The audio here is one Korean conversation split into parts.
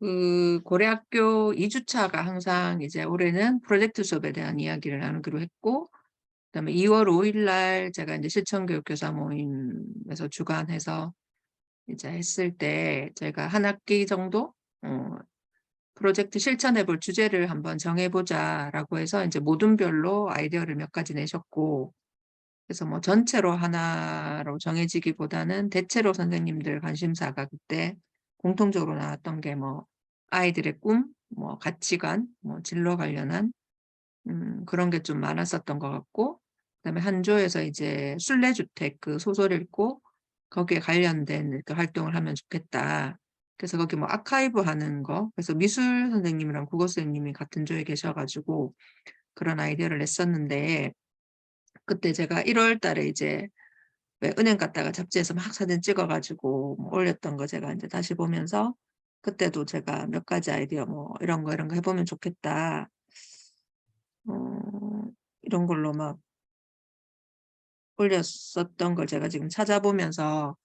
그 고려학교 2주차가 항상 이제 올해는 프로젝트 수업에 대한 이야기를 나누기로 했고, 그다음에 2월 5일 날 제가 이제 실천교육교사 모임에서 주관해서 이제 했을 때 제가 한 학기 정도 프로젝트 실천해 볼 주제를 한번 정해 보자라고 해서 이제 모둠별로 아이디어를 몇 가지 내셨고, 그래서 뭐 전체로 하나로 정해지기보다는 대체로 선생님들 관심사가 그때 공통적으로 나왔던 게 뭐 아이들의 꿈, 뭐 가치관, 뭐 진로 관련한 그런 게 좀 많았었던 것 같고, 그다음에 한 조에서 이제 순례주택 그 소설 읽고 거기에 관련된 그 활동을 하면 좋겠다. 그래서 거기 뭐 아카이브 하는 거, 그래서 미술 선생님이랑 국어 선생님이 같은 조에 계셔 가지고 그런 아이디어를 냈었는데, 그때 제가 1월 달에 이제 왜 은행 갔다가 잡지에서 막 사진 찍어 가지고 뭐 올렸던 거 제가 인제 다시 보면서, 그때도 제가 몇 가지 아이디어 뭐 "이런 거, 이런 거 해 보면 좋겠다." 어 이런 걸로 막 올렸었던 걸 제가 지금 찾아보면서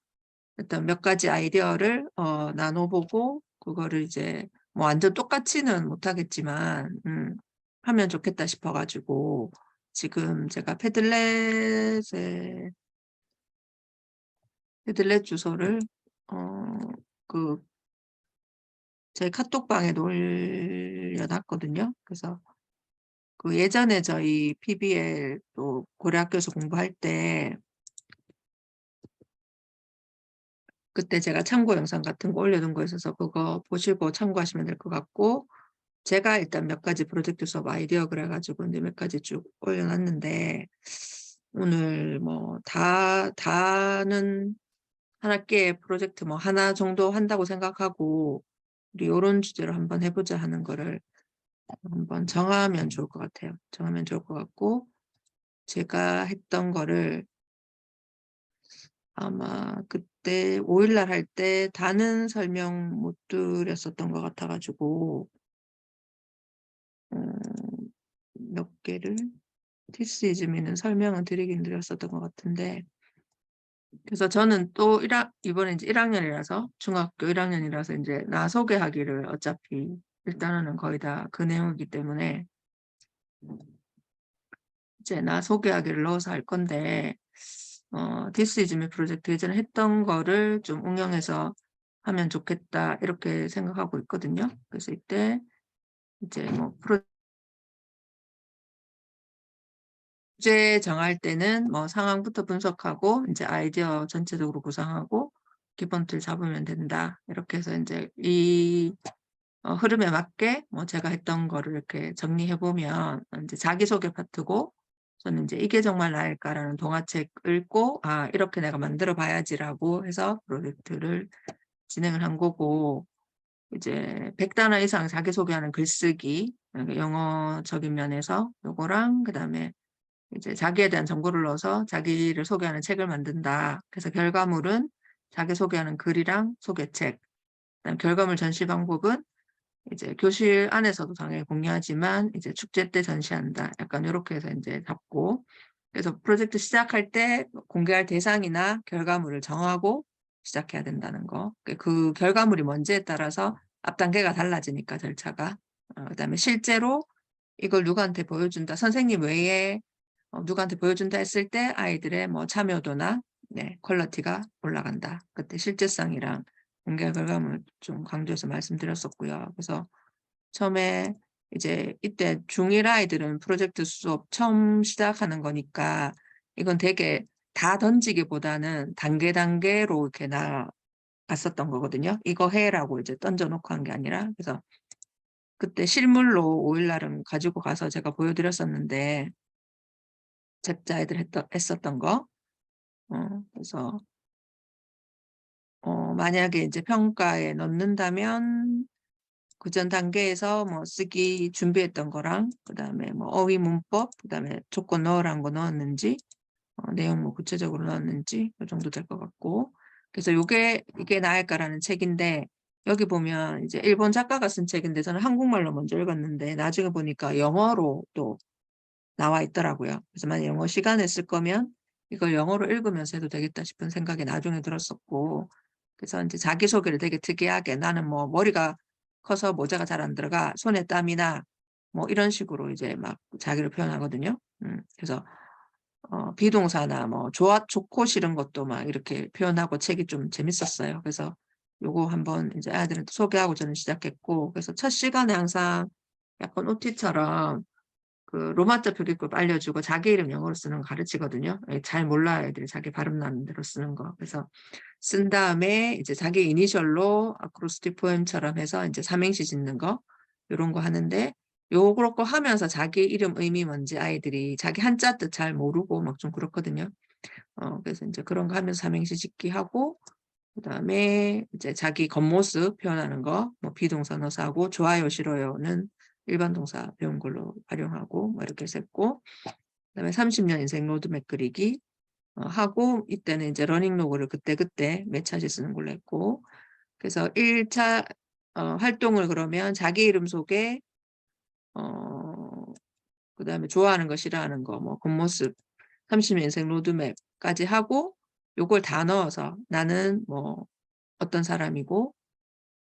일단 몇 가지 아이디어를 나눠 보고, 그거를 이제 뭐 완전 똑같이는 못하겠지만 하면 좋겠다 싶어 가지고 지금 제가 패들렛 주소를 어 그 제 카톡방에도 올려 놨거든요. 그래서 그 예전에 저희 PBL 또 고려학교에서 공부할 때 그때 제가 참고 영상 같은 거 올려 둔 거 있어서 그거 보시고 참고하시면 될 것 같고, 제가 일단 몇 가지 프로젝트 수업 아이디어 그래 가지고 인제 몇 가지 쭉 올려 놨는데, 오늘 뭐 다는 한 학기에 프로젝트 뭐 하나 정도 한다고 생각하고 우리 요런 주제로 한번 해 보자 하는 거를 한번 정하면 좋을 것 같아요. 정하면 좋을 것 같고, 제가 했던 거를 아마 그때 5일 날 할 때 다는 설명 못 드렸었던 것 같아 가지고 어 몇 개를 This is me는 설명은 드리긴 드렸었던 것 같은데, 그래서 저는 또 1 이번에 인제 1 학년이라서 중학교 1 학년이라서 인제 나 소개하기를 어차피 일단은 거의 다 그 내용이기 때문에 이제 나 소개하기를 넣어서 할 건데, This is me 프로젝트 예전에 했던 거를 좀 응용해서 하면 좋겠다 이렇게 생각하고 있거든요. 그래서 이때 이제 뭐 주제 정할 때는 뭐 상황부터 분석하고 인제 아이디어 전체적으로 구상하고 기본 틀 잡으면 된다. 이렇게 해서 인제 이 흐름에 맞게 뭐 제가 했던 거를 이렇게 정리해 보면 인제 자기소개 파트고, 저는 인제 '이게 정말 나일까.'라는 동화책 읽고 '아 이렇게 내가 만들어 봐야지.'라고 해서 프로젝트를 진행을 한 거고, 이제 100 단어 이상 자기소개하는 글쓰기, 영어적인 면에서 요거랑 그다음에 이제 자기에 대한 정보를 넣어서 자기를 소개하는 책을 만든다. 그래서 결과물은 자기소개하는 글이랑 소개책, 그다음에 결과물 전시 방법은 이제 교실 안에서도 당연히 공유하지만 이제 축제 때 전시한다. 약간 요렇게 해서 인제 잡고, 그래서 프로젝트 시작할 때 공개할 대상이나 결과물을 정하고 시작해야 된다는 거. 그 결과물이 뭔지에 따라서 앞 단계가 달라지니까 절차가. 그다음에 실제로 이걸 누구한테 보여준다, 선생님 외에 누구한테 보여준다 했을 때 아이들의 뭐 참여도나 퀄리티가 올라간다. 그때 실제성이랑 공개 결과물 좀 강조해서 말씀드렸었고요. 그래서 처음에 이제 이때 중1 아이들은 프로젝트 수업 처음 시작하는 거니까 이건 되게 다 던지기보다는 단계 단계로 이렇게 나갔었던 거거든요. "이거 해."라고 이제 던져 놓고 한 게 아니라. 그래서 그때 실물로 5일 날은 가지고 가서 제가 보여 드렸었는데, 각자애들 했었던 거. 그래서 만약에 인제 평가에 넣는다면 그전 단계에서 뭐 쓰기 준비했던 거랑 그다음에 뭐 어휘 문법, 그다음에 조건 넣으라는 거 넣었는지, 내용 뭐 구체적으로 넣었는지 요 정도 될 것 같고. 그래서 이게 나을까라는 책인데, 여기 보면 이제 일본 작가가 쓴 책인데 저는 한국말로 먼저 읽었는데 나중에 보니까 영어로 또 나와 있더라고요. 그래서 만약 영어 시간에 쓸 거면 이걸 영어로 읽으면서 해도 되겠다 싶은 생각이 나중에 들었었고, 그래서 인제 자기소개를 되게 특이하게 "나는 뭐 머리가 커서 모자가 잘 안 들어가. 손에 땀이 나. 뭐 이런 식으로 이제 막 자기를 표현하거든요. 그래서 비동사나 뭐 좋고 싫은 것도 막 이렇게 표현하고 책이 좀 재밌었어요. 그래서 요거 한번 이제 아이들한테 소개하고 저는 시작했고, 그래서 첫 시간에 항상 약간 OT처럼 그 로마자 표기법 알려주고 자기 이름 영어로 쓰는 거 가르치거든요. 예, 잘 몰라요, 애들이 자기 발음 나는 대로 쓰는 거. 그래서 쓴 다음에 이제 자기 이니셜로 아크로스틱 포엠처럼 해서 이제 삼행시 짓는 거, 요런 거 하는데, 요거 하면서 자기 이름 의미 뭔지 아이들이 자기 한자 뜻 잘 모르고 막 좀 그렇거든요. 그래서 이제 그런 거 하면서 삼행시 짓기 하고, 그다음에 이제 자기 겉모습 표현하는 거, 뭐 비동사 넣어서 하고, 좋아요, 싫어요는 일반 동사 배운 걸로 활용하고, 뭐 이렇게 했고, 그다음에 30년 인생 로드맵 그리기 하고, 이때는 이제 러닝 로그를 그때그때 몇 차지 쓰는 걸로 했고, 그래서 1차 활동을 그러면 자기 이름 소개, 그다음에 좋아하는 거, 싫어하는 거, 뭐 겉모습, 30년 인생 로드맵까지 하고, 요걸 다 넣어서 나는 뭐 어떤 사람이고,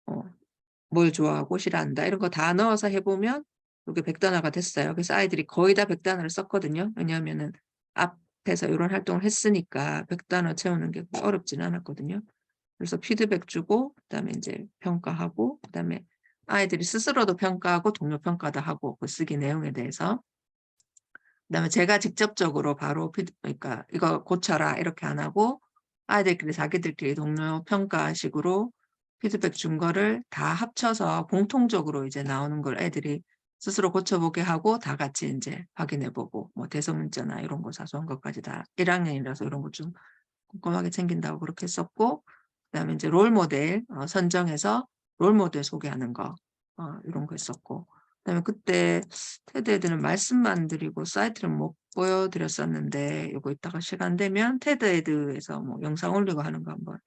어, 뭘 좋아하고 싫어한다, 이런 거 다 넣어서 해보면 이게 100단어가 됐어요. 그래서 아이들이 거의 다 100단어를 썼거든요. 왜냐하면은 앞에서 이런 활동을 했으니까 100단어 채우는 게 어렵지는 않았거든요. 그래서 피드백 주고, 그다음에 이제 평가하고, 그다음에 아이들이 스스로도 평가하고 동료 평가도 하고 그 쓰기 내용에 대해서. 그다음에 제가 직접적으로 바로 그러니까 이거 고쳐라 이렇게 안 하고 아이들끼리 자기들끼리 동료 평가식으로 피드백 준 거를 다 합쳐서 공통적으로 이제 나오는 걸 애들이 스스로 고쳐보게 하고 다 같이 이제 확인해보고, 뭐 대소문자나 이런 거 사소한 것까지 다 1학년이라서 이런 거 좀 꼼꼼하게 챙긴다고 그렇게 했었고, 그다음에 이제 롤 모델 선정해서 롤 모델 소개하는 거 이런 거 했었고, 그다음에 그때 테드 애들은 말씀만 드리고 사이트는 못 보여드렸었는데, 이거 이따가 시간 되면 테드 애드에서 뭐 영상 올리고 하는 거 한번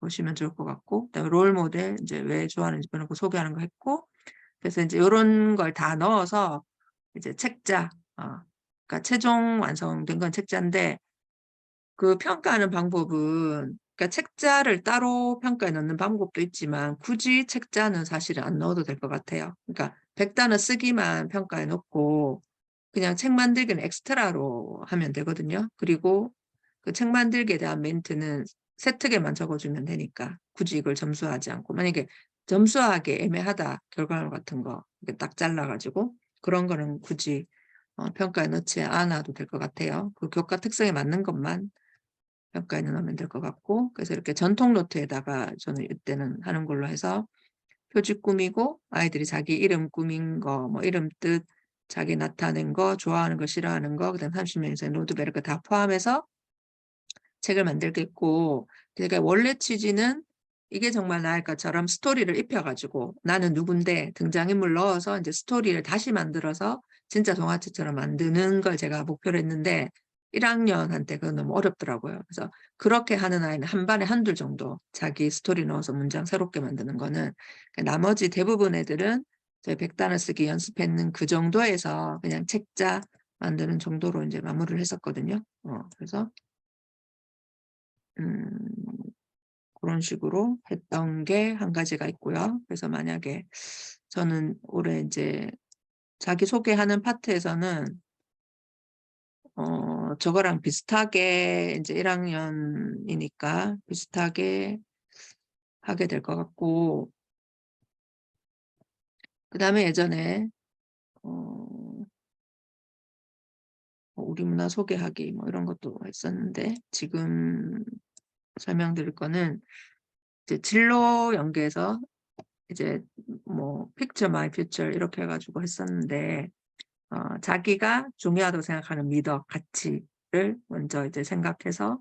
보시면 좋을 것 같고, 그다음에 롤 모델 이제 왜 좋아하는지 그런 거 소개하는 거 했고, 그래서 이제 이런 걸 다 넣어서 이제 책자, 그러니까 최종 완성된 건 책자인데, 그 평가하는 방법은, 그러니까 책자를 따로 평가에 넣는 방법도 있지만 굳이 책자는 사실은 안 넣어도 될 것 같아요. 그러니까 100단어 쓰기만 평가에 넣고 그냥 책 만들기는 엑스트라로 하면 되거든요. 그리고 그 책 만들기에 대한 멘트는 세특에만 적어주면 되니까 굳이 이걸 점수하지 않고, 만약에 점수하기 애매하다 결과물 같은 거 이렇게 딱 잘라가지고 그런 거는 굳이 평가에 넣지 않아도 될 것 같아요. 그 교과 특성에 맞는 것만 평가에 넣으면 될 것 같고, 그래서 이렇게 전통 노트에다가 저는 이때는 하는 걸로 해서 표지 꾸미고 아이들이 자기 이름 꾸민 거, 뭐 이름 뜻, 자기 나타낸 거, 좋아하는 거, 싫어하는 거, 그다음 30년 이상 로드맵 이렇게 다 포함해서 책을 만들겠고, 그러니까 원래 취지는 이게 정말 나을 것처럼 스토리를 입혀가지고 나는 누군데 등장인물 넣어서 이제 스토리를 다시 만들어서 진짜 동화책처럼 만드는 걸 제가 목표로 했는데 1학년한테 그건 너무 어렵더라고요. 그래서 그렇게 하는 아이는 한 반에 한둘 정도 자기 스토리 넣어서 문장 새롭게 만드는 거는, 나머지 대부분 애들은 저희 100단어 쓰기 연습했는 그 정도에서 그냥 책자 만드는 정도로 이제 마무리를 했었거든요. 그래서 음, 그런 식으로 했던 게 한 가지가 있고요. 그래서 만약에 저는 올해 이제 자기소개하는 파트에서는 저거랑 비슷하게 이제 1학년이니까 비슷하게 하게 될 것 같고, 그다음에 예전에 우리 문화 소개하기 뭐 이런 것도 했었는데, 지금 설명드릴 거는 이제 진로 연계해서 이제 뭐 픽처 마이 퓨처 이렇게 해가지고 했었는데, 자기가 중요하다고 생각하는 미덕, 가치를 먼저 이제 생각해서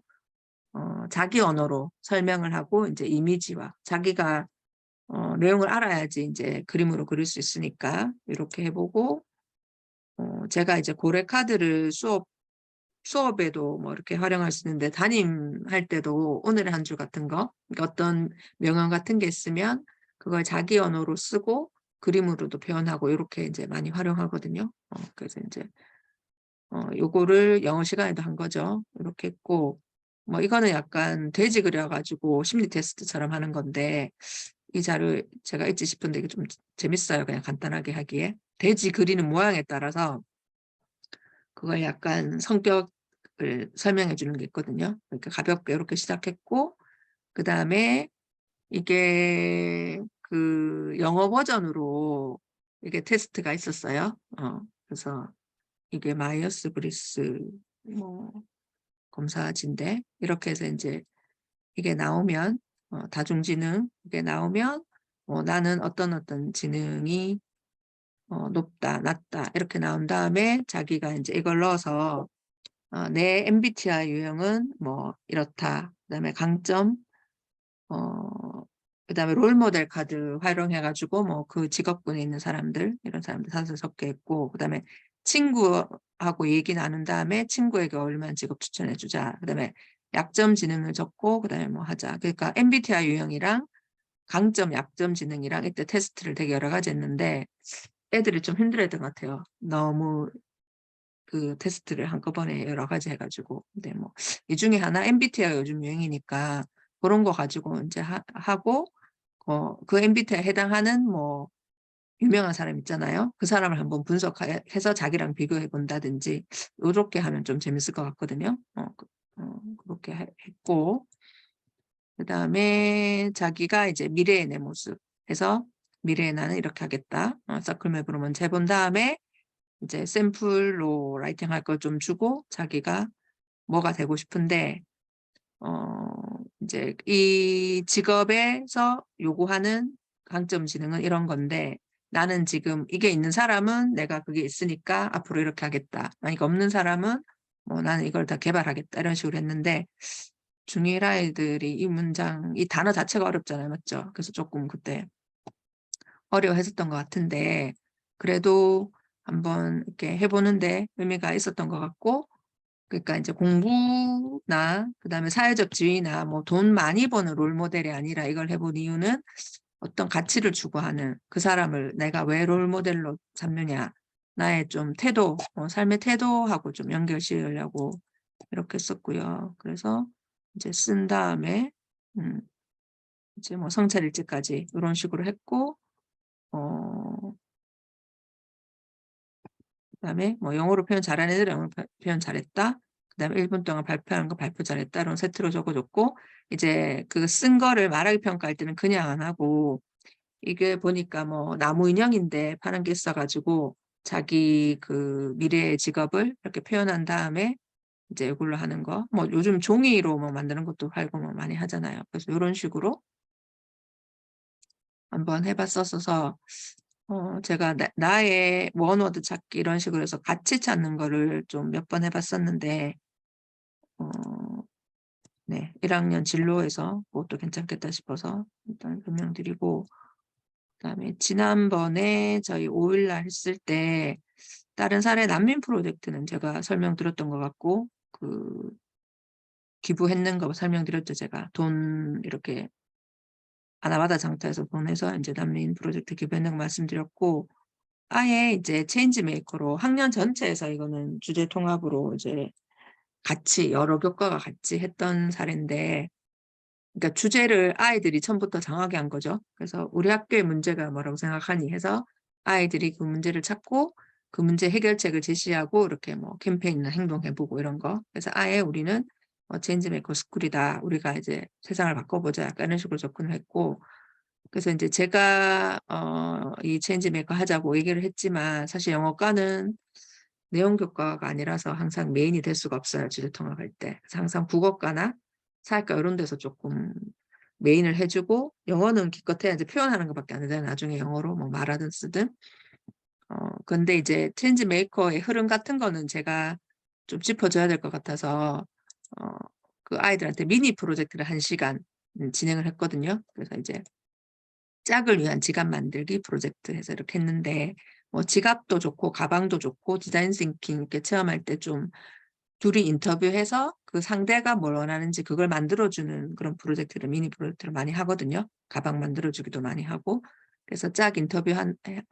자기 언어로 설명을 하고, 이제 이미지와 자기가 내용을 알아야지 이제 그림으로 그릴 수 있으니까 이렇게 해보고, 제가 이제 고래 카드를 수업에도 뭐 이렇게 활용할 수 있는데, 담임할 때도 오늘의 한 줄 같은 거, 그러니까 어떤 명언 같은 게 있으면 그걸 자기 언어로 쓰고 그림으로도 표현하고 이렇게 이제 많이 활용하거든요. 그래서 이제 요거를 영어 시간에도 한 거죠. 이렇게 했고, 뭐 이거는 약간 돼지 그려가지고 심리 테스트처럼 하는 건데, 이 자료 제가 있지 싶은데 이게 좀 재밌어요. 그냥 간단하게 하기에. 돼지 그리는 모양에 따라서 그걸 약간 성격을 설명해 주는 게 있거든요. 그러니까 가볍게 이렇게 시작했고 그다음에 이게 그 영어 버전으로 이게 테스트가 있었어요. 그래서 이게 마이어스 브리스 뭐 검사지인데 이렇게 해서 인제 이게 나오면 다중지능 이게 나오면 나는 어떤 지능이 높다, 낮다 이렇게 나온 다음에 자기가 인제 이걸 넣어서 내 MBTI 유형은 뭐 이렇다. 그다음에 강점 그다음에 롤모델 카드 활용해 가지고 뭐 그 직업군에 있는 사람들 이런 사람들 사실 적게 했고 그다음에 친구하고 얘기 나눈 다음에 친구에게 어울릴만한 직업 추천해 주자. 그다음에 약점 지능을 적고 그다음에 뭐 하자. 그러니까 MBTI 유형이랑 강점, 약점 지능이랑 이때 테스트를 되게 여러 가지 했는데 애들이 좀 힘들어했던 것 같아요. 너무 그 테스트를 한꺼번에 여러 가지 해 가지고. 근데 뭐 이 중에 하나 MBTI가 요즘 유행이니까 고런 거 가지고 인제 하고 그 MBTI에 해당하는 뭐 유명한 사람 있잖아요. 그 사람을 한번 해서 자기랑 비교해 본다든지 요렇게 하면 좀 재밌을 것 같거든요. 그렇게 했고 그다음에 자기가 이제 미래의 내 모습 해서 '미래의 나는 이렇게 하겠다.' 서클맵으로 먼저 해 본 다음에 이제 샘플로 라이팅할 걸 좀 주고 자기가 뭐가 되고 싶은데 어 인제 이 직업에서 요구하는 강점 지능은 이런 건데 나는 지금 이게 있는 사람은 내가 그게 있으니까 앞으로 이렇게 하겠다. 만약에 없는 사람은 뭐 나는 이걸 다 개발하겠다. 이런 식으로 했는데 중1 아이들이 이 문장 이 단어 자체가 어렵잖아요. 맞죠? 그래서 쪼끔 그때 어려워했었던 것 같은데 그래도 한번 이렇게 해 보는데 의미가 있었던 것 같고 그러니까 인제 공부나 그다음에 사회적 지위나 뭐 돈 많이 버는 롤모델이 아니라 이걸 해 본 이유는 어떤 가치를 추구하는 그 사람을 내가 왜 롤모델로 삼느냐. 나의 좀 태도 삶의 태도하고 좀 연결 지으려고 이렇게 썼고요. 그래서 이제 쓴 다음에 음 이제 뭐 성찰 일지까지 요런 식으로 했고 어 그다음에 뭐 영어로 표현 잘하는 애들은 영어로 표현 잘했다. 그다음에 1분 동안 발표하는 거 발표 잘했다. 이런 세트로 적어 줬고 이제 그 쓴 거를 말하기 평가할 때는 그냥 안 하고 이게 보니까 뭐 나무 인형인데 파란 게 있어 가지고 자기 그 미래의 직업을 이렇게 표현한 다음에 이제 이걸로 하는 거. 뭐 요즘 종이로 뭐 만드는 것도 팔고 뭐 많이 하잖아요. 그래서 요런 식으로 한번 해 봤었어서 제가 나의 원워드 찾기 이런 식으로 해서 가치 찾는 거를 좀 몇 번 해 봤었는데 어 네 1 학년 진로에서 그것도 괜찮겠다 싶어서 일단 설명드리고 그다음에 지난번에 저희 5일날 했을 때 다른 사례 난민 프로젝트는 제가 설명드렸던 것 같고 그 기부했는 거 설명드렸죠 제가. 돈 이렇게 아나바다 장터에서 보내서 인제 난민 프로젝트 기부했는 거 말씀드렸고 아예 이제 체인지 메이커로 학년 전체에서 이거는 주제 통합으로 이제 같이 여러 교과가 같이 했던 사례인데 그러니까 주제를 아이들이 처음부터 정하게 한 거죠. 그래서 "우리 학교의 문제가 뭐라고 생각하니?" 해서 아이들이 그 문제를 찾고 그 문제 해결책을 제시하고 이렇게 뭐 캠페인이나 행동해 보고 이런 거. 그래서 아예 우리는 체인지 메이커 스쿨이다. 우리가 이제 세상을 바꿔 보자. 약간 이런 식으로 접근을 했고 그래서 인제 제가 이 체인지 메이커 하자고 얘기를 했지만 사실 영어과는 내용 교과가 아니라서 항상 메인이 될 수가 없어요, 주제 통합할 때. 그래서 항상 국어과나 사회과 요런 데서 쪼끔 메인을 해 주고 영어는 기껏해야 이제 표현하는 것 밖에 안 되잖아요, 나중에 영어로 뭐 말하든 쓰든. 근데 이제 체인지 메이커의 흐름 같은 거는 제가 좀 짚어 줘야 될 것 같아서 어 그 아이들한테 미니 프로젝트를 1 시간 진행을 했거든요. 그래서 이제 짝을 위한 지갑 만들기 프로젝트 해서 이렇게 했는데 뭐 지갑도 좋고 가방도 좋고 디자인 싱킹 이렇게 체험할 때 좀 둘이 인터뷰해서 그 상대가 뭘 원하는지 그걸 만들어 주는 그런 프로젝트를 미니 프로젝트를 많이 하거든요. 가방 만들어 주기도 많이 하고. 그래서 짝 인터뷰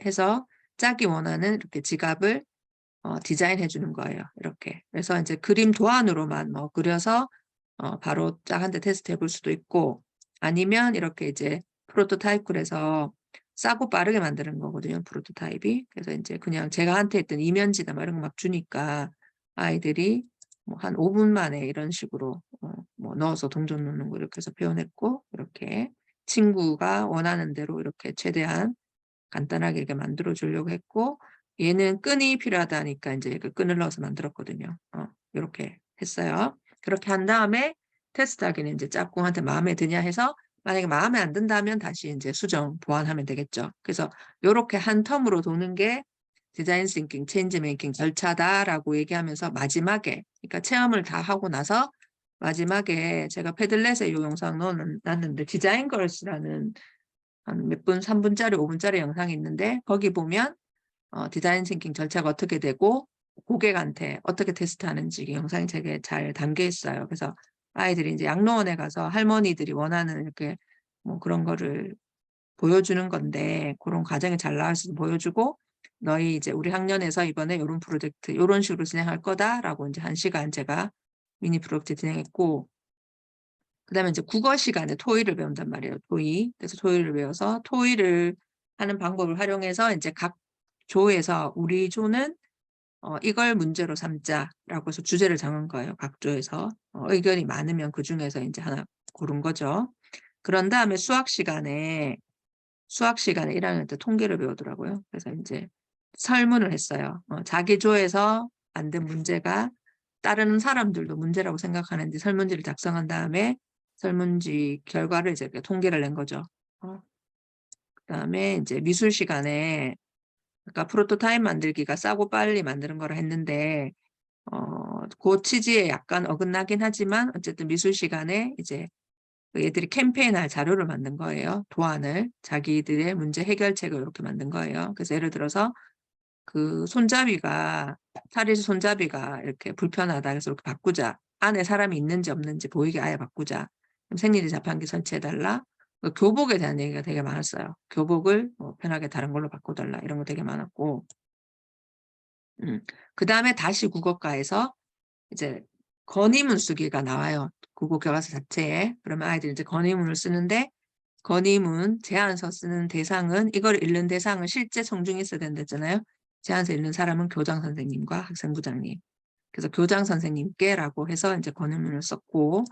해서 짝이 원하는 이렇게 지갑을 디자인해 주는 거예요 이렇게. 그래서 인제 그림 도안으로만 뭐 그려서 바로 짝한테 테스트해 볼 수도 있고 아니면 이렇게 이제 프로토타입쿨에서 싸고 빠르게 만드는 거거든요, 프로토타입이. 그래서 이제 그냥 제가 한테 했던 이면지나 뭐 이런 거 막 주니까 아이들이 뭐 한 5분 만에 이런 식으로 뭐 넣어서 동전 넣는 거 이렇게 해서 표현했고, 이렇게 친구가 원하는 대로 이렇게 최대한 간단하게 이렇게 만들어 주려고 했고, 얘는 끈이 필요하다니까 이제 그 끈을 넣어서 만들었거든요. 요렇게 했어요. 그렇게 한 다음에 테스트하기는 이제 짝꿍한테 마음에 드냐 해서, 만약에 마음에 안 든다면 다시 이제 수정 보완하면 되겠죠. 그래서 요렇게 한 텀으로 도는 게 디자인 싱킹, 체인지 메이킹 절차다라고 얘기하면서 마지막에, 그러니까 체험을 다 하고 나서 마지막에 제가 패들렛에 이 영상 넣어놨는데, 디자인 걸스라는 한 몇 분, 3분짜리, 5분짜리 영상이 있는데, 거기 보면 디자인 싱킹 절차가 어떻게 되고 고객한테 어떻게 테스트하는지 영상이 되게 잘 담겨 있어요. 그래서 아이들이 이제 양로원에 가서 할머니들이 원하는 이렇게 뭐 그런 거를 보여주는 건데, 그런 과정이 잘 나와서 보여주고, 너희 이제 우리 학년에서 이번에 이런 프로젝트 이런 식으로 진행할 거다라고 이제 1시간 제가 미니 프로젝트 진행했고, 그다음에 이제 국어 시간에 토의를 배운단 말이에요. 토의. 그래서 토의를 배워서 토의를 하는 방법을 활용해서 이제 각 조에서 우리 조는 이걸 문제로 삼자라고 해서 주제를 정한 거예요. 각 조에서 의견이 많으면 그 중에서 이제 하나 고른 거죠. 그런 다음에 수학 시간에 1학년 때 통계를 배우더라고요. 그래서 이제 설문을 했어요. 자기 조에서 만든 문제가 다른 사람들도 문제라고 생각하는지 설문지를 작성한 다음에 설문지 결과를 이제 통계를 낸 거죠. 그다음에 이제 미술 시간에 아까 프로토타입 만들기가 싸고 빨리 만드는 거라 했는데 그 취지에 약간 어긋나긴 하지만 어쨌든 미술 시간에 이제 얘들이 캠페인할 자료를 만든 거예요. 도안을 자기들의 문제 해결책을 이렇게 만든 거예요. 그래서 예를 들어서 그 손잡이가 탈의실 손잡이가 이렇게 불편하다. 그래서 이렇게 바꾸자. 안에 사람이 있는지 없는지 보이게 아예 바꾸자. 그럼 생리대 자판기 설치해달라. 교복에 대한 얘기가 되게 많았어요. 교복을 뭐 편하게 다른 걸로 바꿔달라. 이런 거 되게 많았고. 그 다음에 다시 국어과에서 이제 건의문 쓰기가 나와요. 국어 교과서 자체에. 그러면 아이들이 이제 건의문을 쓰는데, 건의문 제안서 쓰는 대상은, 이걸 읽는 대상은 실제 청중이 있어야 된다잖아요. 제안서 읽는 사람은 교장 선생님과 학생부장님. 그래서 교장 선생님께라고 해서 이제 건의문을 썼고,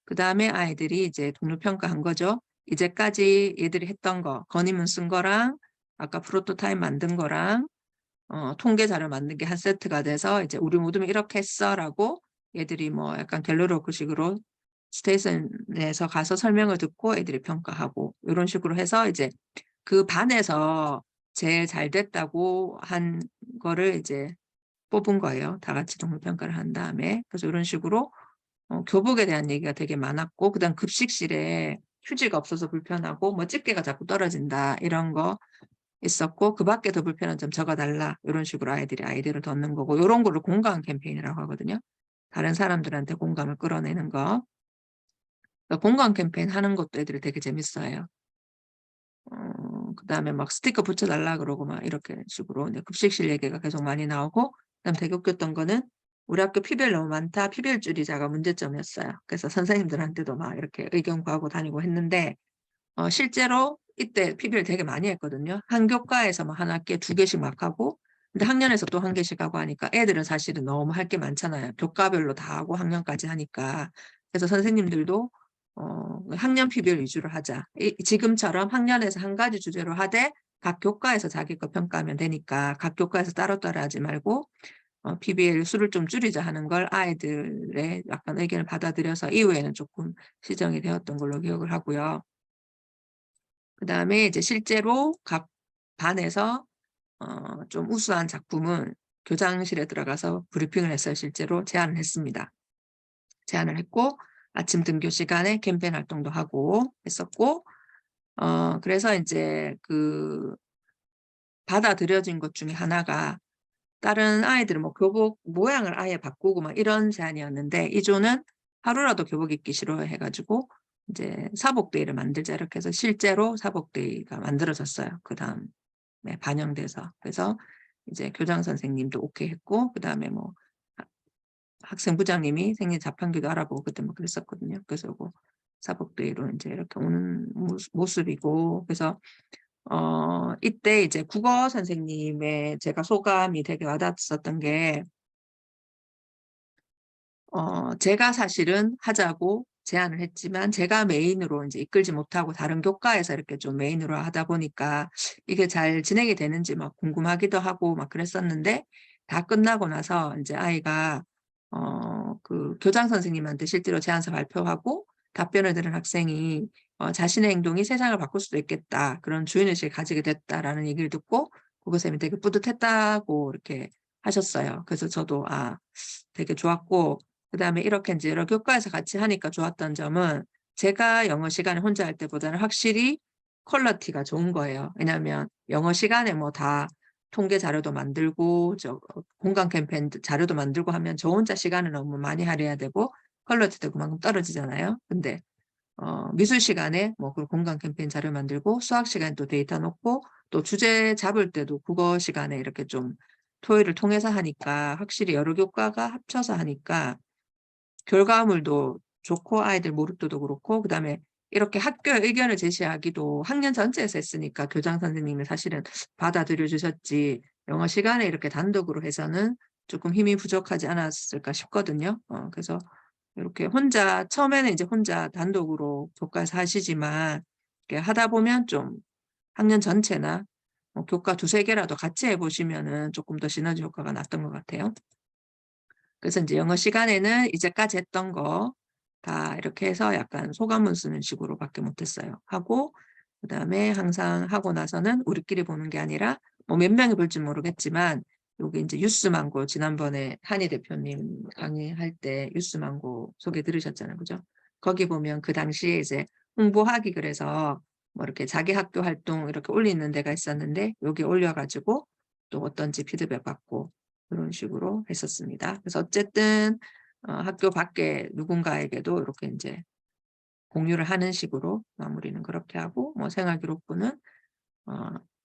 그 다음에 아이들이 이제 동료평가한 거죠. 이제까지 얘들이 했던 거, 건의문 쓴 거랑 아까 프로토타입 만든 거랑 통계 자료 만든 게 한 세트가 돼서 이제 우리 모두 이렇게 했어라고 얘들이 뭐 약간 갤러리워크식으로 스테이션에서 가서 설명을 듣고 애들이 평가하고, 이런 식으로 해서 이제 그 반에서 제일 잘 됐다고 한 거를 이제 뽑은 거예요. 다 같이 동물 평가를 한 다음에. 그래서 이런 식으로 교복에 대한 얘기가 되게 많았고, 그다음 급식실에 휴지가 없어서 불편하고 뭐 집게가 자꾸 떨어진다 이런 거 있었고, 그 밖에 더 불편한 점 적어달라 이런 식으로 아이들이 아이디어를 넣는 거고, 이런 거를 공감 캠페인이라고 하거든요. 다른 사람들한테 공감을 끌어내는 거. 그러니까 공감 캠페인 하는 것도 애들이 되게 재밌어요. 그다음에 막 스티커 붙여달라 그러고 막 이렇게 식으로 이제 급식실 얘기가 계속 많이 나오고, 그다음 되게 웃겼던 거는 우리 학교 PBL 너무 많다. PBL 줄이자가 문제점이었어요. 그래서 선생님들한테도 막 이렇게 의견 구하고 다니고 했는데, 실제로 이때 PBL 되게 많이 했거든요. 한 교과에서 막 한 학기에 2개씩 막 하고, 근데 학년에서 또 1개씩 하고 하니까 애들은 사실은 너무 할 게 많잖아요. 교과별로 다 하고 학년까지 하니까. 그래서 선생님들도 학년 PBL 위주로 하자. 지금처럼 학년에서 한 가지 주제로 하되 각 교과에서 자기 거 평가하면 되니까 각 교과에서 따로따로 하지 말고 PBL 수를 좀 줄이자 하는 걸 아이들의 약간 의견을 받아들여서 이후에는 조금 시정이 되었던 걸로 기억을 하고요. 그 다음에 이제 실제로 각 반에서 좀 우수한 작품은 교장실에 들어가서 브리핑을 했어요. 실제로 제안을 했습니다. 제안을 했고, 아침 등교 시간에 캠페인 활동도 하고 했었고, 그래서 이제 그 받아들여진 것 중에 하나가, 다른 아이들은 뭐 교복 모양을 아예 바꾸고 막 이런 제안이었는데, 이 조는 하루라도 교복 입기 싫어해가지고 이제 사복데이를 만들자 이렇게 해서 실제로 사복데이가 만들어졌어요. 그 다음에 반영돼서. 그래서 이제 교장 선생님도 오케이 했고, 그 다음에 뭐 학생부장님이 생리 자판기도 알아보고 그때 뭐 그랬었거든요. 그래서 뭐 사복대로 이제 이렇게 오는 모습이고, 그래서 이때 이제 국어 선생님의 제가 소감이 되게 와닿았었던 게, 제가 사실은 하자고 제안을 했지만 제가 메인으로 이제 이끌지 못하고 다른 교과에서 이렇게 좀 메인으로 하다 보니까 이게 잘 진행이 되는지 막 궁금하기도 하고 막 그랬었는데, 다 끝나고 나서 이제 아이가 그 교장 선생님한테 실제로 제안서 발표하고 답변을 들은 학생이 자신의 행동이 세상을 바꿀 수도 있겠다, 그런 주인의식을 가지게 됐다라는 얘기를 듣고 국어선생님이 되게 뿌듯했다고 이렇게 하셨어요. 그래서 저도 되게 좋았고, 그다음에 이렇게 이제 여러 교과에서 같이 하니까 좋았던 점은, 제가 영어 시간에 혼자 할 때보다는 확실히 퀄리티가 좋은 거예요. 왜냐하면 영어 시간에 뭐 다 통계 자료도 만들고 공강 캠페인 자료도 만들고 하면 저 혼자 시간을 너무 많이 할애해야 되고 퀄리티도 그만큼 떨어지잖아요. 근데 미술 시간에 뭐 그 공강 캠페인 자료 만들고, 수학 시간에 또 데이터 놓고, 또 주제 잡을 때도 국어 시간에 이렇게 좀 토요일을 통해서 하니까 확실히 여러 교과가 합쳐서 하니까 결과물도 좋고 아이들 몰입도도 그렇고, 그다음에 이렇게 학교에 의견을 제시하기도 학년 전체에서 했으니까 교장 선생님이 사실은 받아들여 주셨지, 영어 시간에 이렇게 단독으로 해서는 조금 힘이 부족하지 않았을까 싶거든요. 그래서 이렇게 혼자 처음에는 이제 혼자 단독으로 교과에서 하시지만 이렇게 하다 보면 좀 학년 전체나 교과 두세 개라도 같이 해보시면은 조금 더 시너지 효과가 났던 것 같아요. 그래서 이제 영어 시간에는 이제까지 했던 거 다 이렇게 해서 약간 소감문 쓰는 식으로밖에 못했어요. 하고 그다음에 항상 하고 나서는 우리끼리 보는 게 아니라 뭐 몇 명이 볼지 모르겠지만, 여기 이제 뉴스망고 지난번에 한희 대표님 강의할 때 뉴스망고 소개 들으셨잖아요, 그죠? 거기 보면 그 당시에 이제 홍보하기 그래서 뭐 이렇게 자기 학교 활동 이렇게 올리는 데가 있었는데, 여기 올려가지고 또 어떤지 피드백 받고 그런 식으로 했었습니다. 그래서 어쨌든 학교 밖에 누군가에게도 이렇게 이제 공유를 하는 식으로 마무리는 그렇게 하고, 뭐 생활기록부는 어,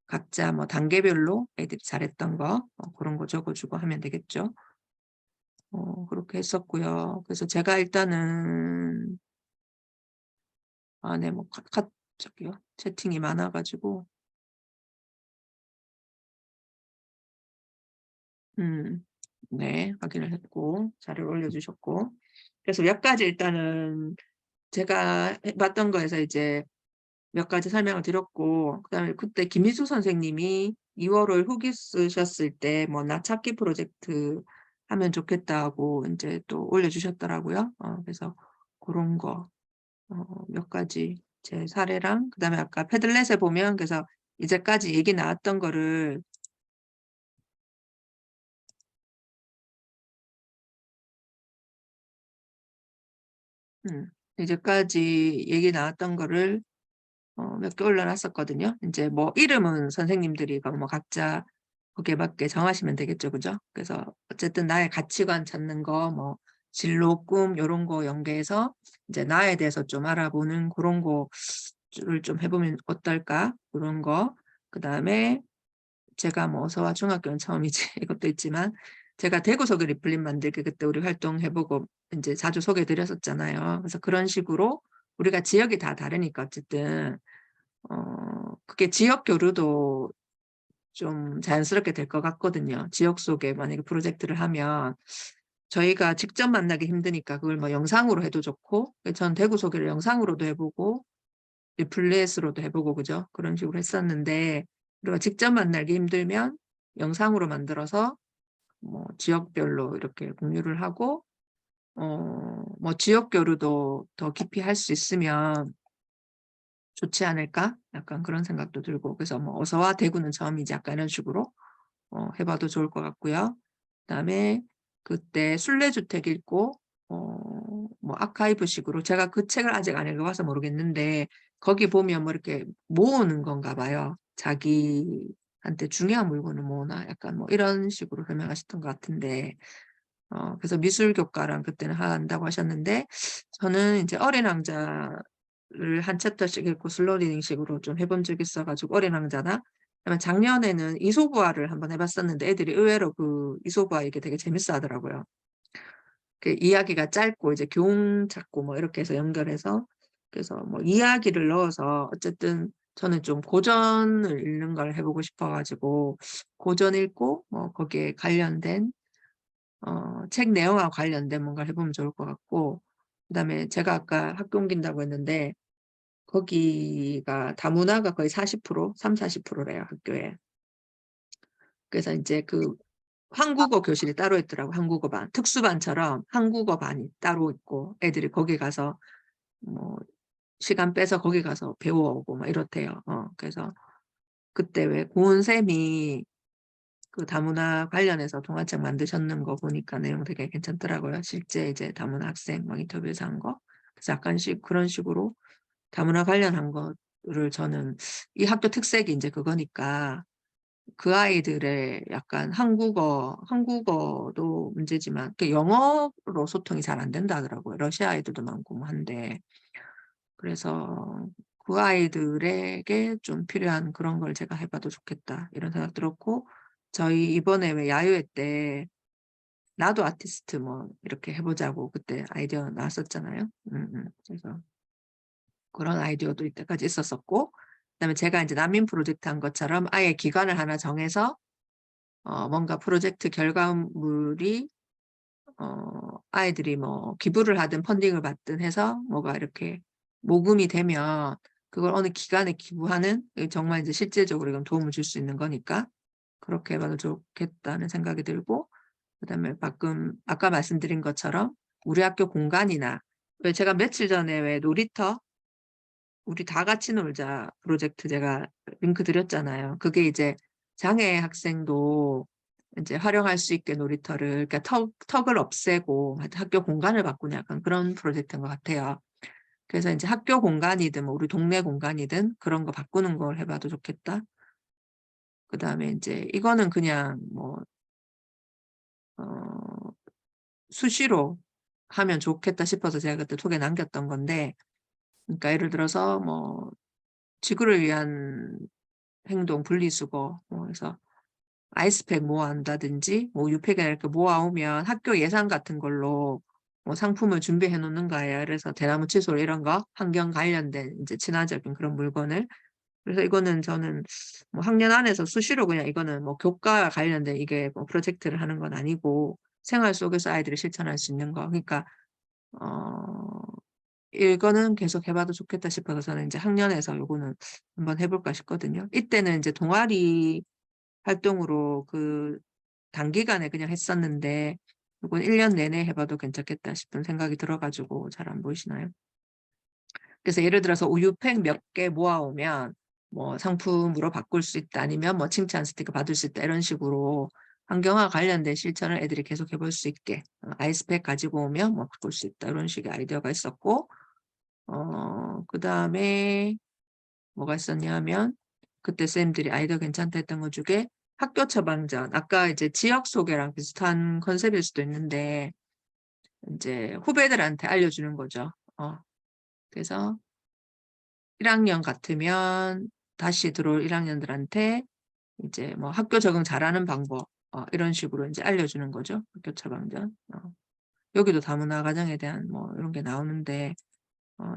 각자 뭐 단계별로 애들이 잘했던 거 그런 거 적어주고 하면 되겠죠. 그렇게 했었고요. 그래서 제가 일단은 네, 뭐 저기요, 채팅이 많아가지고 네, 확인을 했고 자료를 올려주셨고, 그래서 몇 가지 일단은 제가 봤던 거에서 이제 몇 가지 설명을 드렸고, 그다음에 그때 김희수 선생님이 2월 후기 쓰셨을 때 뭐 나 찾기 프로젝트 하면 좋겠다고 이제 또 올려주셨더라고요. 그래서 그런 거 몇 가지 제 사례랑, 그다음에 아까 패들렛에 보면, 그래서 이제까지 얘기 나왔던 거를 이제까지 얘기 나왔던 거를 몇 개 올려놨었거든요. 이제 뭐 이름은 선생님들이 뭐 각자 거기에 맞게 정하시면 되겠죠, 그죠? 그래서 어쨌든 나의 가치관 찾는 거, 뭐 진로, 꿈 이런 거 연계해서 이제 나에 대해서 좀 알아보는 그런 거를 좀 해보면 어떨까, 그런 거. 그다음에 제가 뭐 어서와 중학교는 처음이지 이것도 있지만, 제가 대구 소개 리플릿 만들기 그때 우리 활동해보고 이제 자주 소개드렸었잖아요. 그래서 그런 식으로 우리가 지역이 다 다르니까 어쨌든 그게 지역 교류도 좀 자연스럽게 될 것 같거든요. 지역 속에 만약에 프로젝트를 하면 저희가 직접 만나기 힘드니까 그걸 뭐 영상으로 해도 좋고, 전 대구 소개를 영상으로도 해보고 리플렛으로도 해보고 그죠? 그런 식으로 했었는데, 우리가 직접 만나기 힘들면 영상으로 만들어서 뭐 지역별로 이렇게 공유를 하고 뭐 지역 교류도 더 깊이 할 수 있으면 좋지 않을까? 약간 그런 생각도 들고, 그래서 뭐 어서와 대구는 처음이지 약간 이런 식으로 해봐도 좋을 것 같고요. 그다음에 그때 순례주택 읽고 뭐 아카이브식으로, 제가 그 책을 아직 안 읽어봐서 모르겠는데 거기 보면 뭐 이렇게 모으는 건가 봐요. 자기한테 중요한 물건을 모으나 약간 뭐 이런 식으로 설명하셨던 것 같은데, 그래서 미술교과랑 그때는 한다고 하셨는데, 저는 이제 어린 왕자를 한 챕터씩 읽고 슬로우 리딩식으로 좀 해본 적이 있어가지고 어린 왕자나, 그다음에 작년에는 이솝우화를 한번 해봤었는데 애들이 의외로 그 이솝우화 이게 되게 재밌어 하더라고요. 그 이야기가 짧고 이제 교훈 찾고 뭐 이렇게 해서 연결해서 그래서 뭐 이야기를 넣어서 어쨌든 저는 좀 고전을 읽는 걸 해보고 싶어가지고 고전 읽고 뭐 거기에 관련된 책 내용하고 관련된 뭔가를 해보면 좋을 것 같고, 그다음에 제가 아까 학교 옮긴다고 했는데 거기가 다문화가 거의 40%, 3, 40%래요, 학교에. 그래서 이제 그 한국어 교실이 따로 있더라고. 한국어 반. 특수반처럼 한국어 반이 따로 있고 애들이 거기 가서 뭐 시간 빼서 거기 가서 배워오고 막 이렇대요. 그래서 그때 왜 고은쌤이 그 다문화 관련해서 동화책 만드셨는 거 보니까 내용 되게 괜찮더라고요. 실제 이제 다문화 학생 막 인터뷰에서 한 거. 그래서 약간씩 그런 식으로 다문화 관련한 거를 저는 이 학교 특색이 이제 그거니까 그 아이들의 약간 한국어도 문제지만 그 영어로 소통이 잘 안 된다 하더라고요. 러시아 아이들도 많고 뭐 한데. 그래서 그 아이들에게 좀 필요한 그런 걸 제가 해봐도 좋겠다 이런 생각 들었고, 저희 이번에 왜 야유회 때 나도 아티스트 뭐 이렇게 해보자고 그때 아이디어 나왔었잖아요. 그래서 그런 아이디어도 이때까지 있었었고, 그다음에 제가 이제 난민 프로젝트 한 것처럼 아예 기관을 하나 정해서 뭔가 프로젝트 결과물이 아이들이 뭐 기부를 하든 펀딩을 받든 해서 뭐가 이렇게 모금이 되면 그걸 어느 기관에 기부하는, 정말 이제 실질적으로 이건 도움을 줄 수 있는 거니까 그렇게 해봐도 좋겠다는 생각이 들고, 그다음에 방금 아까 말씀드린 것처럼 우리 학교 공간이나, 왜 제가 며칠 전에 왜 놀이터 우리 다 같이 놀자 프로젝트 제가 링크 드렸잖아요. 그게 이제 장애 학생도 이제 활용할 수 있게 놀이터를, 그러니까 턱을 없애고 학교 공간을 바꾸는 약간 그런 프로젝트인 것 같아요. 그래서 이제 학교 공간이든 뭐 우리 동네 공간이든 그런 거 바꾸는 걸 해봐도 좋겠다. 그 다음에 이제 이거는 그냥 뭐 수시로 하면 좋겠다 싶어서 제가 그때 톡에 남겼던 건데, 그러니까 예를 들어서 뭐 지구를 위한 행동 분리수거 뭐 해서 아이스팩 모아온다든지 뭐 우유팩이나 이렇게 모아오면 학교 예산 같은 걸로 뭐 상품을 준비해 놓는 거예요. 그래서 대나무 칫솔 이런 거 환경 관련된 이제 친화적인 그런 물건을. 그래서 이거는 저는 뭐 학년 안에서 수시로 그냥, 이거는 뭐 교과 관련된 이게 뭐 프로젝트를 하는 건 아니고 생활 속에서 아이들이 실천할 수 있는 거. 그러니까 어 이거는 계속 해봐도 좋겠다 싶어서 저는 이제 학년에서 요거는 한번 해볼까 싶거든요. 이때는 이제 동아리 활동으로 그 단기간에 그냥 했었는데 이건 1년 내내 해봐도 괜찮겠다 싶은 생각이 들어가지고 잘 안 보이시나요? 그래서 예를 들어서 우유팩 몇 개 모아오면 뭐 상품으로 바꿀 수 있다, 아니면 뭐 칭찬 스티커 받을 수 있다, 이런 식으로 환경과 관련된 실천을 애들이 계속 해볼 수 있게, 아이스팩 가지고 오면 뭐 바꿀 수 있다, 이런 식의 아이디어가 있었고, 그 다음에 뭐가 있었냐면 그때 쌤들이 아이디어 괜찮다 했던 것 중에 학교 처방전, 아까 이제 지역 소개랑 비슷한 컨셉일 수도 있는데 이제 후배들한테 알려주는 거죠. 그래서 1학년 같으면 다시 들어올 1학년들한테 이제 뭐 학교 적응 잘하는 방법 이런 식으로 이제 알려주는 거죠. 학교 처방전. 여기도 다문화 가정에 대한 뭐 이런 게 나오는데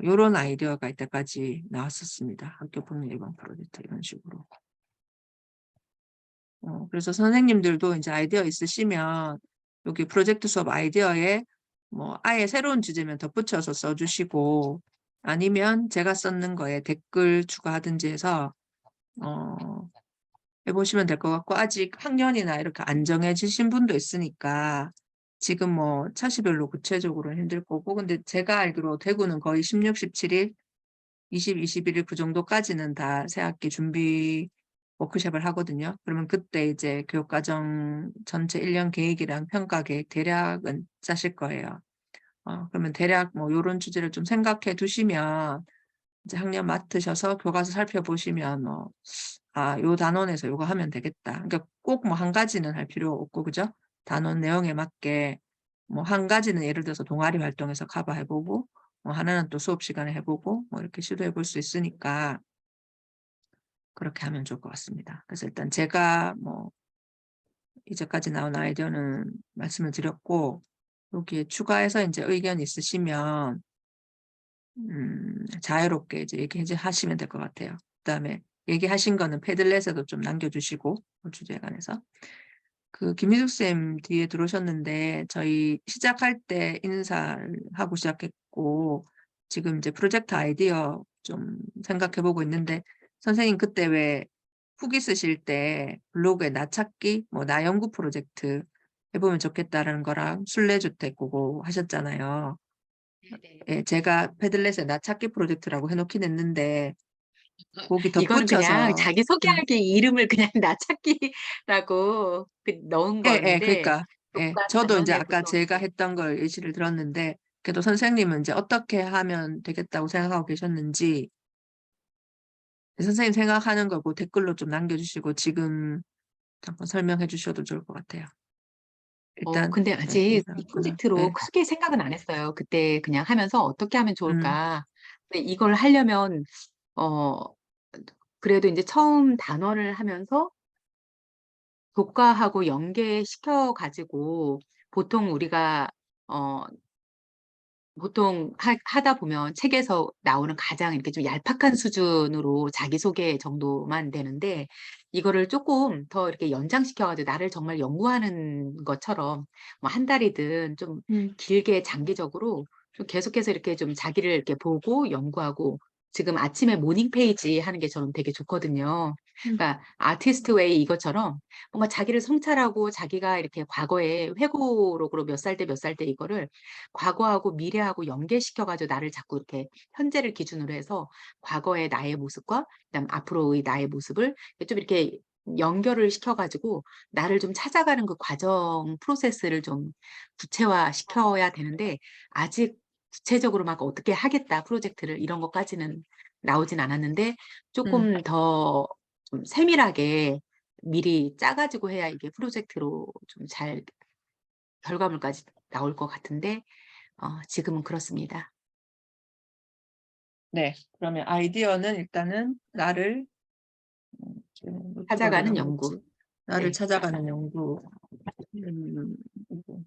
요런 아이디어가 이때까지 나왔었습니다. 학교 폭력 예방 프로젝트 이런 식으로. 그래서 선생님들도 이제 아이디어 있으시면 여기 프로젝트 수업 아이디어에 뭐 아예 새로운 주제면 덧붙여서 써주시고, 아니면 제가 썼는 거에 댓글 추가하든지 해서 해보시면 될 것 같고, 아직 학년이나 이렇게 안 정해지신 분도 있으니까 지금 뭐 차시별로 구체적으로 힘들 거고, 근데 제가 알기로 대구는 거의 16, 17일, 20, 21일 그 정도까지는 다 새학기 준비 워크숍을 하거든요. 그러면 그때 이제 교육과정 전체 1년 계획이랑 평가 계획 대략은 짜실 거예요. 그러면 대략 뭐 요런 주제를 좀 생각해 두시면 이제 학년 맡으셔서 교과서 살펴보시면 뭐, 요 단원에서 요거 하면 되겠다. 그러니까 꼭 뭐 한 가지는 할 필요 없고, 그죠? 단원 내용에 맞게 뭐 한 가지는 예를 들어서 동아리 활동에서 커버해보고, 뭐 하나는 또 수업 시간에 해보고, 뭐 이렇게 시도해 볼 수 있으니까 그렇게 하면 좋을 것 같습니다. 그래서 일단 제가 뭐 이제까지 나온 아이디어는 말씀을 드렸고, 여기에 추가해서 이제 의견 있으시면 자유롭게 이제 얘기하시면 될 것 같아요. 그다음에 얘기하신 거는 패들렛에도 좀 남겨주시고 주제에 관해서. 그 김희숙 쌤 뒤에 들어오셨는데 저희 시작할 때 인사를 하고 시작했고 지금 이제 프로젝트 아이디어 좀 생각해 보고 있는데 선생님 그때 왜 후기 쓰실 때 블로그에 나 찾기 뭐 나 연구 프로젝트 해 보면 좋겠다라는 거랑 순례주택 그거 하셨잖아요. 네네. 예, 제가 패들렛에 나 찾기 프로젝트라고 해 놓긴 했는데 거기 이거는 그냥 덧붙여서 자기 소개하기 이름을 그냥 나찾기라고 넣은 예예. 건데 그러니까 예. 교과 저도 인제 단원에 아까 보통 제가 이제 했던 걸 예시를 들었는데 그래도 선생님은 인제 어떻게 하면 되겠다고 생각하고 계셨는지 선생님 생각하는 거 고 댓글로 좀 남겨 주시고 지금 잠깐 설명해 주셔도 좋을 것 같아요. 일단 근데 예 아직 이 인사했구나. 프로젝트로 예. 크게 생각은 안 했어요. 그때 그냥 하면서 '어떻게 하면 음. 좋을까?' 근데 이걸 하려면 어 그래도 인제 처음 단원을 하면서 교과하고 연계시켜 가지고 보통 우리가 어 보통 하다 보면 책에서 나오는 가장 이렇게 좀 얄팍한 수준으로 자기소개 정도만 되는데 이거를 쪼끔 더 이렇게 연장시켜 가지고 나를 정말 연구하는 것처럼 뭐 한 달이든 좀 음. 길게 장기적으로 좀 계속해서 이렇게 좀 자기를 이렇게 보고 연구하고 지금 아침에 모닝 페이지 하는 게 저는 되게 좋거든요. 음. 그러니까 아티스트 웨이 이것처럼 뭔가 자기를 성찰하고 자기가 이렇게 과거에 회고록으로 몇 살 때 몇 살 때 이거를 과거하고 미래하고 연계시켜 가지고 나를 자꾸 이렇게 현재를 기준으로 해서 과거의 나의 모습과 그다음 앞으로의 나의 모습을 좀 이렇게 연결을 시켜 가지고 나를 좀 찾아가는 그 과정 프로세스를 좀 구체화 시켜야 되는데 아직 구체적으로 막 '어떻게 하겠다 프로젝트를.' 이런 것까지는 나오진 않았는데 음. 쪼끔 더 좀 세밀하게 미리 짜 가지고 해야 이게 프로젝트로 좀 잘 결과물까지 나올 것 같은데 지금은 그렇습니다. 네. 그러면 아이디어는 일단은 나를 지금 노트가 어디 찾아가는 연구. 남겼지? 나를 네. 찾아가는 연구. 그리고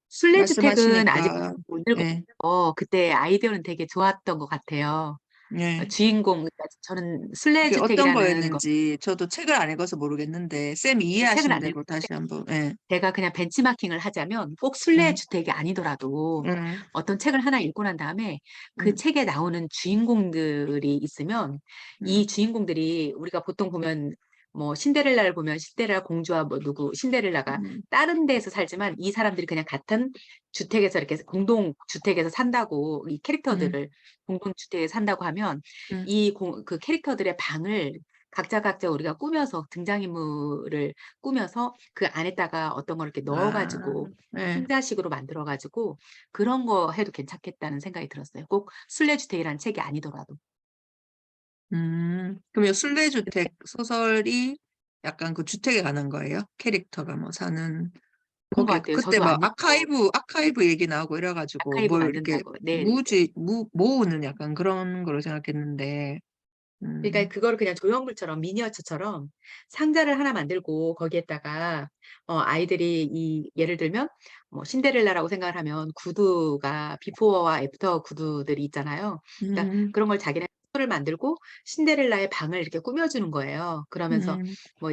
순례주택은 아직 말씀하시니까 못 예. 읽어서 그때 아이디어는 되게 좋았던 것 같아요. 예. 주인공 그러니까 저는 그게 어떤 순례주택이라는 거 거였는지 저도 책을 안 읽어서 모르겠는데 쌤이 책은 이해하시는 안 대로 다시 한번 예. 제가 그냥 벤치마킹을 하자면 꼭 음. 순례주택이 아니더라도 음. 어떤 책을 하나 읽고 난 다음에 그 음. 책에 나오는 주인공들이 있으면 이 음. 주인공들이 우리가 보통 보면 뭐 신데렐라를 보면 신데렐라 공주와 뭐 누구 신데렐라가 음. 다른 데에서 살지만 이 사람들이 그냥 같은 주택에서 이렇게 공동 주택에서 산다고 이 음. 캐릭터들을 공동 주택에 산다고 하면 음. 그 캐릭터들의 방을 각자 우리가 꾸며서 등장인물을 꾸며서 그 안에다가 어떤 걸 이렇게 넣어 아. 가지고 예. 상자식으로 만들어 가지고 그런 거 해도 괜찮겠다는 생각이 들었어요. 꼭 순례주택이라는 책이 아니더라도. 그러면 순례주택 소설이 약간 그 주택에 관한 거예요? 캐릭터가 뭐 사는 그런 것 거기 같아요. 그때 저도 뭐 안 읽고 아카이브 얘기 나오고 이래 가지고 아카이브 뭘 이렇게 만든다고. 네네네. 무지 무 모으는 약간 그런 거로 생각했는데 그러니까 음. 그거를 그냥 조형물처럼 미니어처처럼 상자를 하나 만들고 거기에다가 아이들이 이 예를 들면 뭐 신데렐라라고 생각을 하면 구두가 비포와 애프터 구두들이 있잖아요. 그러니까 음. 그런 걸 자기네 를 만들고 신데렐라의 방을 이렇게 꾸며 주는 거예요. 그러면서 음. 뭐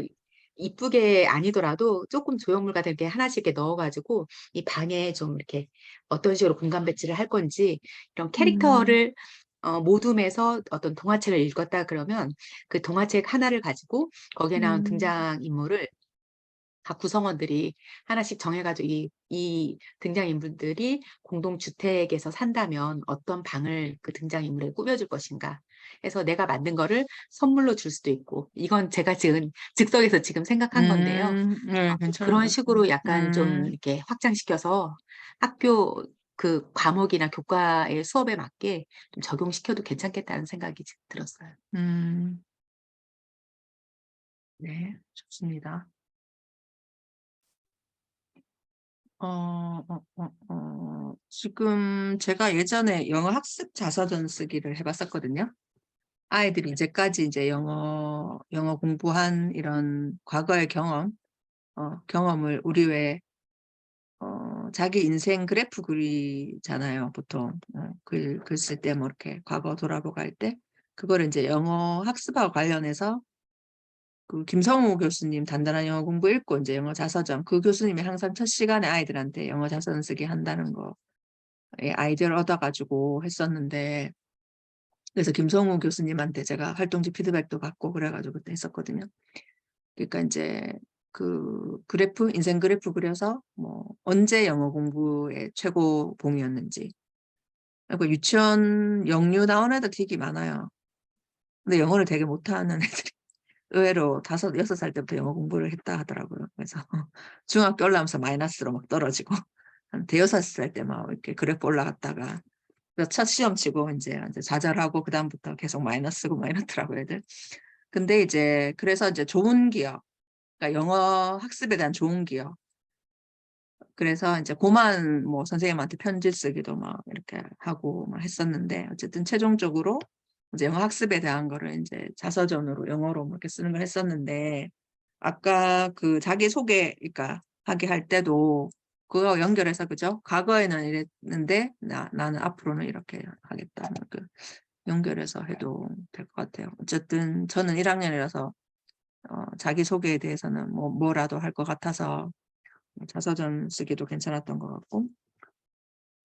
이쁘게 아니더라도 쪼끔 조형물 같은 게 하나씩 이렇게 넣어 가지고 이 방에 좀 이렇게 어떤 식으로 공간 배치를 할 건지 이런 음. 캐릭터를 모둠에서 어떤 동화책을 읽었다 그러면 그 동화책 하나를 가지고 거기에 나온 음. 등장인물을 각 구성원들이 하나씩 정해 가지고 이 등장인물들이 공동주택에서 산다면 어떤 방을 그 등장인물에 꾸며 줄 것인가 해서 내가 만든 거를 선물로 줄 수도 있고 이건 제가 지금 즉석에서 지금 생각한 건데요. 네. 괜찮은 그런 것 같아요. 식으로 약간 좀 이렇게 확장시켜서 학교 그 과목이나 교과의 수업에 맞게 좀 적용시켜도 괜찮겠다는 생각이 지금 들었어요. 음. 네. 좋습니다. 지금 제가 예전에 영어 학습 자서전 쓰기를 해 봤었거든요. 아이들이 이제까지 이제 영어 공부한 이런 과거의 경험을 우리 왜 자기 인생 그래프 그리잖아요, 보통. 글 쓸 때 뭐 이렇게 과거 돌아보고 할 때. 그거를 이제 영어 학습하고 관련해서 그 김성우 교수님 단단한 영어 공부 읽고 이제 영어 자서전, 그 교수님이 항상 첫 시간에 아이들한테 영어 자서전 쓰기 한다는 거에 아이디어를 얻어가지고 했었는데, 그래서 김성우 교수님한테 제가 활동지 피드백도 받고 그래가지고 그때 했었거든요. 그러니까 이제 그 그래프, 인생 그래프 그려서 뭐 언제 영어 공부의 최고봉이었는지. 그리고 유치원 영유 나온 애들 되게 많아요. 근데 영어를 되게 못하는 애들이 의외로 5, 6살 때부터 영어 공부를 했다 하더라고요. 그래서 중학교 올라오면서 마이너스로 막 떨어지고 한 대여섯 살 때 막 이렇게 그래프 올라갔다가 그래서 첫 시험 치고 이제 좌절하고 그다음부터 계속 마이너스고 막 이렇더라고요, 애들. 근데 이제 그래서 이제 좋은 기억, 그러니까 영어 학습에 대한 좋은 기억. 그래서 이제 고만 뭐 선생님한테 편지 쓰기도 막 이렇게 하고 막 했었는데, 어쨌든 최종적으로 이제 영어 학습에 대한 거를 이제 자서전으로 영어로 뭐 이렇게 쓰는 걸 했었는데, 아까 그 자기 소개, 그러니까 하게 할 때도 그거 연결해서, 그죠? 과거에는 이랬는데 나는 앞으로는 이렇게 하겠다. 그 연결해서 해도 될 것 같아요. 어쨌든 저는 1학년이라서 자기 소개에 대해서는 뭐라도 할 것 같아서 자서전 쓰기도 괜찮았던 것 같고,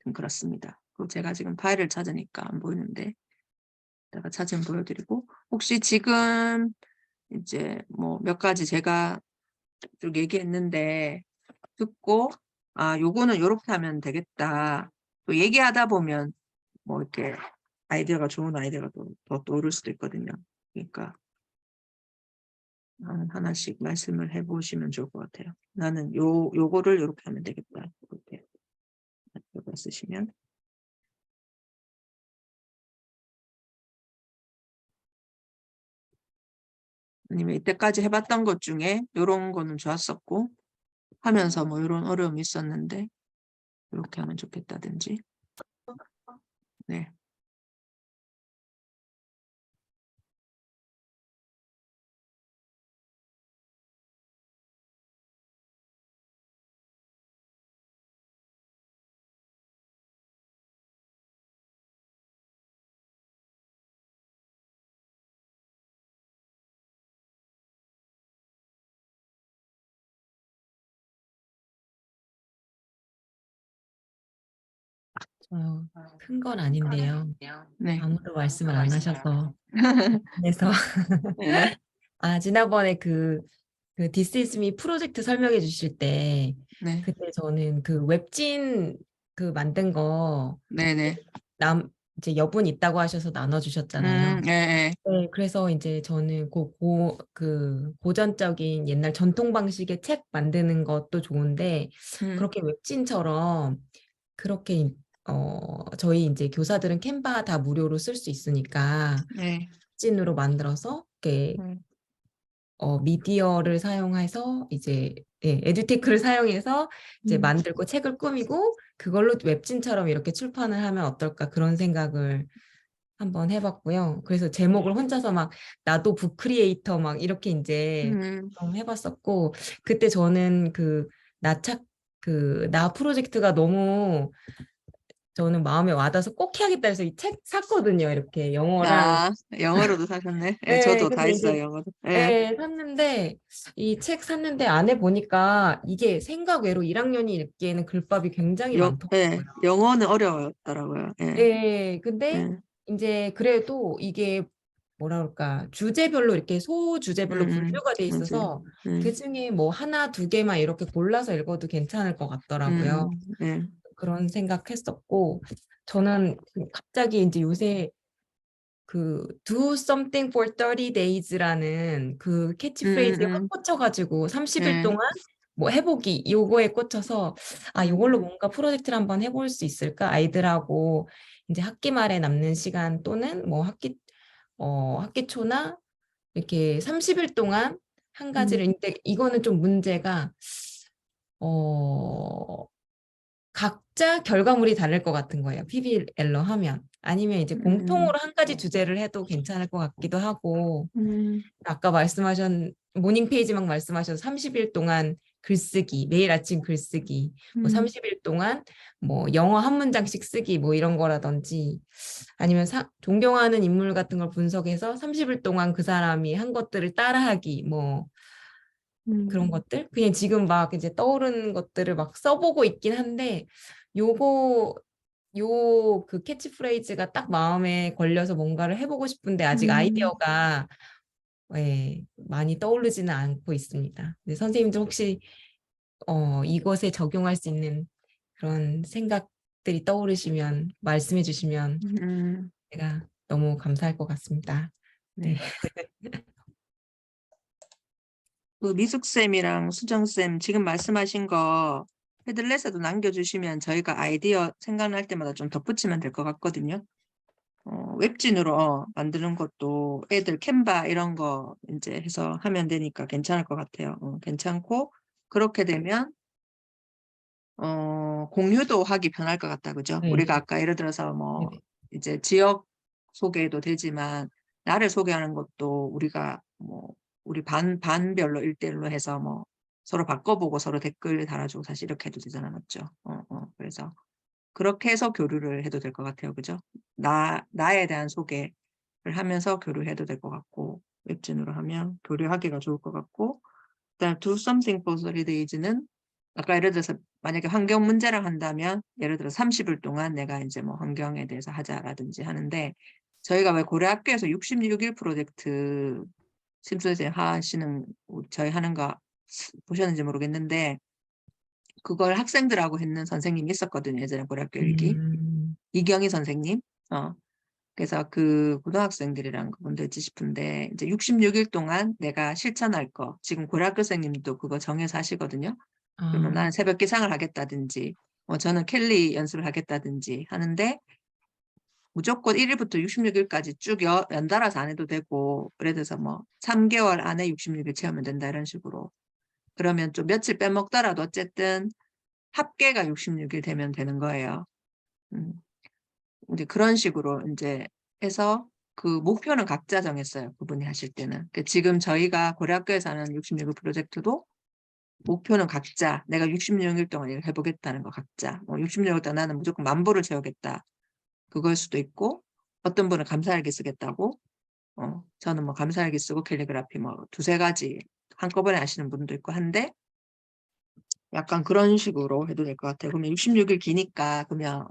좀 그렇습니다. 그리고 제가 지금 파일을 찾으니까 안 보이는데 내가 찾으면 보여드리고, 혹시 지금 이제 뭐 몇 가지 제가 쭉 얘기했는데 듣고 요거는 요렇게 하면 되겠다, 또 얘기하다 보면 뭐 이렇게 아이디어가, 좋은 아이디어가 더 떠오를 수도 있거든요. 그러니까 하나씩 말씀을 해보시면 좋을 것 같아요. 나는 요거를 요렇게 하면 되겠다, 이렇게 요거 쓰시면. 아니면 이때까지 해봤던 것 중에 요런 거는 좋았었고 하면서 뭐 요런 어려움이 있었는데 이렇게 하면 좋겠다든지. 네. 큰 건 아닌데요. 네. 아무도 말씀을 안 하셔서. 그래서 네. 지난번에 그 This Is Me 프로젝트 설명해 주실 때 네. 그때 저는 그 웹진 그 만든 거 네네. 이제 여분 있다고 하셔서 나눠주셨잖아요. 예, 예. 네, 그래서 이제 저는 그 고전적인 옛날 전통 방식의 책 만드는 것도 좋은데 음, 그렇게 웹진처럼 그렇게 저희 이제 교사들은 캔바 다 무료로 쓸 수 있으니까 네. 웹진으로 만들어서 이렇게 음, 미디어를 사용해서 이제 에듀테크를 사용해서 이제 음, 만들고 책을 꾸미고 그걸로 웹진처럼 이렇게 출판을 하면 어떨까 그런 생각을 한번 해봤고요. 그래서 제목을 혼자서 막 나도 북크리에이터 막 이렇게 이제 음, 좀 해봤었고 그때 저는 나착 나 프로젝트가 너무 저는 마음에 와닿아서 꼭 해야겠다 해서 이 책 샀거든요. 이렇게 영어랑 영어로도 사셨네. 예, 네, 저도 다 근데 이제 했어요, 영어도. 예. 샀는데 이 책 샀는데 안에 보니까 이게 생각 외로 1학년이 읽기에는 글밥이 굉장히 예, 많더라고요. 영어는 어려웠더라고요. 예. 근데 예. 이제 그래도 이게 뭐라 그럴까 주제별로 이렇게 소주제별로 분류가 돼 맞아요. 있어서 그 중에 뭐 하나 두 개만 이렇게 골라서 읽어도 괜찮을 것 같더라고요. 예. 그런 생각했었고 저는 갑자기 이제 요새 Do something for 30 days라는 그 캐치프레이즈에 확 음, 꽂혀가지고 30일 예. 동안 뭐 해보기 요거에 꽂혀서 요걸로 뭔가 프로젝트를 한번 해볼 수 있을까? 아이들하고 이제 학기 말에 남는 시간 또는 뭐 학기 초나 이렇게 30일 동안 한 가지를 근데 이거는 좀 문제가 어 각자 결과물이 다를 것 같은 거예요. PBL로 하면. 아니면 이제 음, 공통으로 한 가지 주제를 해도 괜찮을 것 같기도 하고, 음, 아까 모닝 페이지 막 말씀하셔서 30일 동안 글쓰기, 매일 아침 글쓰기, 뭐 30일 동안 뭐 영어 한 문장씩 쓰기 뭐 이런 거라든지 아니면 존경하는 인물 같은 걸 분석해서 30일 동안 그 사람이 한 것들을 따라하기 뭐 그런 것들 그냥 지금 막 이제 떠오르는 것들을 막 써보고 있긴 한데 요거 요 그 캐치프레이즈가 딱 마음에 걸려서 뭔가를 해보고 싶은데 아직 아이디어가 많이 떠오르지는 않고 있습니다. 근데 선생님도 혹시 이것에 적용할 수 있는 그런 생각들이 떠오르시면 말씀해 주시면 제가 너무 감사할 것 같습니다. 네. 그 미숙쌤이랑 수정쌤 지금 말씀하신 거 패들렛에도 남겨주시면 저희가 아이디어 생각날 때마다 좀 덧붙이면 될 것 같거든요. 웹진으로 만드는 것도 애들 캔바 이런 거 이제 해서 하면 되니까 괜찮을 것 같아요. 괜찮고 그렇게 되면 공유도 하기 편할 것 같다. 그죠? 네. 우리가 아까 예를 들어서 뭐 네네. 이제 지역 소개도 되지만 나를 소개하는 것도 우리가 뭐 우리 반별로 1대1로 해서 뭐 서로 바꿔보고 서로 댓글 달아주고 사실 이렇게 해도 되잖아. 맞죠? 그래서 그렇게 해서 교류를 해도 될 것 같아요. 그죠? 나에 대한 소개를 하면서 교류해도 될 것 같고 웹진으로 하면 교류하기가 좋을 것 같고 그다음 do something for 3days는 아까 예를 들어서 만약에 환경 문제랑 한다면 예를 들어 30일 동안 내가 이제 뭐 환경에 대해서 하자라든지 하는데 저희가 왜 고려학교에서 66일 프로젝트 심선생 하시는 저희 하는 거 보셨는지 모르겠는데 그걸 학생들하고 했는 선생님이 있었거든요. 예전에 고려학교 일기 이경희 선생님. 그래서 그 고등학생들이랑 그분 될지 싶은데 이제 66일 동안 내가 실천할 거 지금 고등학교 선생님도 그거 정해서 하시거든요. 그러면 나는 새벽 기상을 하겠다든지 저는 캘리 연습을 하겠다든지 하는데 무조건 1일부터 66일까지 쭉 연달아서 안 해도 되고 예를 들어서 뭐 3개월 안에 66일 채우면 된다 이런 식으로 그러면 좀 며칠 빼먹더라도 어쨌든 합계가 66일 되면 되는 거예요. 이제 그런 식으로 이제 해서 그 목표는 각자 정했어요. 그분이 하실 때는. 지금 저희가 고려학교에서 하는 66일 프로젝트도 목표는 각자 내가 66일 동안 일을 해보겠다는 거 각자. 66일 동안 나는 무조건 10,000부를 채우겠다. 그걸 수도 있고 어떤 분은 감사일기 쓰겠다고. 저는 뭐 감사일기 쓰고 캘리그라피 뭐 2-3가지 한꺼번에 하시는 분도 있고 한데 약간 그런 식으로 해도 될 것 같아요. 그러면 66일 기니까 그러면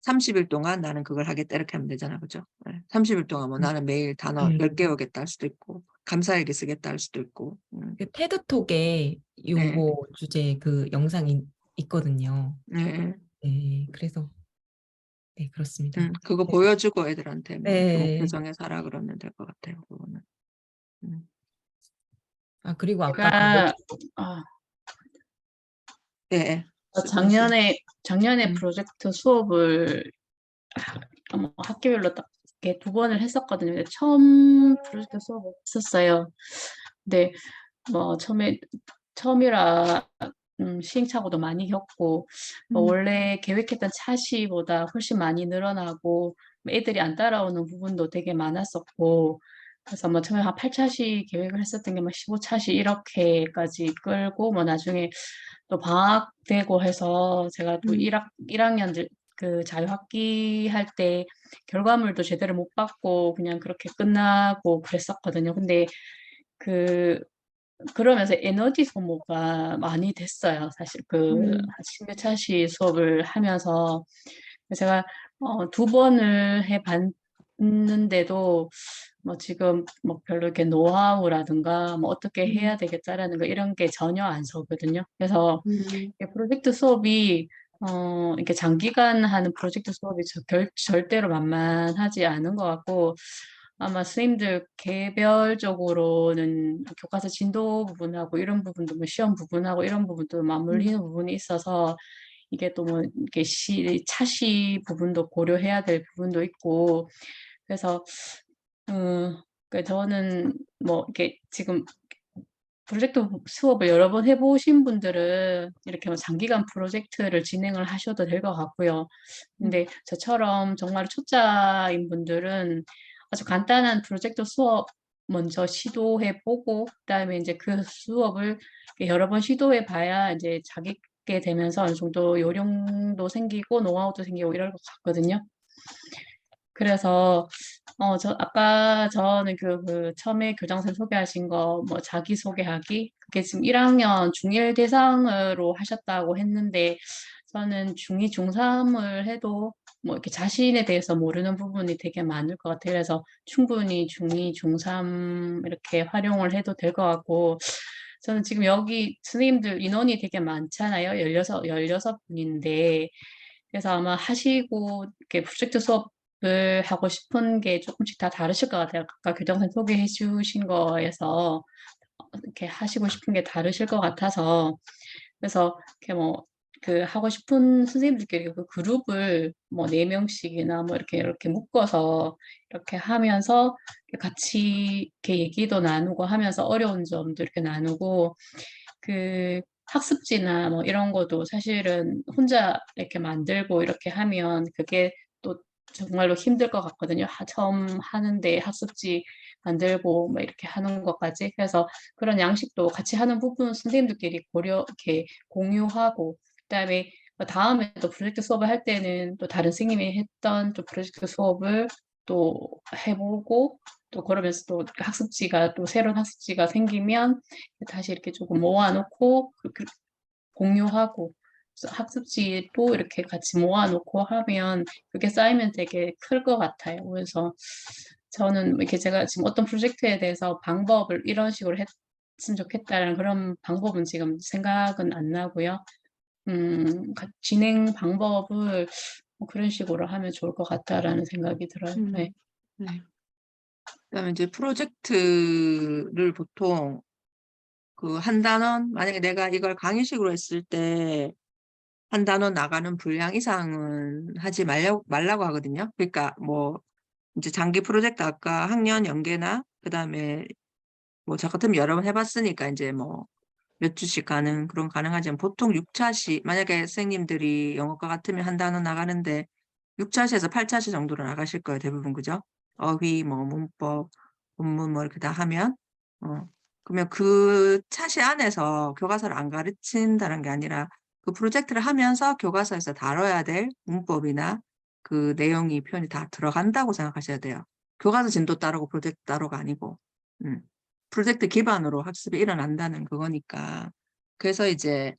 30일 동안 나는 그걸 하겠다 이렇게 하면 되잖아. 그죠? 30일 동안 뭐 나는 매일 단어 10개 외우겠다 할 수도 있고 감사일기 쓰겠다 할 수도 있고. 그 테드톡에 네. 요거 주제 그 영상이 있거든요. 네. 네, 그래서 네, 그렇습니다. 그거 네. 보여주고 애들한테 뭐 이렇게 목표 네. 정해서 하라 그러면 될 것 같아요. 그거는. 음. 아, 그리고 아까 그 제가 네. 작년에 음. 프로젝트 수업을 학기별로 딱 이렇게 2번을 했었거든요. 근데 처음 프로젝트 수업을 했었어요. 근데 뭐 처음이라 시행착오도 많이 겪고 원래 계획했던 차시보다 훨씬 많이 늘어나고 애들이 안 따라오는 부분도 되게 많았었고 그래서 뭐 처음에 한 8차시 계획을 했었던 게 막 15차시 이렇게까지 끌고 뭐 나중에 또 방학 되고 해서 제가 또 1학년들 그 자유학기 할 때 결과물도 제대로 못 받고 그냥 그렇게 끝나고 그랬었거든요. 근데 그러면서 에너지 소모가 많이 됐어요. 사실 한 10몇 차시 수업을 하면서 제가 2번을 해 봤는데도 뭐 지금 뭐 별로 이렇게 노하우라든가 뭐 어떻게 해야 되겠다라는 거 이런 게 전혀 안 서거든요. 그래서 이 프로젝트 수업이 이렇게 장기간 하는 프로젝트 수업이 절대로 만만하지 않은 것 같고 아마 선생님들 개별적으로는 교과서 진도 부분하고 이런 부분도 뭐 시험 부분하고 이런 부분도 맞물리는 부분이 있어서 이게 또 뭐 이렇게 차시 부분도 고려해야 될 부분도 있고 그래서 저는 뭐 이렇게 지금 프로젝트 수업을 여러 번 해보신 분들은 이렇게 뭐 장기간 프로젝트를 진행을 하셔도 될 것 같고요. 근데 저처럼 정말 초짜인 분들은 아주 간단한 프로젝트 수업 먼저 시도해보고 그다음에 이제 그 수업을 여러 번 시도해봐야 이제 자기게 되면서 어느 정도 요령도 생기고 노하우도 생기고 이럴 것 같거든요. 그래서 아까 저는 그 처음에 교장선생님 소개하신 거 뭐 자기소개하기 그게 지금 1학년 중1 대상으로 하셨다고 했는데 저는 중2, 중3을 해도 뭐 이렇게 자신에 대해서 모르는 부분이 되게 많을 것 같아요. 그래서 충분히 중2, 중3 이렇게 활용을 해도 될 것 같고 저는 지금 여기 선생님들 인원이 되게 많잖아요. 16분인데 그래서 아마 하시고 이렇게 프로젝트 수업을 하고 싶은 게 조금씩 다 다르실 것 같아요. 아까 교장선생님 소개해 주신 거에서 이렇게 하시고 싶은 게 다르실 것 같아서 그래서 이렇게 뭐 그 하고 싶은 선생님들끼리 그 그룹을 뭐 4명씩이나 뭐 이렇게 묶어서 이렇게 하면서 같이 이렇게 얘기도 나누고 하면서 어려운 점도 이렇게 나누고 그 학습지나 뭐 이런 것도 사실은 혼자 이렇게 만들고 이렇게 하면 그게 또 정말로 힘들 것 같거든요. 처음 하는데 학습지 만들고 뭐 이렇게 하는 것까지. 그래서 그런 양식도 같이 하는 부분 선생님들끼리 이렇게 공유하고 그다음에 다음에 또 프로젝트 수업을 할 때는 또 다른 선생님이 했던 또 프로젝트 수업을 또 해보고 또 그러면서 또 학습지가 또 새로운 학습지가 생기면 다시 이렇게 조금 모아놓고 공유하고 그래서 학습지도 이렇게 같이 모아놓고 하면 그게 쌓이면 되게 클 것 같아요. 그래서 저는 이렇게 제가 지금 어떤 프로젝트에 대해서 방법을 이런 식으로 했으면 좋겠다는 그런 방법은 지금 생각은 안 나고요. 진행 방법을 뭐 그런 식으로 하면 좋을 것 같다라는 생각이 들어요. 네. 네. 그다음에 이제 프로젝트를 보통 그 한 단원 만약에 내가 이걸 강의식으로 했을 때 한 단원 나가는 분량 이상은 하지 말라고 하거든요. 그러니까 뭐 이제 장기 프로젝트 아까 학년 연계나 그다음에 뭐 저 같으면 여러 번 해봤으니까 이제 뭐 몇 주씩 그런 가능하지만 보통 6차시 만약에 선생님들이 영어과 같으면 한 단원 나가는데 6차시에서 8차시 정도로 나가실 거예요. 대부분 그죠? 어휘 뭐 문법 본문 뭐 이렇게 다 하면 그러면 그 차시 안에서 교과서를 안 가르친다는 게 아니라 그 프로젝트를 하면서 교과서에서 다뤄야 될 문법이나 그 내용이 표현이 다 들어간다고 생각하셔야 돼요. 교과서 진도 따르고 프로젝트 따로가 아니고 프로젝트 기반으로 학습이 일어난다는 그거니까. 그래서 이제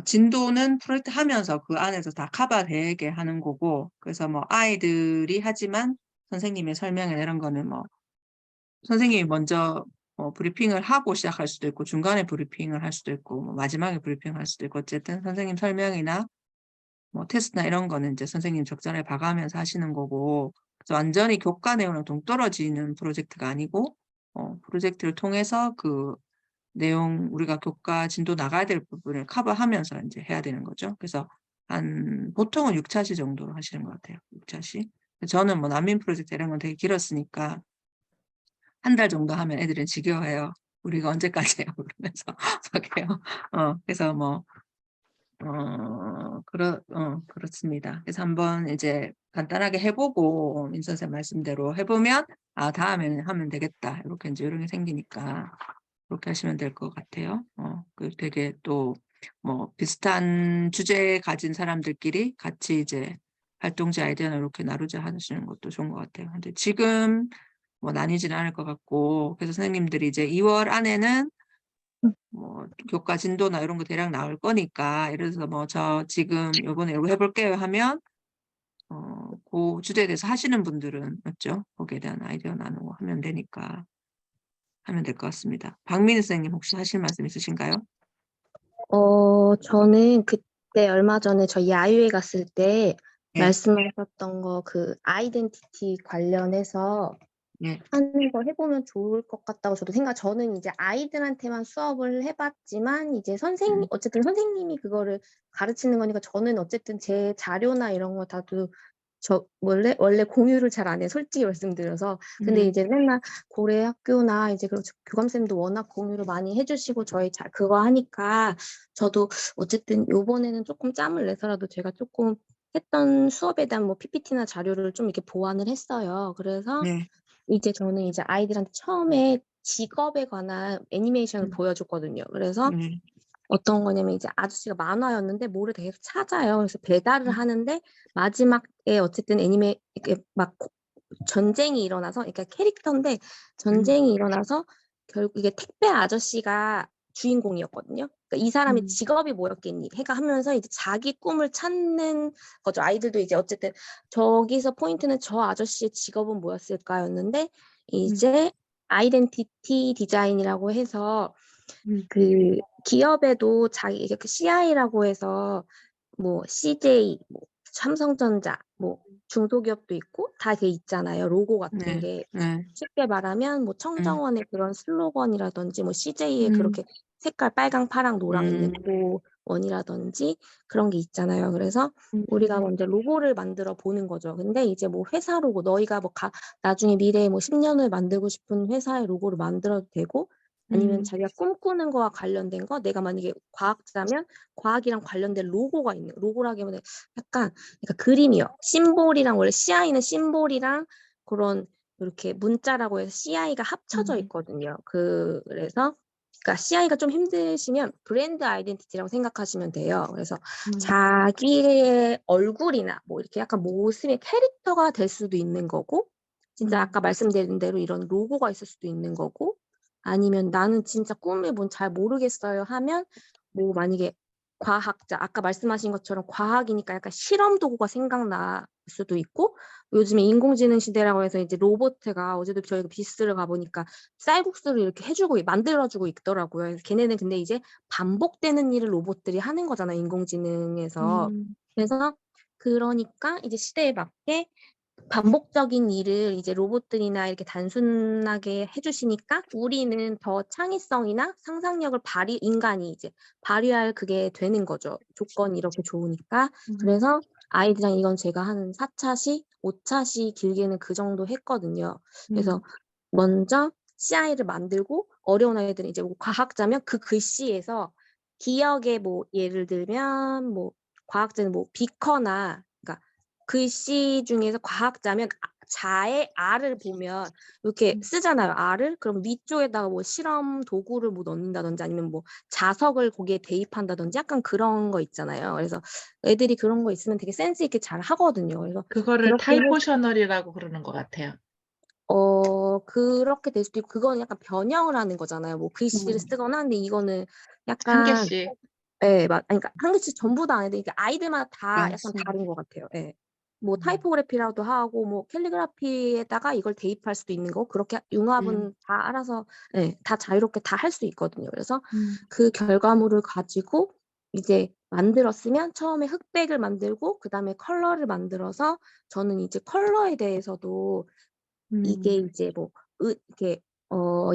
진도는 프로젝트 하면서 그 안에서 다 커버되게 하는 거고 그래서 뭐 아이들이 하지만 선생님의 설명이나 이런 거는 뭐 선생님이 먼저 브리핑을 하고 시작할 수도 있고 중간에 브리핑을 할 수도 있고 뭐 마지막에 브리핑을 할 수도 있고 어쨌든 선생님 설명이나 뭐 테스트나 이런 거는 이제 선생님 적절하게 봐가면서 하시는 거고 그래서 완전히 교과 내용이랑 동떨어지는 프로젝트가 아니고 프로젝트를 통해서 그 내용 우리가 교과 진도 나가야 될 부분을 커버하면서 이제 해야 되는 거죠. 그래서 보통은 6차시 정도로 하시는 것 같아요. 6차시. 저는 뭐 난민 프로젝트 이런 건 되게 길었으니까 한 달 정도 하면 애들은 지겨워해요. 우리가 언제까지 해요? 그러면서 막 해요. 그래서 뭐 그렇습니다. 그래서 한번 이제 간단하게 해보고 민 선생 말씀대로 해보면 다음에는 하면 되겠다. 이렇게 이제 요령이 생기니까 그렇게 하시면 될 것 같아요. 그 되게 또 뭐 비슷한 주제 가진 사람들끼리 같이 이제 활동지 아이디어나 이렇게 나누자 하시는 것도 좋은 것 같아요. 근데 지금 뭐 나뉘지는 않을 것 같고 그래서 선생님들이 이제 2월 안에는 뭐 교과 진도나 이런 거 대략 나올 거니까 예를 들어서 뭐 저 지금 요번에 이거 해볼게요 하면 그 주제에 대해서 하시는 분들은 맞죠? 거기에 대한 아이디어 나누고 하면 되니까 하면 될 것 같습니다. 박민희 선생님 혹시 하실 말씀 있으신가요? 저는 그때 얼마 전에 저희 야유회 갔을 때 네. 말씀하셨던 거 그 아이덴티티 관련해서 네. 하는 거 해보면 좋을 것 같다고 저는 이제 아이들한테만 수업을 해봤지만 이제 어쨌든 선생님이 그거를 가르치는 거니까 저는 어쨌든 제 자료나 이런 거 다도 저 원래 공유를 잘 안 해요. 솔직히 말씀드려서. 근데 이제 맨날 고래 학교나 이제 그런 교감쌤도 워낙 공유를 많이 해주시고 저희 그거 하니까 저도 어쨌든 요번에는 조금 짬을 내서라도 제가 조금 했던 수업에 대한 뭐 PPT나 자료를 좀 이렇게 보완을 했어요. 그래서 네. 이제 저는 이제 아이들한테 처음에 직업에 관한 애니메이션을 음. 보여줬거든요. 그래서 음. 어떤 거냐면 이제 아저씨가 만화였는데 뭐를 되게 찾아요. 그래서 배달을 음. 하는데 마지막에 어쨌든 이렇게 막 전쟁이 일어나서, 그러니까 캐릭터인데 전쟁이 일어나서 결국 이게 택배 아저씨가 주인공이었거든요. 그러니까 이 사람의 직업이 뭐였겠니? 해가 하면서 이제 자기 꿈을 찾는 거죠. 아이들도 이제 어쨌든 저기서 포인트는 저 아저씨의 직업은 뭐였을까였는데 이제 아이덴티티 디자인이라고 해서 그 기업에도 자기 이게 그 CI라고 해서 뭐 CJ, 뭐 삼성전자, 뭐 중소기업도 있고 다 돼 있잖아요. 로고 같은 네. 게. 네. 쉽게 말하면 뭐 청정원의 그런 슬로건이라든지 뭐 CJ의 음. 그렇게 색깔 빨강, 파랑, 노랑 있는 음. 고원이라든지 그런 게 있잖아요. 그래서 우리가 먼저 로고를 만들어 보는 거죠. 근데 이제 뭐 회사 로고, 너희가 뭐 나중에 미래에 뭐 10년을 만들고 싶은 회사의 로고를 만들어도 되고, 아니면 자기가 꿈꾸는 거와 관련된 거, 내가 만약에 과학자면 과학이랑 관련된 로고가 있는, 로고라기보다 약간 그러니까 그림이요. 심볼이랑, 원래 CI는 심볼이랑 그런 이렇게 문자라고 해서 CI가 합쳐져 있거든요. 그래서 그러니까 CI가 좀 힘드시면 브랜드 아이덴티티라고 생각하시면 돼요. 그래서 자기의 얼굴이나 뭐 이렇게 약간 모습의 캐릭터가 될 수도 있는 거고, 진짜 아까 말씀드린 대로 이런 로고가 있을 수도 있는 거고, 아니면 나는 진짜 꿈이 뭔 잘 모르겠어요 하면 뭐 만약에 과학자, 아까 말씀하신 것처럼 과학이니까 약간 실험 도구가 생각날 수도 있고, 요즘에 인공지능 시대라고 해서 이제 로봇가, 어제도 저희가 비스를 가보니까 쌀국수를 이렇게 해주고 만들어주고 있더라고요. 그래서 걔네는 근데 이제 반복되는 일을 로봇들이 하는 거잖아요, 인공지능에서. 그래서 그러니까 이제 시대에 맞게 반복적인 일을 이제 로봇들이나 이렇게 단순하게 해주시니까 우리는 더 창의성이나 상상력을 인간이 이제 발휘할 그게 되는 거죠. 조건이 이렇게 좋으니까. 그래서 아이들이랑 이건 제가 한 4차시, 5차시 길게는 그 정도 했거든요. 그래서 먼저 CI를 만들고, 어려운 아이들은 이제 뭐 과학자면 그 글씨에서 기억의 뭐 예를 들면 뭐 과학자는 뭐 비커나, 그러니까 글씨 중에서 과학자면 자의 R을 보면 이렇게 쓰잖아요. R을. 그럼 위쪽에다가 뭐 실험 도구를 뭐 넣는다든지 아니면 뭐 자석을 거기에 대입한다든지 약간 그런 거 있잖아요. 그래서 애들이 그런 거 있으면 되게 센스 있게 잘 하거든요. 그래서 그거를 그렇게 타이포셔널이라고 그러는 것 같아요. 그렇게 될 수도 있고, 그거는 약간 변형을 하는 거잖아요. 뭐 글씨를 쓰거나. 근데 이거는 한 약간, 개씩. 예, 그러니까 한 개씩 전부 다 아닌데, 이게 아이들마다 다 약간 맞습니다. 다른 것 같아요. 예. 뭐 타이포그래피라도 하고, 뭐 캘리그라피에다가 이걸 대입할 수도 있는 거고, 그렇게 융합은 다 알아서, 예, 다 자유롭게 다 할 수 있거든요. 그래서 그 결과물을 가지고 이제 만들었으면 처음에 흑백을 만들고, 그 다음에 컬러를 만들어서, 저는 이제 컬러에 대해서도 이게 이제 뭐 이렇게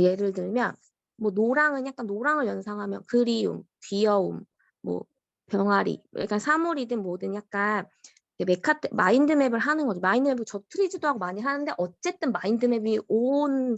예를 들면 뭐 노랑은 약간 노랑을 연상하면 그리움, 귀여움, 뭐 병아리, 약간 사물이든 뭐든 약간 마인드맵을 하는 거죠. 마인드맵을 저 트리즈도 하고 많이 하는데, 어쨌든 마인드맵이 온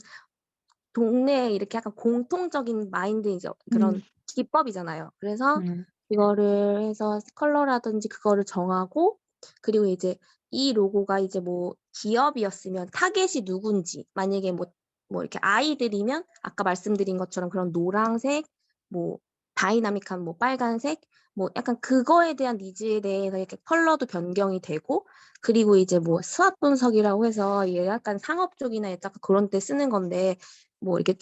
동네에 이렇게 약간 공통적인 마인드, 이제 그런 기법이잖아요. 그래서 이거를 해서 컬러라든지 그거를 정하고, 그리고 이제 이 로고가 이제 뭐 기업이었으면 타겟이 누군지, 만약에 뭐 이렇게 아이들이면 아까 말씀드린 것처럼 그런 노란색, 뭐 다이나믹한 뭐 빨간색, 뭐 약간 그거에 대한 니즈에 대해서 이렇게 컬러도 변경이 되고, 그리고 이제 뭐 수학 분석이라고 해서 이게 약간 상업 쪽이나 약간 그런 데 쓰는 건데, 뭐 이렇게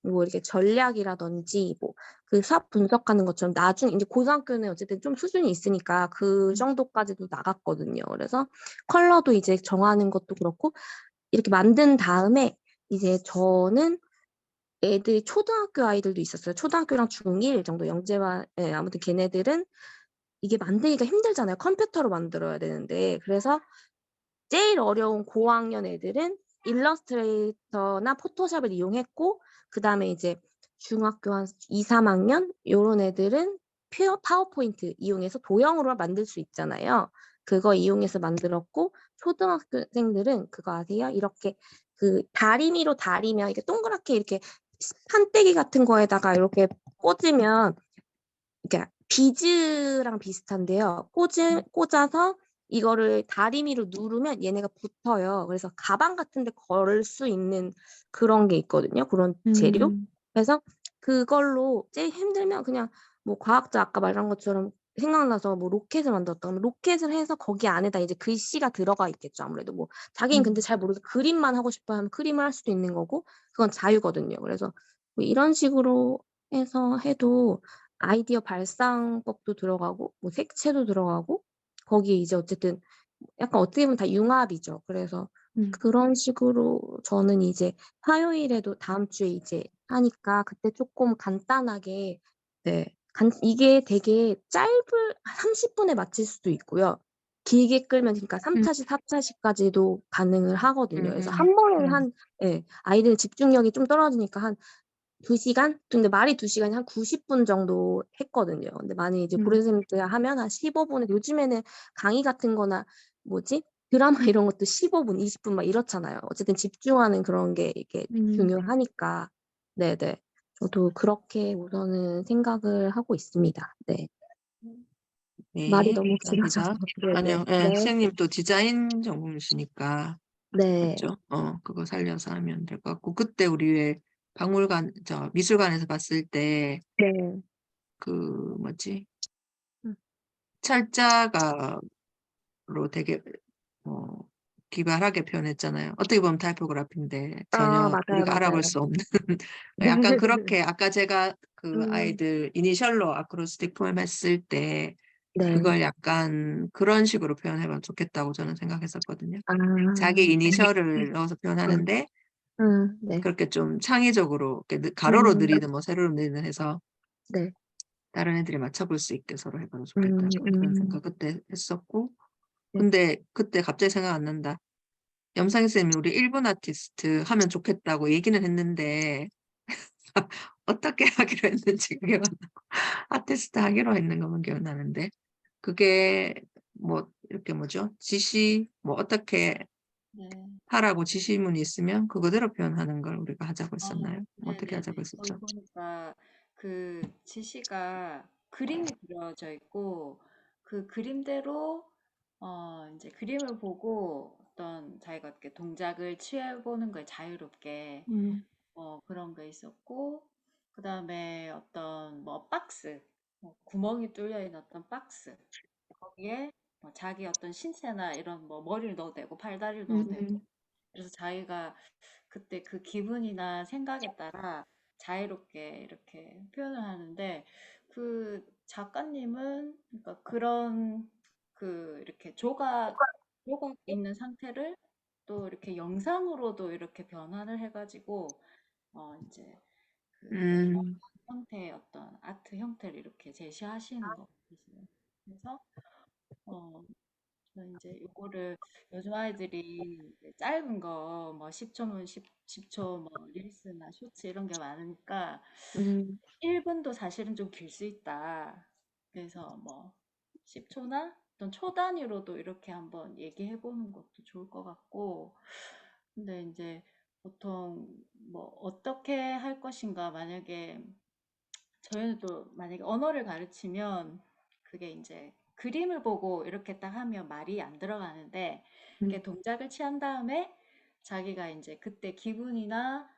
뭐 이렇게 전략이라든지 뭐 그 수학 분석하는 것처럼 나중에 이제 고등학교는 어쨌든 좀 수준이 있으니까 그 정도까지도 나갔거든요. 그래서 컬러도 이제 정하는 것도 그렇고, 이렇게 만든 다음에 이제 저는 애들이 초등학교 아이들도 있었어요. 초등학교랑 중1 정도 영재와, 예, 아무튼 걔네들은 이게 만들기가 힘들잖아요. 컴퓨터로 만들어야 되는데. 그래서 제일 어려운 고학년 애들은 일러스트레이터나 포토샵을 이용했고, 그다음에 이제 중학교 한 2, 3학년 요런 애들은 파워포인트 이용해서 도형으로 만들 수 있잖아요. 그거 이용해서 만들었고, 초등학생들은 그거 아세요? 이렇게 그 다리미로 다리면 이렇게 동그랗게 이렇게 판때기 같은 거에다가 이렇게 꽂으면, 그러니까 비즈랑 비슷한데요. 꽂아서 이거를 다리미로 누르면 얘네가 붙어요. 그래서 가방 같은 데 걸 수 있는 그런 게 있거든요. 그런 재료. 그래서 그걸로 제일 힘들면 그냥 뭐 과학자 아까 말한 것처럼 생각나서 뭐 로켓을 만들었다 그러면 로켓을 해서 거기 안에다 이제 글씨가 들어가 있겠죠, 아무래도. 뭐 자기는 근데 잘 모르서 그림만 하고 싶어 하면 그림을 할 수도 있는 거고 그건 자유거든요. 그래서 뭐 이런 식으로 해서 해도 아이디어 발상법도 들어가고 뭐 색채도 들어가고 거기에 이제 어쨌든 약간 어떻게 보면 다 융합이죠. 그래서 그런 식으로 저는 이제 화요일에도 다음 주에 이제 하니까 그때 쪼끔 간단하게 네. 이게 되게 30 분에 마칠 수도 있고요. 길게 끌면 그러니까 3 차시 4 차시까지도 가능을 하거든요. 그래서 한 번에 예. 아이들 집중력이 좀 떨어지니까 한 2 시간? 근데 말이 2 시간이 한 90분 정도 했거든요. 근데 만약에 이제 고래 선생님들 하면 한 15 분에 요즘에는 강의 같은 거나 뭐지? 드라마 이런 것도 15 분, 20분 막 이렇잖아요. 어쨌든 집중하는 그런 게 이게 중요하니까. 네네. 저도 그렇게 우선은 생각을 하고 있습니다. 네. 말이 네, 너무 길어져서. 감사합니다. 네네. 아니요, 예, 네. 선생님 또 디자인 전공이시니까, 네. 맞죠? 그거 살려서 하면 될 것 같고, 그때 우리 왜 미술관에서 봤을 때, 네. 그, 뭐지? 음. 철자가로 되게, 어, 기발하게 표현했잖아요. 어떻게 보면 타이포그래피인데, 아 전혀 맞아요, 우리가 알아볼 맞아요. 수 없는. 약간 그렇게, 아까 제가 그 음. 아이들 이니셜로 아크로스틱 포엠 했을 때, 네. 그걸 약간 그런 식으로 표현해보면 좋겠다고 저는 생각했었거든요. 아. 자기 이니셜을 넣어서 표현하는데 네. 그렇게 좀 창의적으로 이렇게 가로로 음. 느리든 뭐 세로로 느리든 해서 네. 다른 애들이 맞춰볼 수 있게 서로 해봐도 좋겠다. 음 그런 생각 그때 했었고, 네. 근데 그때 갑자기 생각 안 난다. 염상희 쌤이 우리 일본 아티스트 하면 좋겠다고 얘기는 했는데 어떻게 하기로 했는지 기억 안 나고 아티스트 하기로 했는 것만 기억나는데 그게 뭐 이렇게 뭐죠? 지시 뭐 어떻게 네. 하라고 지시문이 있으면 그거대로 표현하는 걸 우리가 하자고 아, 했었나요? 어떻게 하자고 네네네. 거기 했었죠? 보니까 그 지시가 그림이 그려져 있고 그 그림대로 이제 그림을 보고 어떤 자기가 어떻게 동작을 취해보는 거에 자유롭게 그런 거 있었고 그다음에 어떤 뭐 박스 구멍이 뚫려 있는 어떤 박스 거기에 뭐 자기 어떤 신체나 이런 뭐 머리를 넣어도 되고 팔다리를 넣어도 되고 그래서 자기가 그때 그 기분이나 생각에 따라 자유롭게 이렇게 표현을 하는데 그 작가님은 그러니까 그런 그 이렇게 조각 있는 상태를 또 이렇게 영상으로도 이렇게 변환을 해가지고 이제 그 음, 형태의 어떤 아트 형태를 이렇게 제시하시는 것 같아요. 그래서 어, 저는 이제 요거를 요즘 아이들이 이제 짧은 거 뭐 10초면 10초 뭐 릴스나 쇼츠 이런 게 많으니까 음. 1분도 사실은 좀 길 수 있다. 그래서 뭐 10초나 어떤 초 단위로도 이렇게 한번 얘기해 보는 것도 좋을 것 같고 근데 이제 보통 뭐 어떻게 할 것인가 만약에 저희는 또 만약에 언어를 가르치면 그게 이제 그림을 보고 이렇게 딱 하면 말이 안 들어가는데 이렇게 동작을 취한 다음에 자기가 이제 그때 기분이나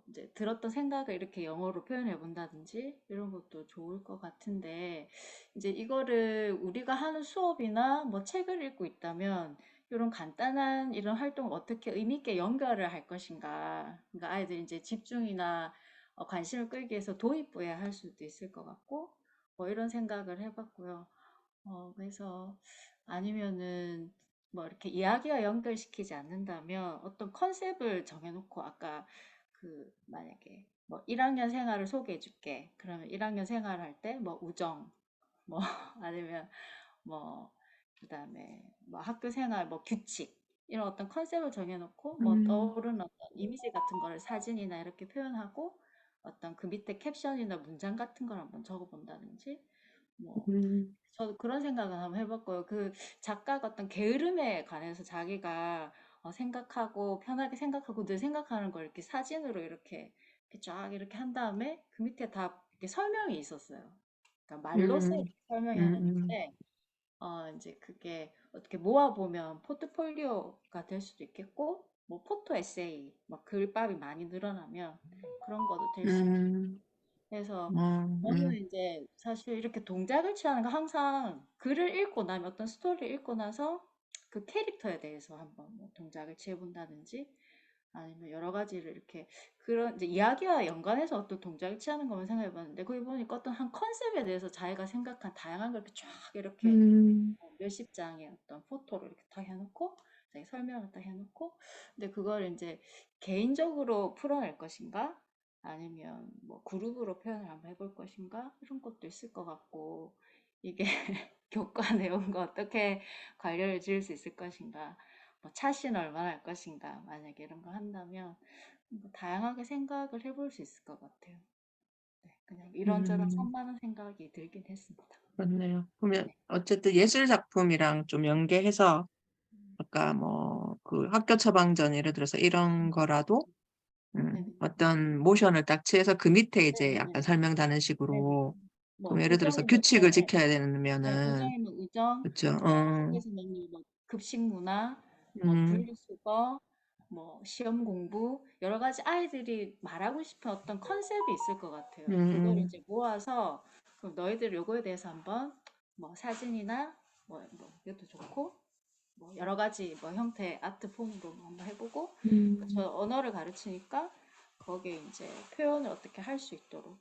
이제 들었던 생각을 이렇게 영어로 표현해 본다든지 이런 것도 좋을 것 같은데 이제 이거를 우리가 하는 수업이나 뭐 책을 읽고 있다면 이런 간단한 이런 활동을 어떻게 의미 있게 연결을 할 것인가. 그러니까 아이들이 이제 집중이나 관심을 끌기 위해서 도입부에 할 수도 있을 것 같고 뭐 이런 생각을 해봤고요. 그래서 아니면은 뭐 이렇게 이야기와 연결시키지 않는다면 어떤 컨셉을 정해놓고 아까 그 만약에 뭐 1학년 생활을 소개해 줄게. 그러면 1학년 생활할 때 뭐 우정 뭐 아니면 뭐 그다음에 뭐 학교 생활 뭐 규칙 이런 어떤 컨셉을 정해놓고 뭐 떠오르는 어떤 이미지 같은 거를 사진이나 이렇게 표현하고 어떤 그 밑에 캡션이나 문장 같은 걸 한번 적어본다든지 뭐 저도 그런 생각은 한번 해봤고요. 그 작가가 어떤 게으름에 관해서 자기가 생각하고 편하게 생각하고 늘 생각하는 걸 이렇게 사진으로 이렇게 쫙 이렇게 한 다음에 그 밑에 다 이렇게 설명이 있었어요. 그러니까 말로써 이렇게 설명이 하는 건데 이제 그게 어떻게 모아보면 포트폴리오가 될 수도 있겠고, 뭐 포토 에세이, 막 글밥이 많이 늘어나면 그런 것도 될 수 있고. 그래서 저는 이제 사실 이렇게 동작을 취하는 거 항상 글을 읽고 나면 어떤 스토리를 읽고 나서 그 캐릭터에 대해서 한번 뭐 동작을 취해본다든지 아니면 여러 가지를 이렇게 그런 이제 이야기와 연관해서 어떤 동작을 취하는 것만 생각해봤는데 거기 보니까 어떤 한 컨셉에 대해서 자기가 생각한 다양한 걸 이렇게 쫙 이렇게 몇십 장의 어떤 포토를 이렇게 딱 해놓고 자기 설명을 딱 해놓고 근데 그걸 이제 개인적으로 풀어낼 것인가 아니면 뭐 그룹으로 표현을 한번 해볼 것인가 이런 것도 있을 것 같고 이게 교과 내용과 어떻게 관련을 지을 수 있을 것인가 뭐 차시는 얼마나 할 것인가 만약에 이런 걸 한다면 뭐 다양하게 생각을 해볼 수 있을 것 같아요. 네, 그냥 이런저런 산만한 생각이 들긴 했습니다. 그렇네요. 그러면 네. 어쨌든 예술 작품이랑 좀 연계해서 아까 뭐 그 학교 처방전 예를 들어서 이런 거라도 네네. 어떤 모션을 딱 취해서 그 밑에 이제 네네네. 약간 설명 다는 네네. 식으로 뭐 그럼 예를 들어서 우정이면 규칙을 네, 지켜야 네, 되면은 우정이면 우정, 그쵸. 뭐 학교에서는 뭐 급식 문화, 뭐 음, 분리수거, 뭐 시험 공부 여러 가지 아이들이 말하고 싶은 어떤 컨셉이 있을 것 같아요. 그걸 음, 이제 모아서 그럼 너희들 요거에 대해서 한번 뭐 사진이나 뭐 이것도 좋고 뭐 여러 가지 뭐 형태 아트 폼으로 한번 해보고 저 언어를 가르치니까 거기에 이제 표현을 어떻게 할 수 있도록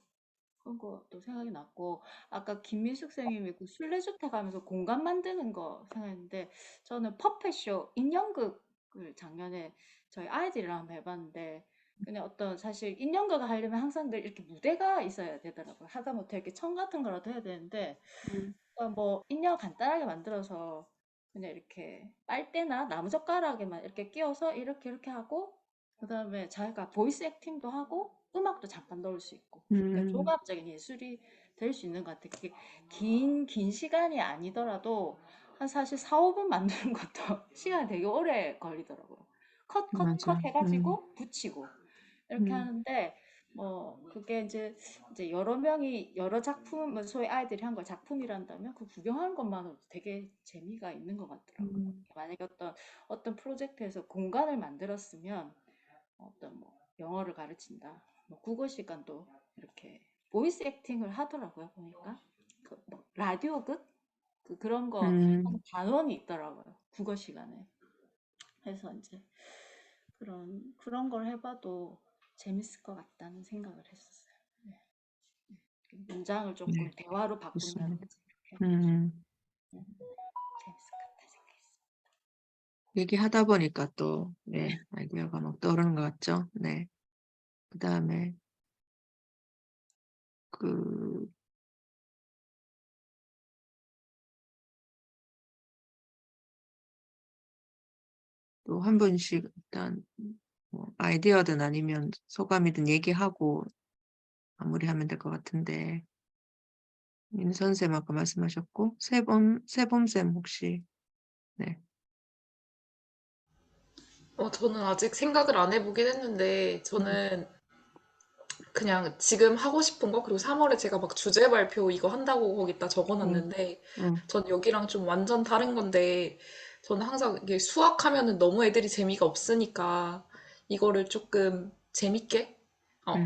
그런 것도 생각이 났고 아까 김민숙 선생님이 그 순례주택 하면서 공간 만드는 거 생각했는데 저는 퍼펫쇼 인형극을 작년에 저희 아이들이랑 한번 해봤는데 그냥 어떤 사실 인형극을 하려면 항상 늘 이렇게 무대가 있어야 되더라고요. 하다못해 이렇게 천 같은 거라도 해야 되는데 뭐 인형 간단하게 만들어서 그냥 이렇게 빨대나 나무젓가락에만 이렇게 끼워서 이렇게 하고 그다음에 자기가 보이스 액팅도 하고 음악도 잠깐 넣을 수 있고 그러니까 종합적인 예술이 될 수 있는 것 같아요. 그게 긴 시간이 아니더라도 한 사실 4, 5분 만드는 것도 시간이 되게 오래 걸리더라고요. 컷 맞아. 해가지고 붙이고 이렇게 하는데 그게 이제 여러 명이 여러 작품 뭐 소위 아이들이 한 걸 작품이란다면 그 구경하는 것만으로도 되게 재미가 있는 것 같더라고요. 만약에 어떤 프로젝트에서 공간을 만들었으면 어떤 뭐 영어를 가르친다, 뭐 국어 시간도 이렇게 보이스 액팅을 하더라고요 보니까 그뭐 라디오극 그런 거 하는 단원이 있더라고요 국어 시간에. 그래서 이제 그런 걸 해봐도 재밌을 것 같다는 생각을 했었어요. 네. 문장을 조금 네, 대화로 좋습니다. 바꾼다든지 이렇게 해가지고 재밌을 것 같다 생각했어요. 얘기하다 보니까 또, 네, 아이디어가 막 떠오르는 것 같죠? 네. 그 다음에, 그, 또 한 분씩 일단, 뭐 아이디어든 아니면 소감이든 얘기하고 마무리하면 될 것 같은데, 인선쌤 아까 말씀하셨고, 세범쌤 혹시, 네. 저는 아직 생각을 안 해보긴 했는데, 저는 그냥 지금 하고 싶은 거, 그리고 3월에 제가 막 주제 발표 이거 한다고 거기다 음, 적어놨는데, 음, 전 여기랑 좀 완전 다른 건데, 저는 항상 이게 수학하면은 너무 애들이 재미가 없으니까, 이거를 조금 재밌게?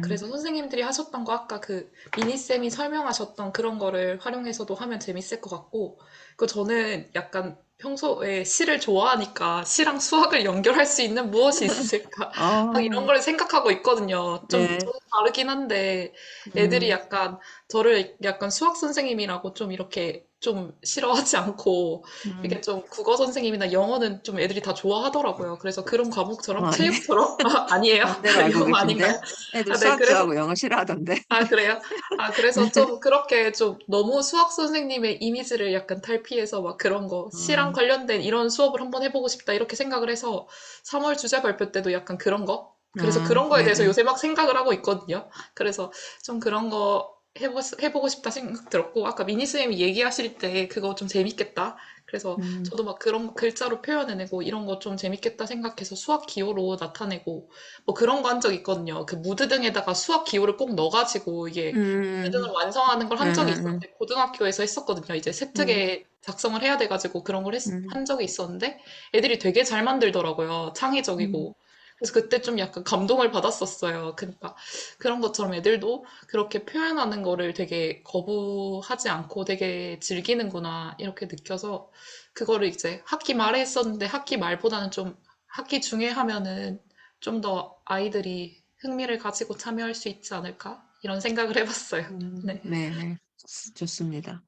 그래서 선생님들이 하셨던 거 아까 그 미니쌤이 설명하셨던 그런 거를 활용해서도 하면 재밌을 것 같고, 그 저는 약간 평소에 시를 좋아하니까 시랑 수학을 연결할 수 있는 무엇이 있을까? 막 이런 아, 걸 생각하고 있거든요. 네. 좀 다르긴 한데, 애들이 음, 약간 저를 약간 수학 선생님이라고 좀 이렇게 좀 싫어하지 않고, 이게 좀 국어 선생님이나 영어는 좀 애들이 다 좋아하더라고요. 그래서 그런 과목처럼, 아니, 체육처럼? 아니에요? 반대로 알고 영어 계신데? 아닌가요? 애들 아, 네, 수학 그래서, 좋아하고 영어 싫어하던데. 아, 그래요? 아, 그래서 좀 그렇게 좀 너무 수학 선생님의 이미지를 약간 탈피해서 막 그런 거, 시랑 음, 관련된 이런 수업을 한번 해보고 싶다, 이렇게 생각을 해서 3월 주제 발표 때도 약간 그런 거? 그래서 그런 거에 대해서 네네. 요새 막 생각을 하고 있거든요. 그래서 좀 그런 거 해보고 싶다 생각 들었고, 아까 미니쌤이 얘기하실 때 그거 좀 재밌겠다. 그래서 음, 저도 막 그런 거 글자로 표현해내고 이런 거 좀 재밌겠다 생각해서 수학 기호로 나타내고 뭐 그런 거 한 적 있거든요. 그 무드 등에다가 수학 기호를 꼭 넣어가지고 이게 무드 등을 완성하는 걸 한 적이 있었는데 고등학교에서 했었거든요. 이제 세특에 작성을 해야 돼가지고 그런 걸 한 적이 있었는데 애들이 되게 잘 만들더라고요. 창의적이고. 그래서 그때 좀 약간 감동을 받았었어요. 그러니까 그런 것처럼 애들도 그렇게 표현하는 거를 되게 거부하지 않고 되게 즐기는구나 이렇게 느껴서 그거를 이제 학기 말에 했었는데 학기 말보다는 좀 학기 중에 하면은 좀 더 아이들이 흥미를 가지고 참여할 수 있지 않을까 이런 생각을 해봤어요. 네. 네, 좋습니다.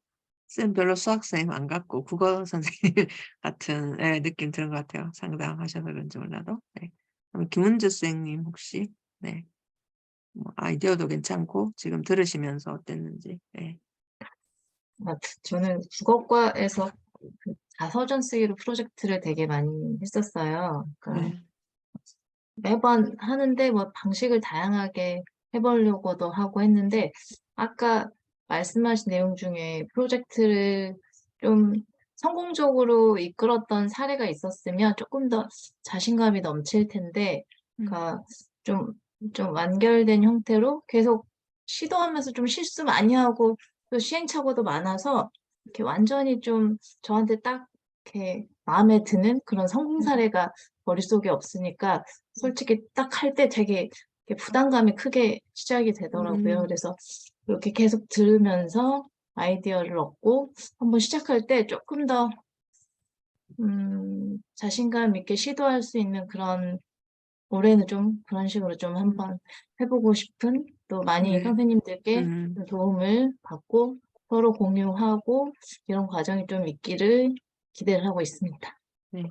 쌤 별로 수학쌤 안 같고 국어 선생님 같은 느낌 드는 것 같아요. 상담하셔서 그런지 몰라도. 네. 그럼 김은주 쌤님 혹시 뭐 아이디어도 괜찮고 지금 들으시면서 어땠는지. 네. 저는 국어과에서 그 자서전 쓰기로 프로젝트를 되게 많이 했었어요. 그러니까 네. 매번 하는데 뭐 방식을 다양하게 해보려고도 하고 했는데 아까 말씀하신 내용 중에 프로젝트를 좀 성공적으로 이끌었던 사례가 있었으면 조금 더 자신감이 넘칠 텐데, 그러니까 좀, 좀 완결된 형태로 계속 시도하면서 좀 실수 많이 하고 또 시행착오도 많아서 이렇게 완전히 좀 저한테 딱 이렇게 마음에 드는 그런 성공 사례가 머릿속에 없으니까 솔직히 딱 할 때 되게 이렇게 부담감이 크게 시작이 되더라고요. 그래서 이렇게 계속 들으면서 아이디어를 얻고 한번 시작할 때 조금 더 자신감 있게 시도할 수 있는 그런 올해는 좀 그런 식으로 좀 한번 해보고 싶은 또 많이 네. 선생님들께 음. 좀 도움을 받고 서로 공유하고 이런 과정이 좀 있기를 기대를 하고 있습니다. 네.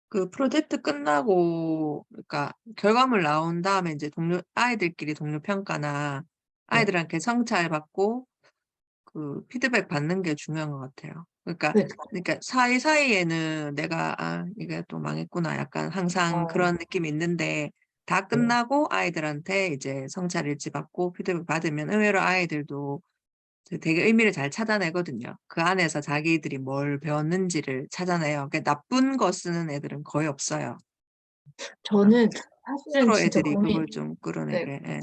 그 프로젝트 끝나고 그러니까 결과물 나온 다음에 이제 아이들끼리 동료 평가나 네. 아이들한테 성찰 받고 그 피드백 받는 게 중요한 것 같아요. 그러니까 네. 사이사이에는 내가 이게 또 망했구나 약간 항상 그런 느낌이 있는데 다 끝나고 아이들한테 이제 성찰 일지 받고 피드백 받으면 의외로 아이들도 되게 의미를 잘 찾아내거든요. 그 안에서 자기들이 뭘 배웠는지를 찾아내요. 그러니까 나쁜 거 쓰는 애들은 거의 없어요. 저는 사실은 스스로 진짜 애들이 그걸 좀 네, 끌어내게. 예.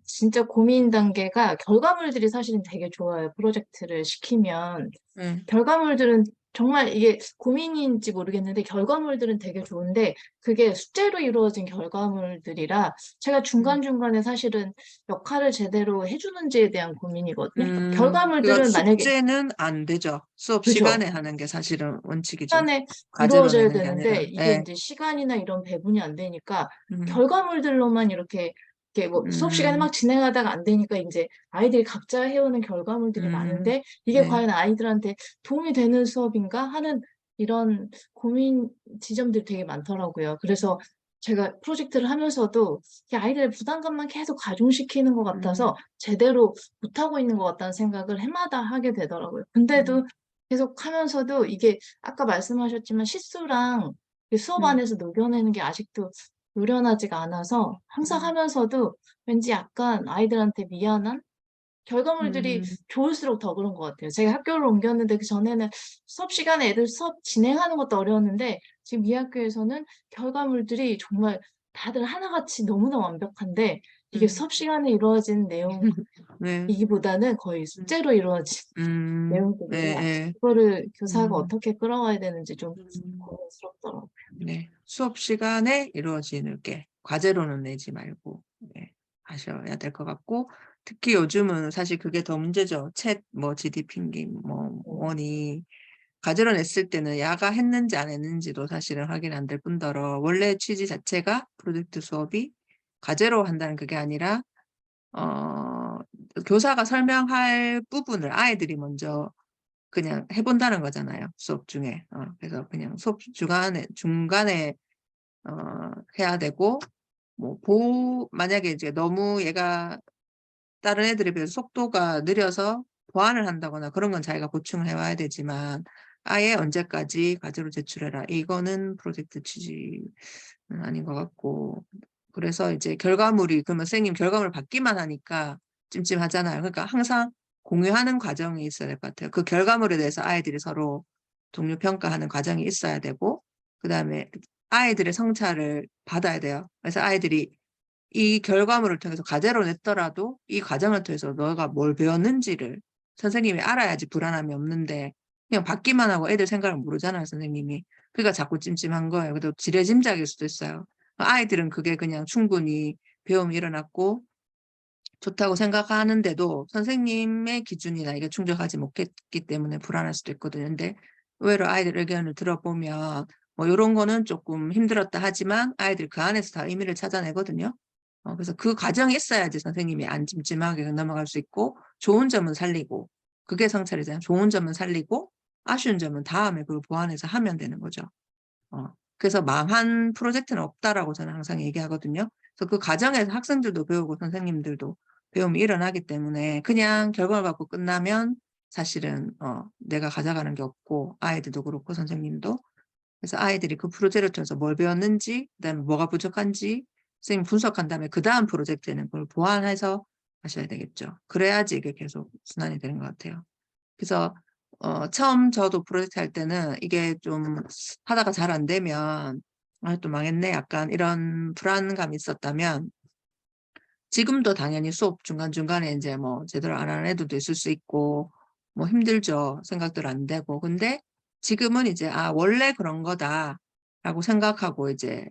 진짜 고민 단계가 결과물들이 사실은 되게 좋아요. 프로젝트를 시키면. 결과물들은 정말 이게 고민인지 모르겠는데 결과물들은 되게 좋은데 그게 숙제로 이루어진 결과물들이라 제가 중간중간에 사실은 역할을 제대로 해주는지에 대한 고민이거든요. 그러니까 결과물들은 만약에 숙제는 안 되죠. 수업 그죠. 시간에 하는 게 사실은 원칙이죠. 시간에 과제로 이루어져야 내는 게 아니라. 되는데 이게 예. 이제 시간이나 이런 배분이 안 되니까 음, 결과물들로만 이렇게 뭐 수업 시간에 막 진행하다가 안 되니까 이제 아이들이 각자 해오는 결과물들이 많은데 이게 네. 과연 아이들한테 도움이 되는 수업인가 하는 이런 고민 지점들이 되게 많더라고요. 그래서 제가 프로젝트를 하면서도 이 아이들의 부담감만 계속 가중시키는 것 같아서 제대로 못하고 있는 것 같다는 생각을 해마다 하게 되더라고요. 근데도 계속 하면서도 이게 아까 말씀하셨지만 실수랑 수업 안에서 녹여내는 게 아직도 노련하지가 않아서 항상 하면서도 왠지 약간 아이들한테 미안한 결과물들이 좋을수록 더 그런 것 같아요. 제가 학교를 옮겼는데 그 전에는 수업 시간에 애들 수업 진행하는 것도 어려웠는데 지금 이 학교에서는 결과물들이 정말 다들 하나같이 너무나 완벽한데 이게 수업 시간에 이루어진 네. 내용이기보다는 거의 숙제로 이루어진 내용들이라 예. 그거를 교사가 음. 어떻게 끌어가야 되는지 좀 음. 고민스럽더라고요. 네. 수업 시간에 이루어지는 게 과제로는 내지 말고 하셔야 될 것 같고 특히 요즘은 사실 그게 더 문제죠. 뭐 GDP인지 뭐니 과제로 냈을 때는 야가 했는지 안 했는지도 사실은 확인 안 될 뿐더러 원래 취지 자체가 프로젝트 수업이 과제로 한다는 그게 아니라 교사가 설명할 부분을 아이들이 먼저 그냥 해본다는 거잖아요. 수업 중에. 그래서 그냥 수업 중간에 해야 되고 만약에 이제 너무 얘가 다른 애들에 비해서 속도가 느려서 보완을 한다거나 그런 건 자기가 보충을 해와야 되지만 아예 언제까지 과제로 제출해라. 이거는 프로젝트 취지는 아닌 것 같고 그래서 이제 그러면 선생님 결과물 받기만 하니까 찜찜하잖아요. 그러니까 항상 공유하는 과정이 있어야 될 것 같아요. 그 결과물에 대해서 아이들이 서로 동료 평가하는 과정이 있어야 되고, 그다음에 아이들의 성찰을 받아야 돼요. 그래서 아이들이 이 결과물을 통해서 과제로 냈더라도 이 과정을 통해서 너가 뭘 배웠는지를 선생님이 알아야지 불안함이 없는데, 그냥 받기만 하고 애들 생각을 모르잖아요, 선생님이. 그러니까 자꾸 찜찜한 거예요. 그래도 지레짐작일 수도 있어요. 아이들은 그게 그냥 충분히 배움이 일어났고 좋다고 생각하는데도 선생님의 기준이나 이게 충족하지 못했기 때문에 불안할 수도 있거든요. 근데 의외로 아이들 의견을 들어보면 뭐 이런 거는 조금 힘들었다 하지만 아이들이 그 안에서 다 의미를 찾아내거든요. 그래서 그 과정이 있어야지 선생님이 안 찜찜하게 넘어갈 수 있고, 좋은 점은 살리고, 그게 성찰이잖아요. 좋은 점은 살리고 아쉬운 점은 다음에 그걸 보완해서 하면 되는 거죠. 그래서 망한 프로젝트는 없다라고 저는 항상 얘기하거든요. 그래서 그 과정에서 학생들도 배우고 선생님들도 배움이 일어나기 때문에 그냥 결과를 갖고 끝나면 사실은 내가 가져가는 게 없고, 아이들도 그렇고 선생님도. 그래서 아이들이 그 프로젝트를 통해서 뭘 배웠는지, 그다음에 뭐가 부족한지 선생님 분석한 다음에 그 다음 프로젝트에는 그걸 보완해서 하셔야 되겠죠. 그래야지 이게 계속 순환이 되는 것 같아요. 그래서 처음 저도 프로젝트 할 때는 이게 좀 하다가 잘 안 되면 또 망했네, 약간 이런 불안감이 있었다면, 지금도 당연히 수업 중간중간에 이제 뭐 제대로 안 하는 애들도 있을 수 있고 뭐 힘들죠. 생각들 안 되고. 근데 지금은 이제 원래 그런 거다라고 생각하고 이제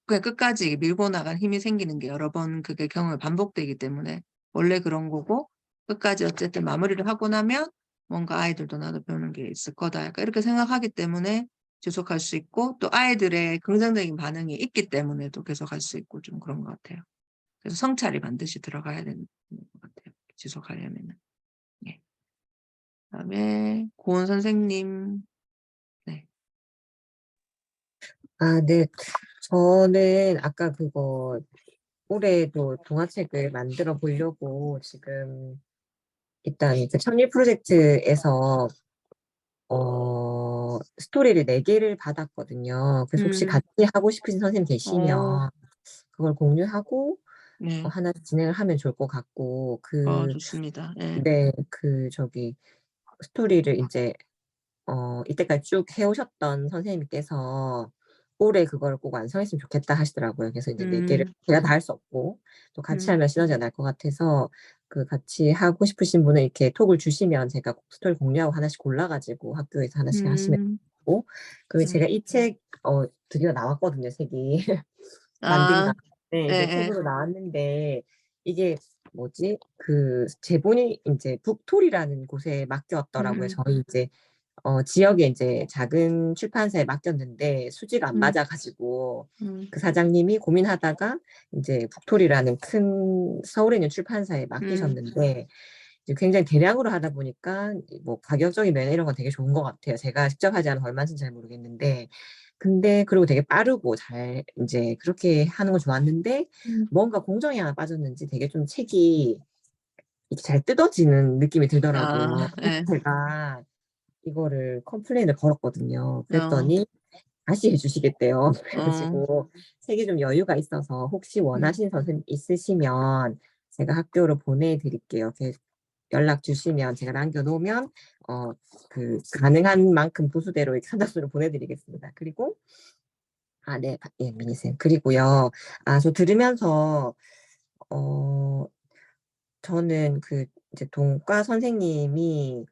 그냥 끝까지 밀고 나간 힘이 생기는 게 여러 번 그게 경험이 반복되기 때문에 원래 그런 거고, 끝까지 어쨌든 마무리를 하고 나면 뭔가 아이들도 나도 배우는 게 있을 거다, 약간 이렇게 생각하기 때문에 지속할 수 있고, 또 아이들의 긍정적인 반응이 있기 때문에 또 계속 할 수 있고, 좀 그런 것 같아요. 그래서 성찰이 반드시 들어가야 되는 것 같아요. 지속하려면은. 예. 그다음에 고은 선생님. 네. 네. 저는 아까 그거 올해도 동화책을 만들어 보려고 지금 일단 그 천일 프로젝트에서 스토리를 4개를 받았거든요. 그래서 혹시 같이 하고 싶으신 선생님 계시면 그걸 공유하고 네. 하나 진행을 하면 좋을 것 같고, 좋습니다. 예. 네, 스토리를 이제 이때까지 쭉 해오셨던 선생님께서 올해 그걸 꼭 완성했으면 좋겠다 하시더라고요. 그래서 이제 4개를 제가 다 할 수 없고 또 같이 하면 시너지가 날 것 같아서, 같이 하고 싶으신 분은 이렇게 톡을 주시면 제가 스토리 공유하고 하나씩 골라가지고 학교에서 하나씩 하시면 되고, 그리고 제가 이 책 드디어 나왔거든요, 책이. 만든 다음에 이제 예. 책으로 나왔는데, 이게 뭐지? 제본이 이제 북토리라는 곳에 맡겼더라고요. 저희 이제 지역에 이제 작은 출판사에 맡겼는데 수지가 안 맞아가지고 그 사장님이 고민하다가 이제 북토리라는 큰 서울에 있는 출판사에 맡기셨는데, 이제 굉장히 대량으로 하다 보니까 뭐 가격적인 면에 이런 건 되게 좋은 것 같아요. 제가 직접 하지 않아서 얼마인지는 잘 모르겠는데, 근데 그리고 되게 빠르고 잘 이제 그렇게 하는 건 좋았는데, 뭔가 공정이 하나 빠졌는지 되게 좀 책이 이렇게 잘 뜯어지는 느낌이 들더라고요. 그래서 예. 제가 이거를 컴플레인을 걸었거든요. 그랬더니 다시 해주시겠대요. 그래가지고 책이 좀 여유가 있어서 혹시 원하시는 선생님 있으시면 제가 학교로 보내드릴게요. 이렇게 연락 주시면 제가 남겨놓으면 가능한 만큼 부수대로 이렇게 산답수를 보내드리겠습니다. 그리고 네, 예, 미니쌤. 그리고요, 저 들으면서 저는 이제 동과 선생님이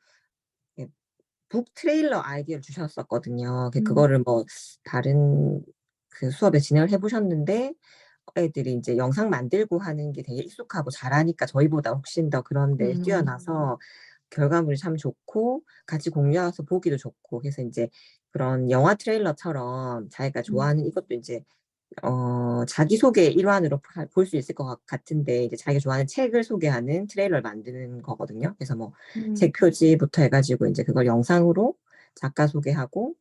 북 트레일러 아이디어를 주셨었거든요. 그거를 뭐 다른 수업에 진행을 해보셨는데, 애들이 이제 영상 만들고 하는 게 되게 익숙하고 잘하니까 저희보다 훨씬 더 그런 데 뛰어나서 결과물이 참 좋고 같이 공유해서 보기도 좋고, 그래서 이제 그런 영화 트레일러처럼 자기가 좋아하는 이것도 이제 자기소개 일환으로 볼 수 있을 것 같은데, 이제 자기가 좋아하는 책을 소개하는 트레일러를 만드는 거거든요. 그래서 뭐 책 표지부터 해가지고 이제 그걸 영상으로 작가 소개하고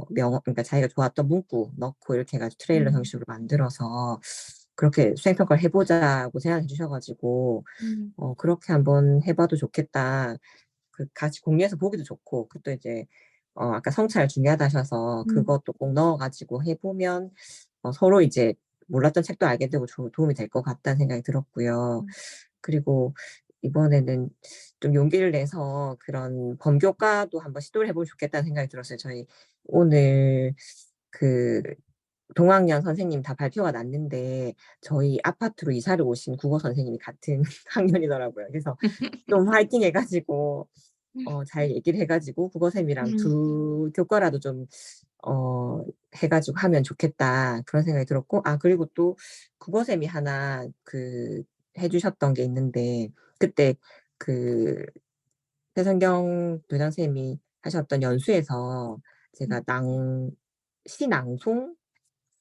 그러니까 자기가 좋았던 문구 넣고 이렇게 해가지고 트레일러 형식으로 만들어서 그렇게 수행평가를 해보자고 제안해 주셔가지고 그렇게 한번 해봐도 좋겠다. 같이 공유해서 보기도 좋고, 또 이제 아까 성찰 중요하다 하셔서 그것도 꼭 넣어가지고 해보면 서로 이제 몰랐던 책도 알게 되고 도움이 될 것 같다는 생각이 들었고요. 그리고 이번에는 좀 용기를 내서 그런 범교과도 한번 시도를 해보면 좋겠다는 생각이 들었어요. 저희 오늘 그 동학년 선생님 다 발표가 났는데 저희 아파트로 이사를 오신 국어 선생님이 같은 학년이더라고요. 그래서 좀 화이팅 해가지고 잘 얘기를 해가지고 국어쌤이랑 두 교과라도 좀 해가지고 하면 좋겠다 그런 생각이 들었고, 그리고 또 국어쌤이 하나 해주셨던 게 있는데, 그때 그 배성경 교장쌤이 하셨던 연수에서 제가 시낭송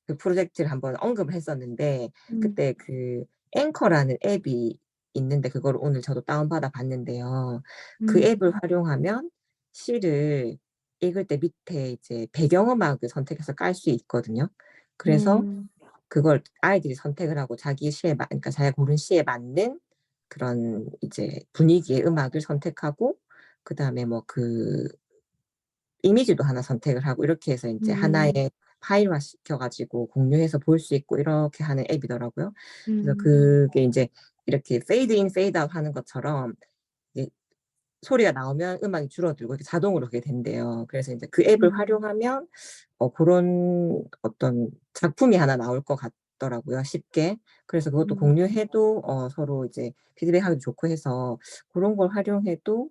그 프로젝트를 한번 언급을 했었는데, 그때 그 앵커라는 앱이 있는데 그걸 오늘 저도 다운받아 봤는데요. 그 앱을 활용하면 시를 읽을 때 밑에 이제 배경음악을 선택해서 깔 수 있거든요. 그래서 그걸 아이들이 선택을 하고 자기 그러니까 자기가 고른 시에 맞는 그런 이제 분위기의 음악을 선택하고, 그 다음에 뭐 이미지도 하나 선택을 하고 이렇게 해서 이제 하나의 파일화 시켜가지고 공유해서 볼 수 있고 이렇게 하는 앱이더라고요. 그래서 그게 이제 이렇게 페이드 인, 페이드 아웃 하는 것처럼 이제 소리가 나오면 음악이 줄어들고 이렇게 자동으로 그게 된대요. 그래서 이제 그 앱을 활용하면 그런 어떤 작품이 하나 나올 것 같더라고요. 쉽게. 그래서 그것도 공유해도 서로 이제 피드백하기도 좋고 해서 그런 걸 활용해도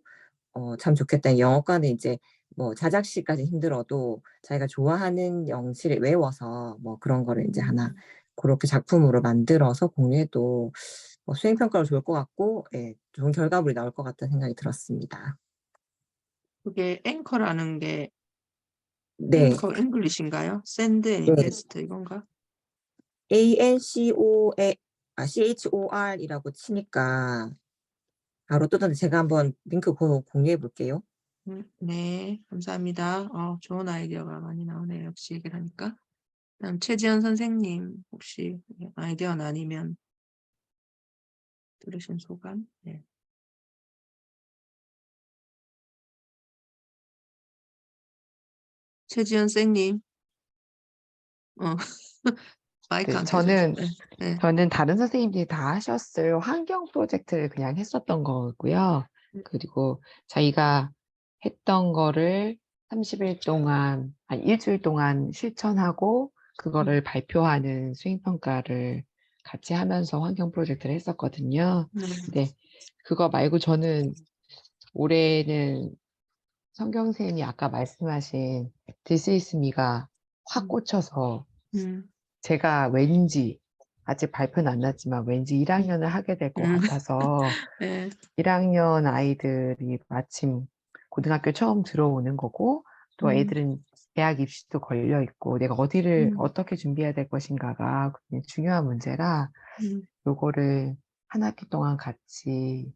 참 좋겠다. 영어과는 이제 뭐 자작시까지 힘들어도 자기가 좋아하는 영시를 외워서 뭐 그런 거를 이제 하나 그렇게 작품으로 만들어서 공유해도 수행평가로 좋을 것 같고, 예, 좋은 결과물이 나올 것 같다는 생각이 들었습니다. 그게 앵커라는 게 네, 앵커 잉글리시인가요? 샌드 앤 네. 인베스트 이건가? CHOR이라고 치니까 바로 뜨던데 제가 한번 링크 공유해 볼게요. 네, 감사합니다. 좋은 아이디어가 많이 나오네요. 역시 얘기를 하니까. 다음 최지연 선생님 혹시 아이디어는 아니면 들으신 소감? 네. 최지연 쌤님. 마이크 네, 안 켜져. 네. 저는 다른 선생님들이 다 하셨을 환경 프로젝트를 그냥 했었던 거고요. 그리고 저희가 했던 거를 30일 동안, 일주일 동안 실천하고 그거를 발표하는 수행평가를 같이 하면서 환경 프로젝트를 했었거든요. 근데 그거 말고 저는 올해는 성경쌤이 아까 말씀하신 This is me가 확 꽂혀서 제가 왠지 아직 발표는 안 났지만 왠지 1학년을 하게 될 것 같아서 네. 1학년 아이들이 마침 고등학교 처음 들어오는 거고 또 애들은 대학 입시도 걸려 있고 내가 어디를 어떻게 준비해야 될 것인가가 굉장히 중요한 문제라 요거를 한 학기 동안 같이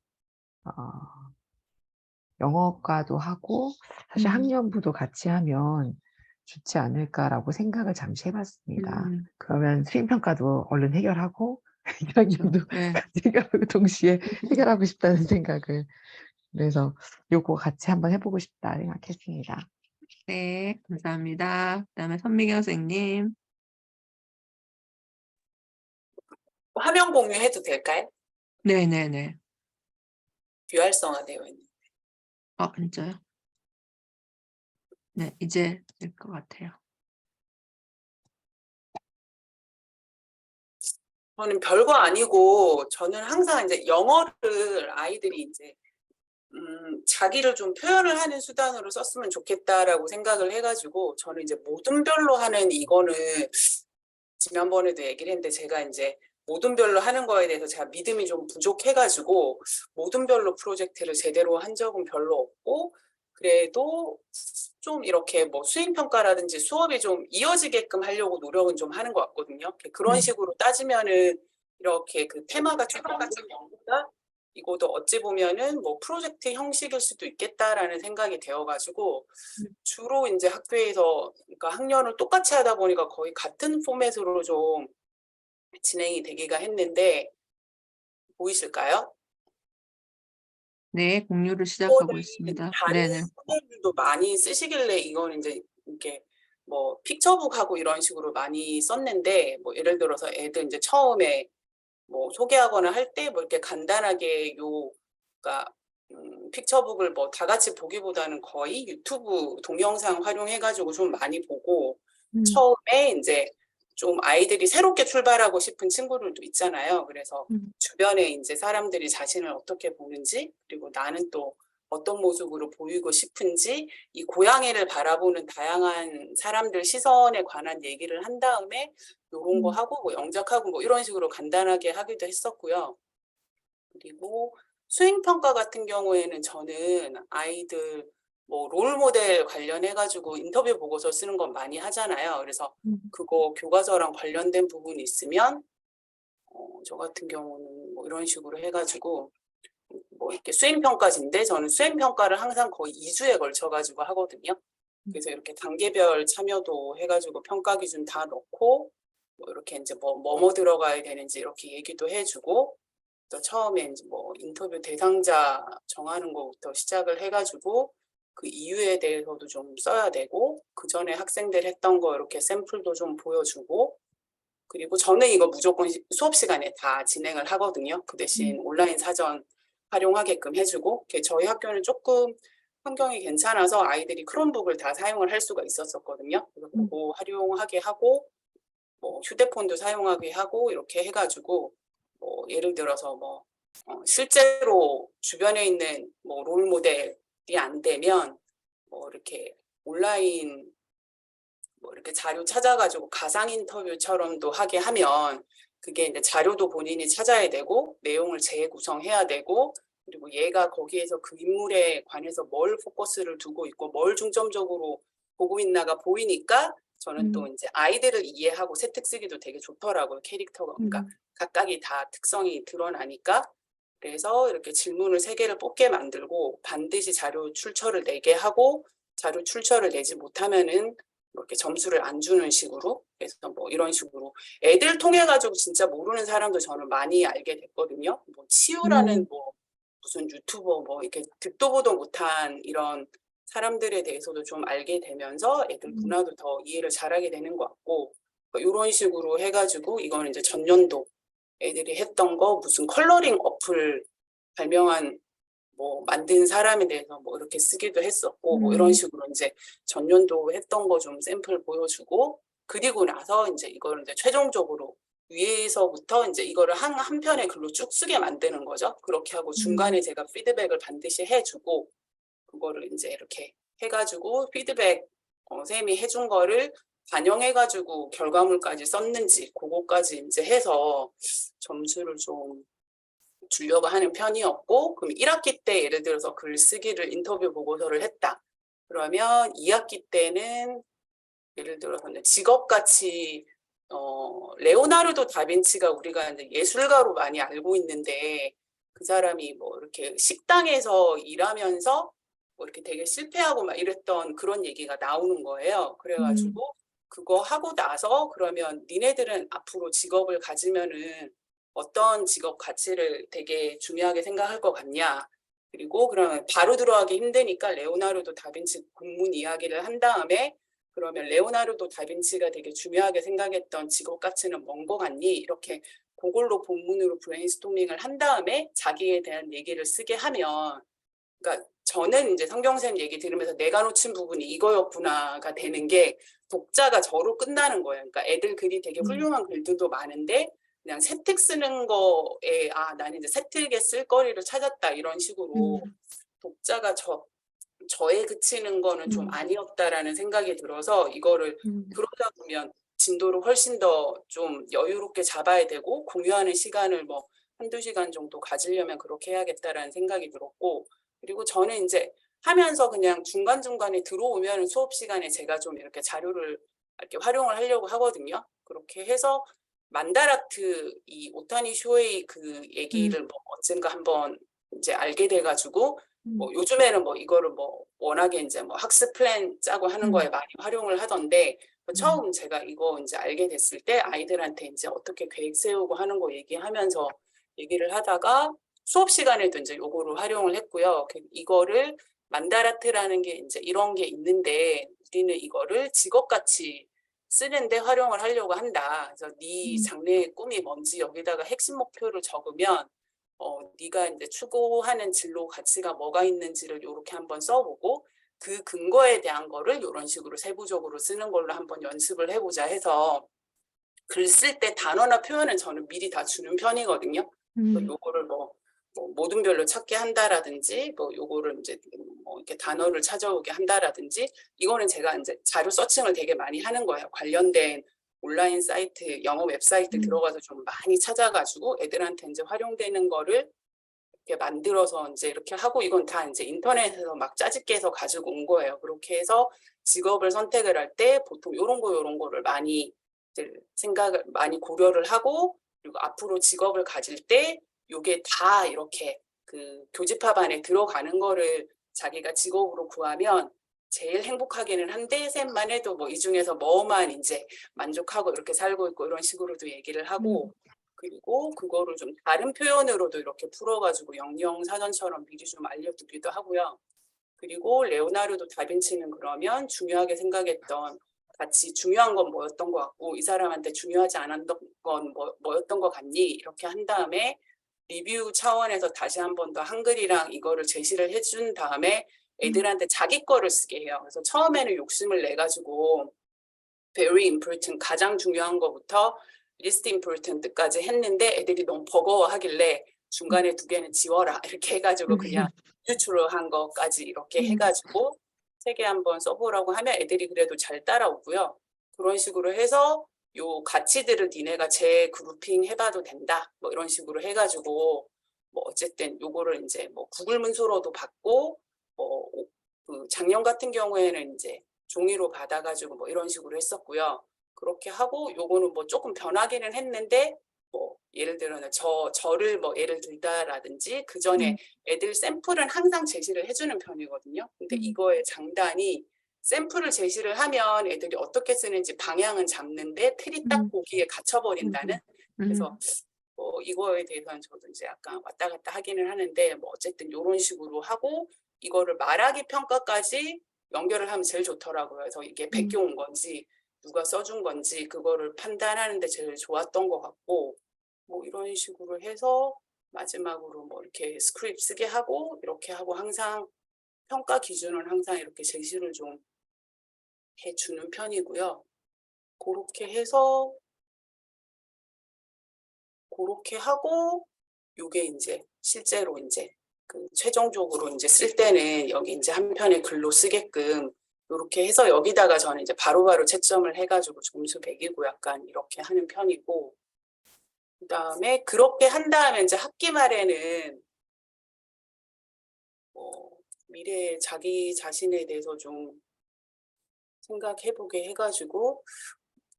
영어과도 하고 사실 학년부도 같이 하면 좋지 않을까라고 생각을 잠시 해봤습니다. 그러면 수행평가도 얼른 해결하고 1학년도 네. 같이 해결하고 동시에 해결하고 싶다는 생각을 그래서 요거 같이 한번 해보고 싶다 생각했습니다. 네, 감사합니다. 그다음에 선미경 선생님. 화면 공유해도 될까요? 네네네. 비활성화되어 있는. 진짜요? 네, 이제 될 것 같아요. 저는 별거 아니고 저는 항상 이제 영어를 아이들이 이제 자기를 좀 표현을 하는 수단으로 썼으면 좋겠다라고 생각을 해가지고 저는 이제 모둠별로 하는 이거는 지난번에도 얘기를 했는데 제가 이제 모둠별로 하는 거에 대해서 제가 믿음이 좀 부족해가지고 모둠별로 프로젝트를 제대로 한 적은 별로 없고 그래도 좀 이렇게 뭐 수행평가라든지 수업이 좀 이어지게끔 하려고 노력은 좀 하는 것 같거든요. 그런 식으로 따지면은 이렇게 그 테마가 조금씩 연구가 이것도 어찌 보면은 뭐 프로젝트 형식일 수도 있겠다라는 생각이 되어가지고 주로 이제 학교에서 그러니까 학년을 똑같이 하다 보니까 거의 같은 포맷으로 좀 진행이 되기가 했는데 보이실까요? 네, 공유를 시작하고 있습니다. 다른 네네. 선생님들도 많이 쓰시길래 이건 이제 이렇게 뭐 픽처북하고 이런 식으로 많이 썼는데 뭐 예를 들어서 애들 이제 처음에 뭐 소개하거나 할 때 뭐 이렇게 간단하게 요 그러니까 픽처북을 뭐 다 같이 보기보다는 거의 유튜브 동영상 활용해가지고 좀 많이 보고 처음에 이제 좀 아이들이 새롭게 출발하고 싶은 친구들도 있잖아요. 그래서 주변에 이제 사람들이 자신을 어떻게 보는지, 그리고 나는 또 어떤 모습으로 보이고 싶은지, 이 고양이를 바라보는 다양한 사람들 시선에 관한 얘기를 한 다음에 이런 거 하고 뭐 영작하고 뭐 이런 식으로 간단하게 하기도 했었고요. 그리고 수행평가 같은 경우에는 저는 아이들 뭐 롤모델 관련해가지고 인터뷰 보고서 쓰는 건 많이 하잖아요. 그래서 그거 교과서랑 관련된 부분이 있으면 저 같은 경우는 뭐 이런 식으로 해가지고 뭐 이렇게 수행평가지인데 저는 수행평가를 항상 거의 2주에 걸쳐가지고 하거든요. 그래서 이렇게 단계별 참여도 해가지고 평가 기준 다 넣고 뭐 이렇게 이제 뭐 들어가야 되는지 이렇게 얘기도 해주고 또 처음에 이제 뭐 인터뷰 대상자 정하는 것부터 시작을 해가지고 그 이유에 대해서도 좀 써야 되고 그 전에 학생들 했던 거 이렇게 샘플도 좀 보여주고 그리고 저는 이거 무조건 수업 시간에 다 진행을 하거든요. 그 대신 온라인 사전 활용하게끔 해주고 저희 학교는 조금 환경이 괜찮아서 아이들이 크롬북을 다 사용을 할 수가 있었거든요. 그래서 그거 활용하게 하고 뭐 휴대폰도 사용하게 하고 이렇게 해가지고 뭐 예를 들어서 뭐 실제로 주변에 있는 뭐 롤모델이 안 되면 뭐 이렇게 온라인 뭐 이렇게 자료 찾아가지고 가상 인터뷰처럼도 하게 하면 그게 이제 자료도 본인이 찾아야 되고 내용을 재구성해야 되고 그리고 얘가 거기에서 그 인물에 관해서 뭘 포커스를 두고 있고 뭘 중점적으로 보고 있나가 보이니까 저는 또 이제 아이들을 이해하고 세특 쓰기도 되게 좋더라고요. 캐릭터가 그러니까 각각이 다 특성이 드러나니까 그래서 이렇게 질문을 3개를 뽑게 만들고 반드시 자료 출처를 내게 하고 자료 출처를 내지 못하면은 이렇게 점수를 안 주는 식으로 그래서 뭐 이런 식으로 애들 통해 가지고 진짜 모르는 사람도 저는 많이 알게 됐거든요. 뭐 치유라는 뭐 무슨 유튜버 뭐 이렇게 듣도 보도 못한 이런 사람들에 대해서도 좀 알게 되면서 애들 문화도 더 이해를 잘하게 되는 것 같고 이런 식으로 해가지고 이거는 이제 전년도 애들이 했던 거 무슨 컬러링 어플 발명한 뭐 만든 사람에 대해서 뭐 이렇게 쓰기도 했었고 뭐 이런 식으로 이제 전년도 했던 거 좀 샘플 보여주고 그리고 나서 이제 이거를 이제 최종적으로 위에서부터 이제 이거를 한 편의 글로 쭉 쓰게 만드는 거죠. 그렇게 하고 중간에 제가 피드백을 반드시 해주고 그거를 이제 이렇게 해가지고 피드백 쌤이 해준 거를 반영해가지고 결과물까지 썼는지 그거까지 이제 해서 점수를 좀 주려고 하는 편이었고 그럼 1학기 때 예를 들어서 글쓰기를 인터뷰 보고서를 했다. 그러면 2학기 때는 예를 들어서 직업같이 레오나르도 다빈치가 우리가 이제 예술가로 많이 알고 있는데 그 사람이 뭐 이렇게 식당에서 일하면서 뭐 이렇게 되게 실패하고 막 이랬던 그런 얘기가 나오는 거예요. 그래가지고 그거 하고 나서 그러면 니네들은 앞으로 직업을 가지면은 어떤 직업 가치를 되게 중요하게 생각할 것 같냐. 그리고 그러면 바로 들어가기 힘드니까 레오나르도 다빈치 공문 이야기를 한 다음에 그러면 레오나르도 다빈치가 되게 중요하게 생각했던 직업 가치는 뭔 것 같니? 이렇게 그걸로 본문으로 브레인스토밍을 한 다음에 자기에 대한 얘기를 쓰게 하면 그러니까 저는 이제 성경쌤 얘기 들으면서 내가 놓친 부분이 이거였구나가 되는 게 독자가 저로 끝나는 거예요. 그러니까 애들 글이 되게 훌륭한 글들도 많은데 그냥 세특 쓰는 거에 나는 이제 세특에 쓸 거리를 찾았다 이런 식으로 독자가 저에 그치는 거는 좀 아니었다라는 생각이 들어서 이거를 그러다 보면 진도를 훨씬 더 좀 여유롭게 잡아야 되고 공유하는 시간을 뭐 1~2시간 정도 가지려면 그렇게 해야겠다라는 생각이 들었고 그리고 저는 이제 하면서 그냥 중간중간에 들어오면 수업 시간에 제가 좀 이렇게 자료를 이렇게 활용을 하려고 하거든요. 그렇게 해서 만다라트 이 오타니 쇼헤이 그 얘기를 뭐 언젠가 한번 이제 알게 돼가지고 뭐 요즘에는 뭐 이거를 뭐 워낙에 이제 뭐 학습 플랜 짜고 하는 거에 많이 활용을 하던데 처음 제가 이거 이제 알게 됐을 때 아이들한테 이제 어떻게 계획 세우고 하는 거 얘기하면서 얘기를 하다가 수업 시간에도 이제 요거를 활용을 했고요. 이거를 만다라트라는 게 이제 이런 게 있는데 우리는 이거를 직업같이 쓰는데 활용을 하려고 한다. 그래서 네 장래의 꿈이 뭔지 여기다가 핵심 목표를 적으면 네가 이제 추구하는 진로 가치가 뭐가 있는지를 이렇게 한번 써보고 그 근거에 대한 거를 이런 식으로 세부적으로 쓰는 걸로 한번 연습을 해보자 해서 글 쓸 때 단어나 표현은 저는 미리 다 주는 편이거든요. 요거를 뭐 모든별로 찾게 한다라든지 뭐 요거를 이제 뭐 이렇게 단어를 찾아오게 한다라든지 이거는 제가 이제 자료 서칭을 되게 많이 하는 거예요. 관련된 온라인 사이트, 영어 웹사이트 들어가서 좀 많이 찾아가지고 애들한테 이제 활용되는 거를 이렇게 만들어서 이제 이렇게 하고 이건 다 이제 인터넷에서 막 짜집게 해서 가지고 온 거예요. 그렇게 해서 직업을 선택을 할 때 보통 요런 거를 많이 생각을 많이 고려를 하고 그리고 앞으로 직업을 가질 때 요게 다 이렇게 그 교집합 안에 들어가는 거를 자기가 직업으로 구하면 제일 행복하기는 한데 셋만 해도 뭐 이 중에서 뭐만 이제 만족하고 이렇게 살고 있고 이런 식으로도 얘기를 하고 그리고 그거를 좀 다른 표현으로도 이렇게 풀어가지고 영영 사전처럼 미리 좀 알려두기도 하고요. 그리고 레오나르도 다빈치는 그러면 중요하게 생각했던 같이 중요한 건 뭐였던 것 같고 이 사람한테 중요하지 않았던 건 뭐였던 것 같니? 이렇게 한 다음에 리뷰 차원에서 다시 한 번 더 한글이랑 이거를 제시를 해준 다음에 애들한테 자기 거를 쓰게 해요. 그래서 처음에는 욕심을 내가지고 very important 가장 중요한 거부터 least important까지 했는데 애들이 너무 버거워하길래 중간에 2개는 지워라 이렇게 해가지고 그냥 뉴트럴한 거까지 이렇게 해가지고 3개 한번 써보라고 하면 애들이 그래도 잘 따라오고요. 그런 식으로 해서 요 가치들을 니네가 재그룹핑 해봐도 된다. 뭐 이런 식으로 해가지고 뭐 어쨌든 요거를 이제 뭐 구글 문서로도 받고 그 작년 같은 경우에는 이제 종이로 받아가지고 뭐 이런 식으로 했었고요. 그렇게 하고 요거는 뭐 조금 변하기는 했는데 뭐 예를 들어서 저를 뭐 예를 들다라든지 그 전에 애들 샘플은 항상 제시를 해주는 편이거든요. 근데 이거의 장단이 샘플을 제시를 하면 애들이 어떻게 쓰는지 방향은 잡는데 틀이 딱 거기에 갇혀버린다는. 그래서 이거에 대해서는 저도 이제 약간 왔다 갔다 하기는 하는데 뭐 어쨌든 이런 식으로 하고 이거를 말하기 평가까지 연결을 하면 제일 좋더라고요. 그래서 이게 베껴온 건지 누가 써준 건지 그거를 판단하는데 제일 좋았던 것 같고 뭐 이런 식으로 해서 마지막으로 뭐 이렇게 스크립트 쓰게 하고 이렇게 하고 항상 평가 기준은 항상 이렇게 제시를 좀 해주는 편이고요. 그렇게 해서 그렇게 하고 요게 이제 실제로 이제 그 최종적으로 이제 쓸 때는 여기 이제 한 편의 글로 쓰게끔 이렇게 해서 여기다가 저는 이제 바로바로 채점을 해가지고 점수 매기고 약간 이렇게 하는 편이고 그다음에 그렇게 한 다음에 이제 학기 말에는 미래에 자기 자신에 대해서 좀 생각해보게 해가지고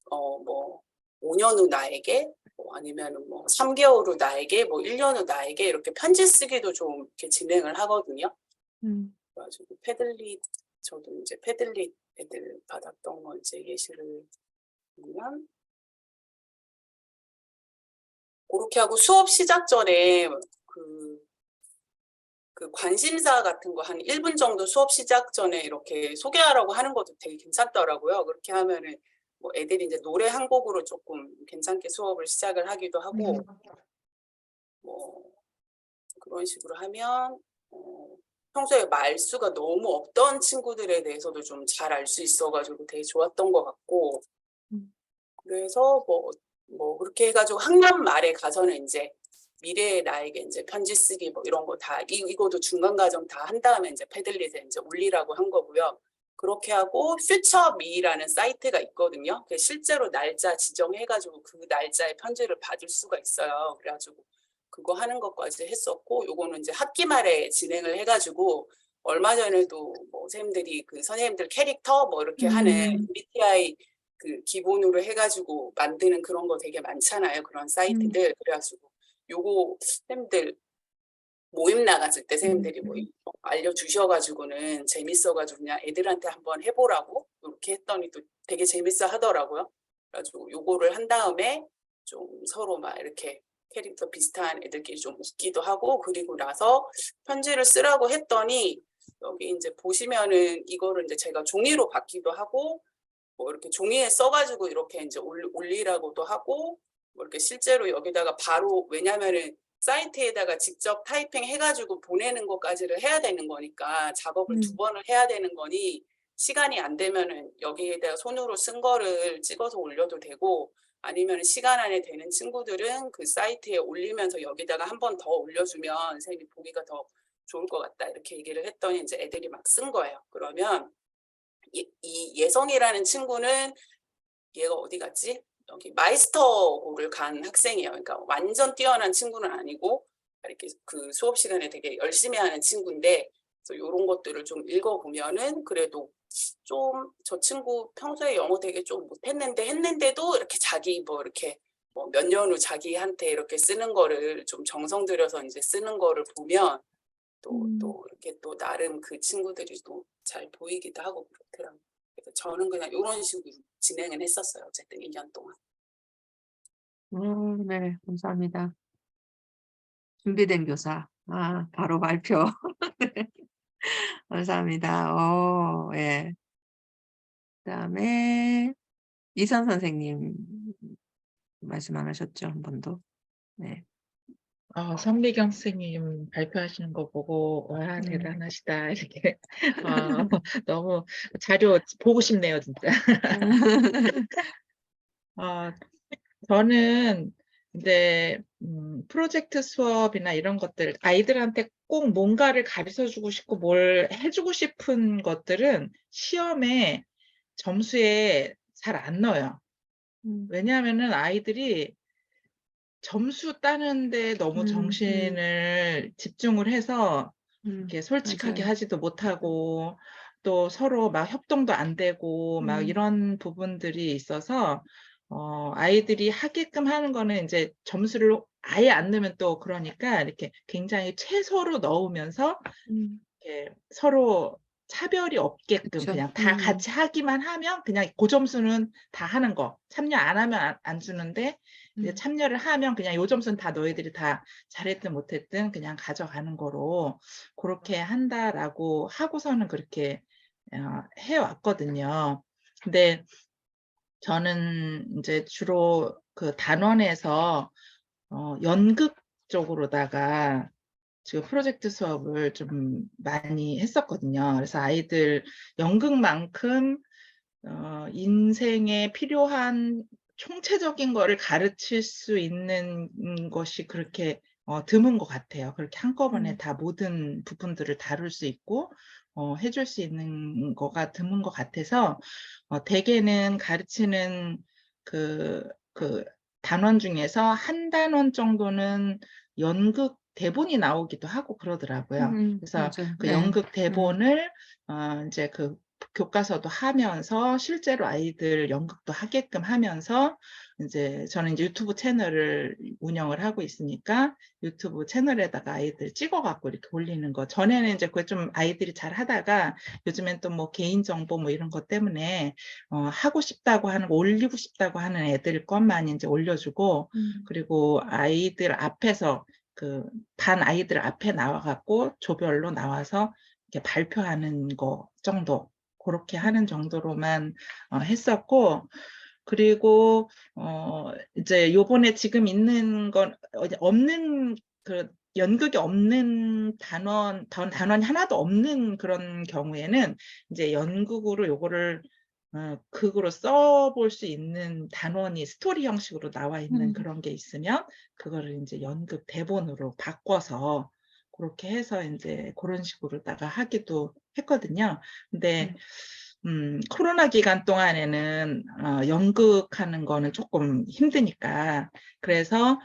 뭐 5년 후 나에게 아니면 뭐 3개월 후 나에게 뭐 1년 후 나에게 이렇게 편지 쓰기도 좀 이렇게 진행을 하거든요. 그래가지고 패들릿 저도 이제 패들릿 애들 받았던 거 이제 예시를 보면 그렇게 하고 수업 시작 전에 그 관심사 같은 거 한 1분 정도 수업 시작 전에 이렇게 소개하라고 하는 것도 되게 괜찮더라고요. 그렇게 하면은 뭐 애들이 이제 노래 한 곡으로 조금 괜찮게 수업을 시작을 하기도 하고 뭐 그런 식으로 하면 평소에 말수가 너무 없던 친구들에 대해서도 좀 잘 알 수 있어가지고 되게 좋았던 것 같고 그래서 뭐 그렇게 해가지고 학년 말에 가서는 이제 미래의 나에게 이제 편지 쓰기 뭐 이런 거 다 이거도 중간 과정 다 한 다음에 이제 패들릿에 이제 올리라고 한 거고요. 그렇게 하고 퓨처미라는 사이트가 있거든요. 실제로 날짜 지정해가지고 그 날짜에 편지를 받을 수가 있어요. 그래가지고 그거 하는 것까지 했었고, 요거는 이제 학기 말에 진행을 해가지고 얼마 전에도 뭐 선생님들이 그 선생님들 캐릭터 뭐 이렇게 하는 MBTI 그 기본으로 해가지고 만드는 그런 거 되게 많잖아요. 그런 사이트들. 그래가지고 요거 선생님들 모임 나갔을 때 선생님들이 뭐 알려주셔가지고는 재밌어가지고 그냥 애들한테 한번 해보라고 이렇게 했더니 또 되게 재밌어 하더라고요. 그래가지고 요거를 한 다음에 좀 서로 막 이렇게 캐릭터 비슷한 애들끼리 좀 웃기도 하고 그리고 나서 편지를 쓰라고 했더니 여기 이제 보시면은 이거를 이제 제가 종이로 받기도 하고 뭐 이렇게 종이에 써가지고 이렇게 이제 올리라고도 하고 뭐 이렇게 실제로 여기다가 바로 왜냐면은 사이트에다가 직접 타이핑 해가지고 보내는 것까지를 해야 되는 거니까 작업을 2번을 해야 되는 거니 시간이 안 되면은 여기에다가 손으로 쓴 거를 찍어서 올려도 되고 아니면 시간 안에 되는 친구들은 그 사이트에 올리면서 여기다가 한 번 더 올려주면 선생님이 보기가 더 좋을 것 같다 이렇게 얘기를 했더니 이제 애들이 막 쓴 거예요. 그러면 이 예성이라는 친구는 얘가 어디 갔지? 여기 마이스터고를 간 학생이에요. 그러니까 완전 뛰어난 친구는 아니고 이렇게 그 수업 시간에 되게 열심히 하는 친구인데 그래서 이런 것들을 좀 읽어보면은 그래도 좀 저 친구 평소에 영어 되게 좀 못했는데 했는데도 이렇게 자기 뭐 이렇게 뭐 몇 년 후 자기한테 이렇게 쓰는 거를 좀 정성 들여서 이제 쓰는 거를 보면 또 이렇게 또 나름 그 친구들이 또 잘 보이기도 하고 그렇더라고요. 그래서 저는 그냥 이런 식으로 진행을 했었어요. 어쨌든 2년 동안. 네, 감사합니다. 준비된 교사. 바로 발표. 감사합니다. 예. 그다음에 이선 선생님 말씀 안 하셨죠? 한 번도. 네. 선미경 선생님 발표하시는 거 보고 와 대단하시다 이렇게 너무 자료 보고 싶네요 진짜. 저는 이제 프로젝트 수업이나 이런 것들 아이들한테 꼭 뭔가를 가르쳐주고 싶고 뭘 해주고 싶은 것들은 시험에 점수에 잘 안 넣어요. 왜냐하면은 아이들이 점수 따는데 너무 정신을 집중을 해서 이렇게 솔직하게 맞아요. 하지도 못하고 또 서로 막 협동도 안 되고 막 이런 부분들이 있어서 아이들이 하게끔 하는 거는 이제 점수를 아예 안 넣으면 또 그러니까 이렇게 굉장히 최소로 넣으면서 이렇게 서로 차별이 없게끔 그쵸. 그냥 다 같이 하기만 하면 그냥 그 점수는 다 하는 거. 참여 안 하면 안 주는데 이제 참여를 하면 그냥 요 점수는 다 너희들이 다 잘했든 못했든 그냥 가져가는 거로 그렇게 한다라고 하고서는 그렇게 해왔거든요. 근데 저는 이제 주로 그 단원에서 연극 쪽으로다가 지금 프로젝트 수업을 좀 많이 했었거든요. 그래서 아이들 연극만큼 인생에 필요한 총체적인 거를 가르칠 수 있는 것이 그렇게 드문 것 같아요. 그렇게 한꺼번에 다 모든 부분들을 다룰 수 있고 해줄 수 있는 거가 드문 것 같아서 대개는 가르치는 그 단원 중에서 한 단원 정도는 연극 대본이 나오기도 하고 그러더라고요. 그래서 맞아요. 그 네. 연극 대본을 이제 그 교과서도 하면서 실제로 아이들 연극도 하게끔 하면서 이제 저는 이제 유튜브 채널을 운영을 하고 있으니까 유튜브 채널에다가 아이들 찍어갖고 이렇게 올리는 거. 전에는 이제 그게 좀 아이들이 잘 하다가 요즘엔 또 뭐 개인정보 뭐 이런 것 때문에 하고 싶다고 하는 거, 올리고 싶다고 하는 애들 것만 이제 올려주고 그리고 아이들 앞에서 그 반 아이들 앞에 나와갖고 조별로 나와서 이렇게 발표하는 거 정도 그렇게 하는 정도로만 했었고 그리고 이제 요번에 지금 있는 건 없는 그 연극이 없는 단원이 하나도 없는 그런 경우에는 이제 연극으로 요거를 극으로 써볼 수 있는 단원이 스토리 형식으로 나와 있는 그런 게 있으면 그거를 이제 연극 대본으로 바꿔서 그렇게 해서 이제 그런 식으로다가 하기도 했거든요. 근데 코로나 기간 동안에는 연극하는 거는 조금 힘드니까 그래서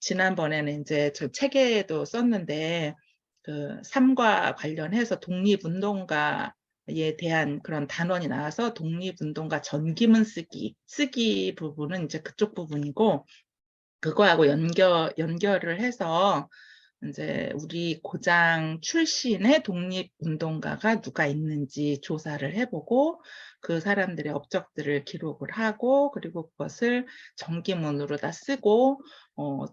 지난번에는 이제 저 책에도 썼는데 그 삶과 관련해서 독립운동가에 대한 그런 단원이 나와서 독립운동가 전기문 쓰기 부분은 이제 그쪽 부분이고 그거하고 연결을 해서 이제 우리 고장 출신의 독립운동가가 누가 있는지 조사를 해보고 그 사람들의 업적들을 기록을 하고 그리고 그것을 전기문으로 다 쓰고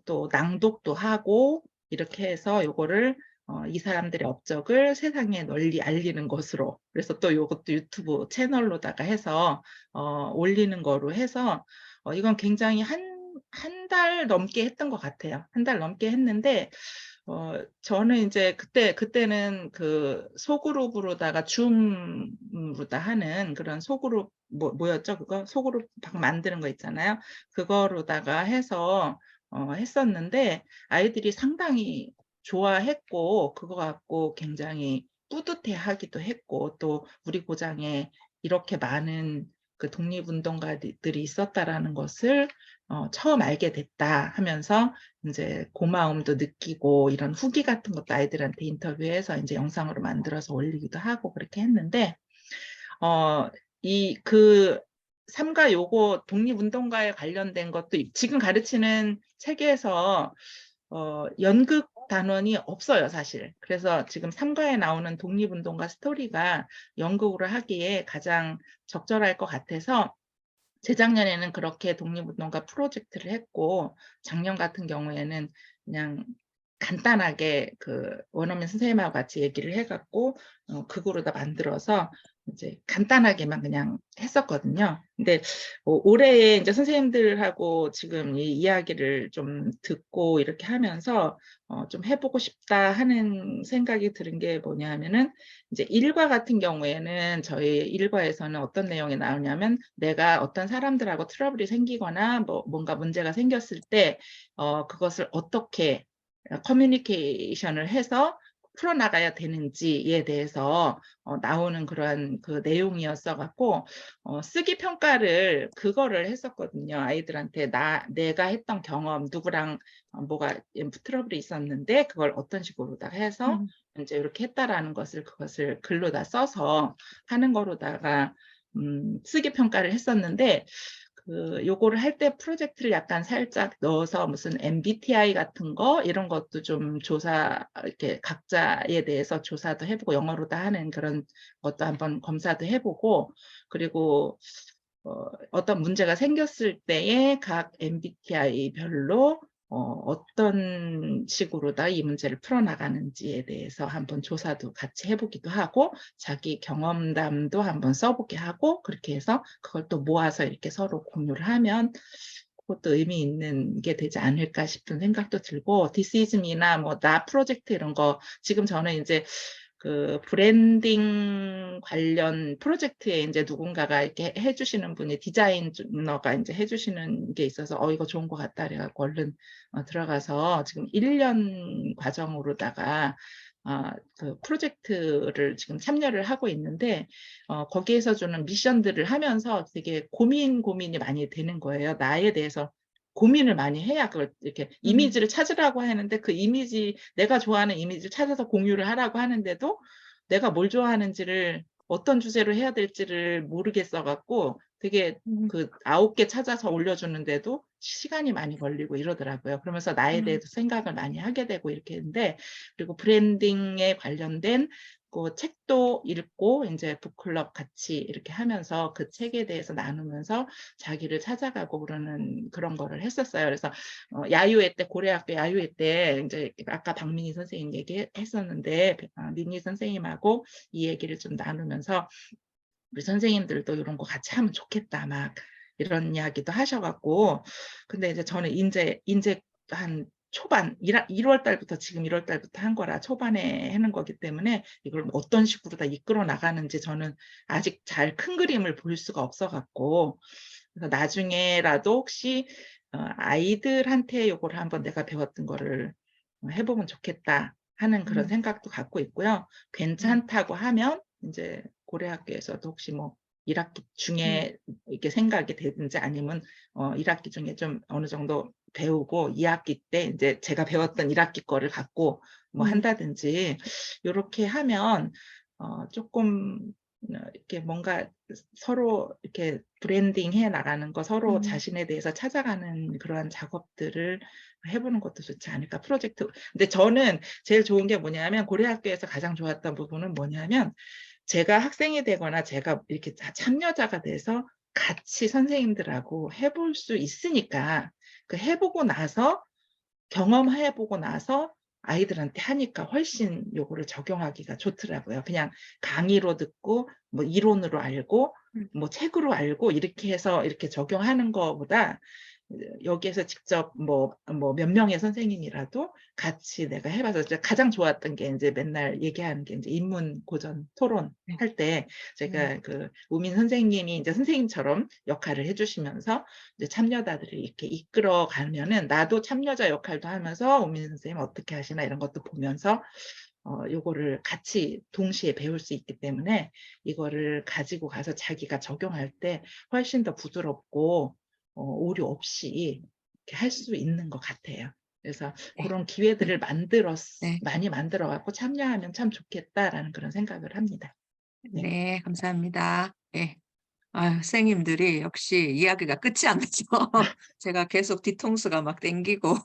또 낭독도 하고 이렇게 해서 요거를 이 사람들의 업적을 세상에 널리 알리는 것으로 그래서 또 요것도 유튜브 채널로다가 해서 올리는 거로 해서 이건 굉장히 한 달 넘게 했던 것 같아요. 한 달 넘게 했는데 저는 이제 그때는 그 소그룹으로다가 줌으로다 하는 그런 소그룹 뭐였죠? 그거 소그룹 방 만드는 거 있잖아요. 그거로다가 해서 했었는데 아이들이 상당히 좋아했고 그거 갖고 굉장히 뿌듯해하기도 했고 또 우리 고장에 이렇게 많은 그 독립운동가들이 있었다라는 것을 처음 알게 됐다 하면서 이제 고마움도 느끼고 이런 후기 같은 것도 아이들한테 인터뷰해서 이제 영상으로 만들어서 올리기도 하고 그렇게 했는데 그 삼가 요거 독립운동가에 관련된 것도 지금 가르치는 책에서 연극 단원이 없어요, 사실. 그래서 지금 3과에 나오는 독립운동가 스토리가 연극으로 하기에 가장 적절할 것 같아서 재작년에는 그렇게 독립운동가 프로젝트를 했고 작년 같은 경우에는 그냥 간단하게 그 원어민 선생님하고 같이 얘기를 해갖고 극으로 다 만들어서 이제 간단하게만 그냥 했었거든요. 근데 올해에 이제 선생님들하고 지금 이 이야기를 좀 듣고 이렇게 하면서 좀 해보고 싶다 하는 생각이 드는 게 뭐냐 하면은 이제 1과 같은 경우에는 저희 1과에서는 어떤 내용이 나오냐면 내가 어떤 사람들하고 트러블이 생기거나 뭐 뭔가 문제가 생겼을 때 그것을 어떻게 커뮤니케이션을 해서 풀어나가야 되는지에 대해서 나오는 그런 그 내용이었어 갖고 쓰기 평가를 그거를 했었거든요. 아이들한테 내가 했던 경험 누구랑 뭐가 트러블이 있었는데 그걸 어떤 식으로다 해서 이제 이렇게 했다라는 그것을 글로다 써서 하는 거로다가 쓰기 평가를 했었는데 요거를 할 때 프로젝트를 약간 살짝 넣어서 무슨 MBTI 같은 거 이런 것도 좀 이렇게 각자에 대해서 조사도 해보고 영어로 다 하는 그런 것도 한번 검사도 해보고 그리고 어떤 문제가 생겼을 때에 각 MBTI별로 어떤 식으로다 이 문제를 풀어나가는지에 대해서 한번 조사도 같이 해보기도 하고 자기 경험담도 한번 써보게 하고 그렇게 해서 그걸 또 모아서 이렇게 서로 공유를 하면 그것도 의미 있는 게 되지 않을까 싶은 생각도 들고 This is me나 뭐 나 프로젝트 이런 거 지금 저는 이제 그 브랜딩 관련 프로젝트에 이제 누군가가 이렇게 해주시는 분이 디자이너가 이제 해주시는 게 있어서 이거 좋은 것 같다 그래갖고 얼른 들어가서 지금 1년 과정으로다가 그 프로젝트를 지금 참여를 하고 있는데 거기에서 주는 미션들을 하면서 되게 고민이 많이 되는 거예요. 나에 대해서 고민을 많이 해야 그걸 이렇게 이미지를 찾으라고 하는데 그 이미지 내가 좋아하는 이미지를 찾아서 공유를 하라고 하는데도 내가 뭘 좋아하는지를 어떤 주제로 해야 될지를 모르겠어 갖고 되게 그 9개 찾아서 올려주는데도 시간이 많이 걸리고 이러더라고요. 그러면서 나에 대해서 생각을 많이 하게 되고 이렇게 했는데 그리고 브랜딩에 관련된 그 책도 읽고 이제 북클럽 같이 이렇게 하면서 그 책에 대해서 나누면서 자기를 찾아가고 그러는 그런 거를 했었어요. 그래서 야유회 때 고려학교 야유회 때 이제 아까 박민희 선생님 얘기했었는데 민희 선생님하고 이 얘기를 좀 나누면서 우리 선생님들도 이런 거 같이 하면 좋겠다 막 이런 이야기도 하셔갖고 근데 이제 저는 이제 한 초반 1월 달부터 지금 1월 달부터 한 거라 초반에 하는 거기 때문에 이걸 어떤 식으로 다 이끌어 나가는지 저는 아직 잘 큰 그림을 볼 수가 없어 갖고 그래서 나중에라도 혹시 아이들한테 요거를 한번 내가 배웠던 거를 해보면 좋겠다 하는 그런 생각도 갖고 있고요. 괜찮다고 하면 이제 고려학교에서도 혹시 뭐 1학기 중에 이렇게 생각이 되든지 아니면 1학기 중에 좀 어느 정도 배우고 2학기 때 이제 제가 배웠던 1학기 거를 갖고 뭐 한다든지 이렇게 하면 조금 이렇게 뭔가 서로 이렇게 브랜딩 해 나가는 거 서로 자신에 대해서 찾아가는 그러한 작업들을 해보는 것도 좋지 않을까 프로젝트. 근데 저는 제일 좋은 게 뭐냐면 고려학교에서 가장 좋았던 부분은 뭐냐면 제가 학생이 되거나 제가 이렇게 참여자가 돼서 같이 선생님들하고 해볼 수 있으니까 그 해보고 나서 경험해보고 나서 아이들한테 하니까 훨씬 요거를 적용하기가 좋더라고요. 그냥 강의로 듣고 뭐 이론으로 알고 뭐 책으로 알고 이렇게 해서 이렇게 적용하는 거보다 여기에서 직접 뭐 몇 명의 선생님이라도 같이 내가 해봐서 이제 가장 좋았던 게 이제 맨날 얘기하는 게 이제 인문 고전 토론 할 때 제가 그 우민 선생님이 이제 선생님처럼 역할을 해주시면서 이제 참여자들을 이렇게 이끌어 가면은 나도 참여자 역할도 하면서 우민 선생님 어떻게 하시나 이런 것도 보면서 요거를 같이 동시에 배울 수 있기 때문에 이거를 가지고 가서 자기가 적용할 때 훨씬 더 부드럽고 오류 없이 이렇게 할 수 있는 것 같아요. 그래서 네. 그런 기회들을 네. 많이 만들어 갖고 참여하면 참 좋겠다라는 그런 생각을 합니다. 네. 네, 감사합니다. 예. 아유, 선생님들이 역시 이야기가 끝이 안 나죠. 제가 계속 뒤통수가 막 땡기고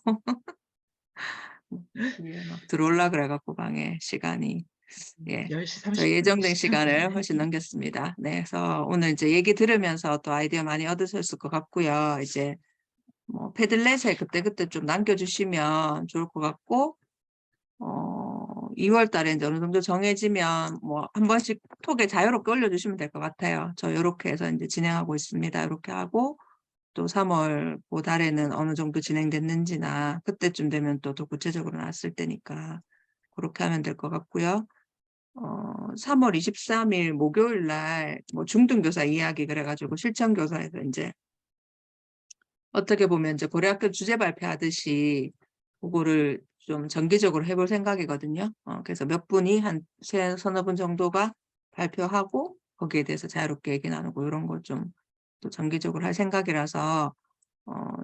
예, 막 들어올라 그래갖고 방에 시간이 예, 10시 저희 30분 예정된 20분 시간을 됐네. 훨씬 넘겼습니다. 네, 그래서 오늘 이제 얘기 들으면서 또 아이디어 많이 얻으셨을 것 같고요. 이제 뭐 패들렛에 그때그때 좀 남겨주시면 좋을 것 같고 2월 달에 이제 어느 정도 정해지면 뭐 한 번씩 톡에 자유롭게 올려주시면 될 것 같아요. 저 이렇게 해서 이제 진행하고 있습니다. 이렇게 하고 또 3월 그 달에는 어느 정도 진행됐는지나 그때쯤 되면 또 더 구체적으로 나왔을 때니까 그렇게 하면 될 것 같고요. 3월 23일 목요일 날 뭐 중등교사 이야기 그래가지고 실천교사에서 이제 어떻게 보면 이제 고려학교 주제 발표하듯이 그거를 좀 정기적으로 해볼 생각이거든요. 그래서 몇 분이 한 서너 분 정도가 발표하고 거기에 대해서 자유롭게 얘기 나누고 이런 걸 좀 또 정기적으로 할 생각이라서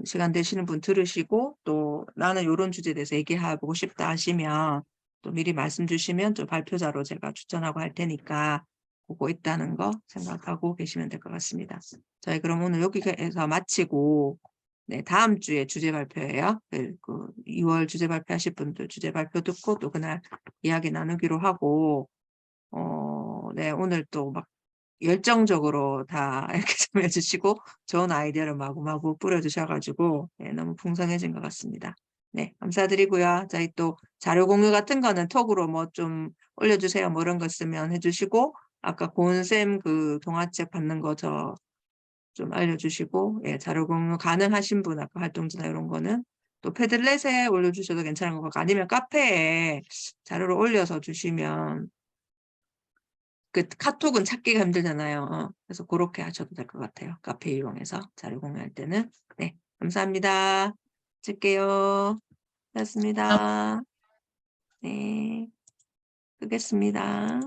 시간 되시는 분 들으시고 또 나는 이런 주제에 대해서 얘기해보고 싶다 하시면 또 미리 말씀 주시면 또 발표자로 제가 추천하고 할 테니까 그거 있다는 거 생각하고 계시면 될 것 같습니다. 저희 그럼 오늘 여기에서 마치고 네, 다음 주에 주제 발표예요. 그 2월 주제 발표하실 분들 주제 발표 듣고 또 그날 이야기 나누기로 하고 네, 오늘 또 막 열정적으로 다 이렇게 참여해 주시고 좋은 아이디어를 마구마구 뿌려주셔가지고 네, 너무 풍성해진 것 같습니다. 네, 감사드리고요. 저희 또 자료 공유 같은 거는 톡으로 뭐 좀 올려주세요. 뭐 이런 거 쓰면 해주시고 아까 고은쌤 그 동화책 받는 거 저 좀 알려주시고 예, 자료 공유 가능하신 분 아까 활동지나 이런 거는 또 패들렛에 올려주셔도 괜찮은 것 같고 아니면 카페에 자료를 올려서 주시면 그 카톡은 찾기가 힘들잖아요. 그래서 그렇게 하셔도 될 것 같아요. 카페 이용해서 자료 공유할 때는. 네, 감사합니다. 찍게요. 고맙습니다. 네, 끄겠습니다.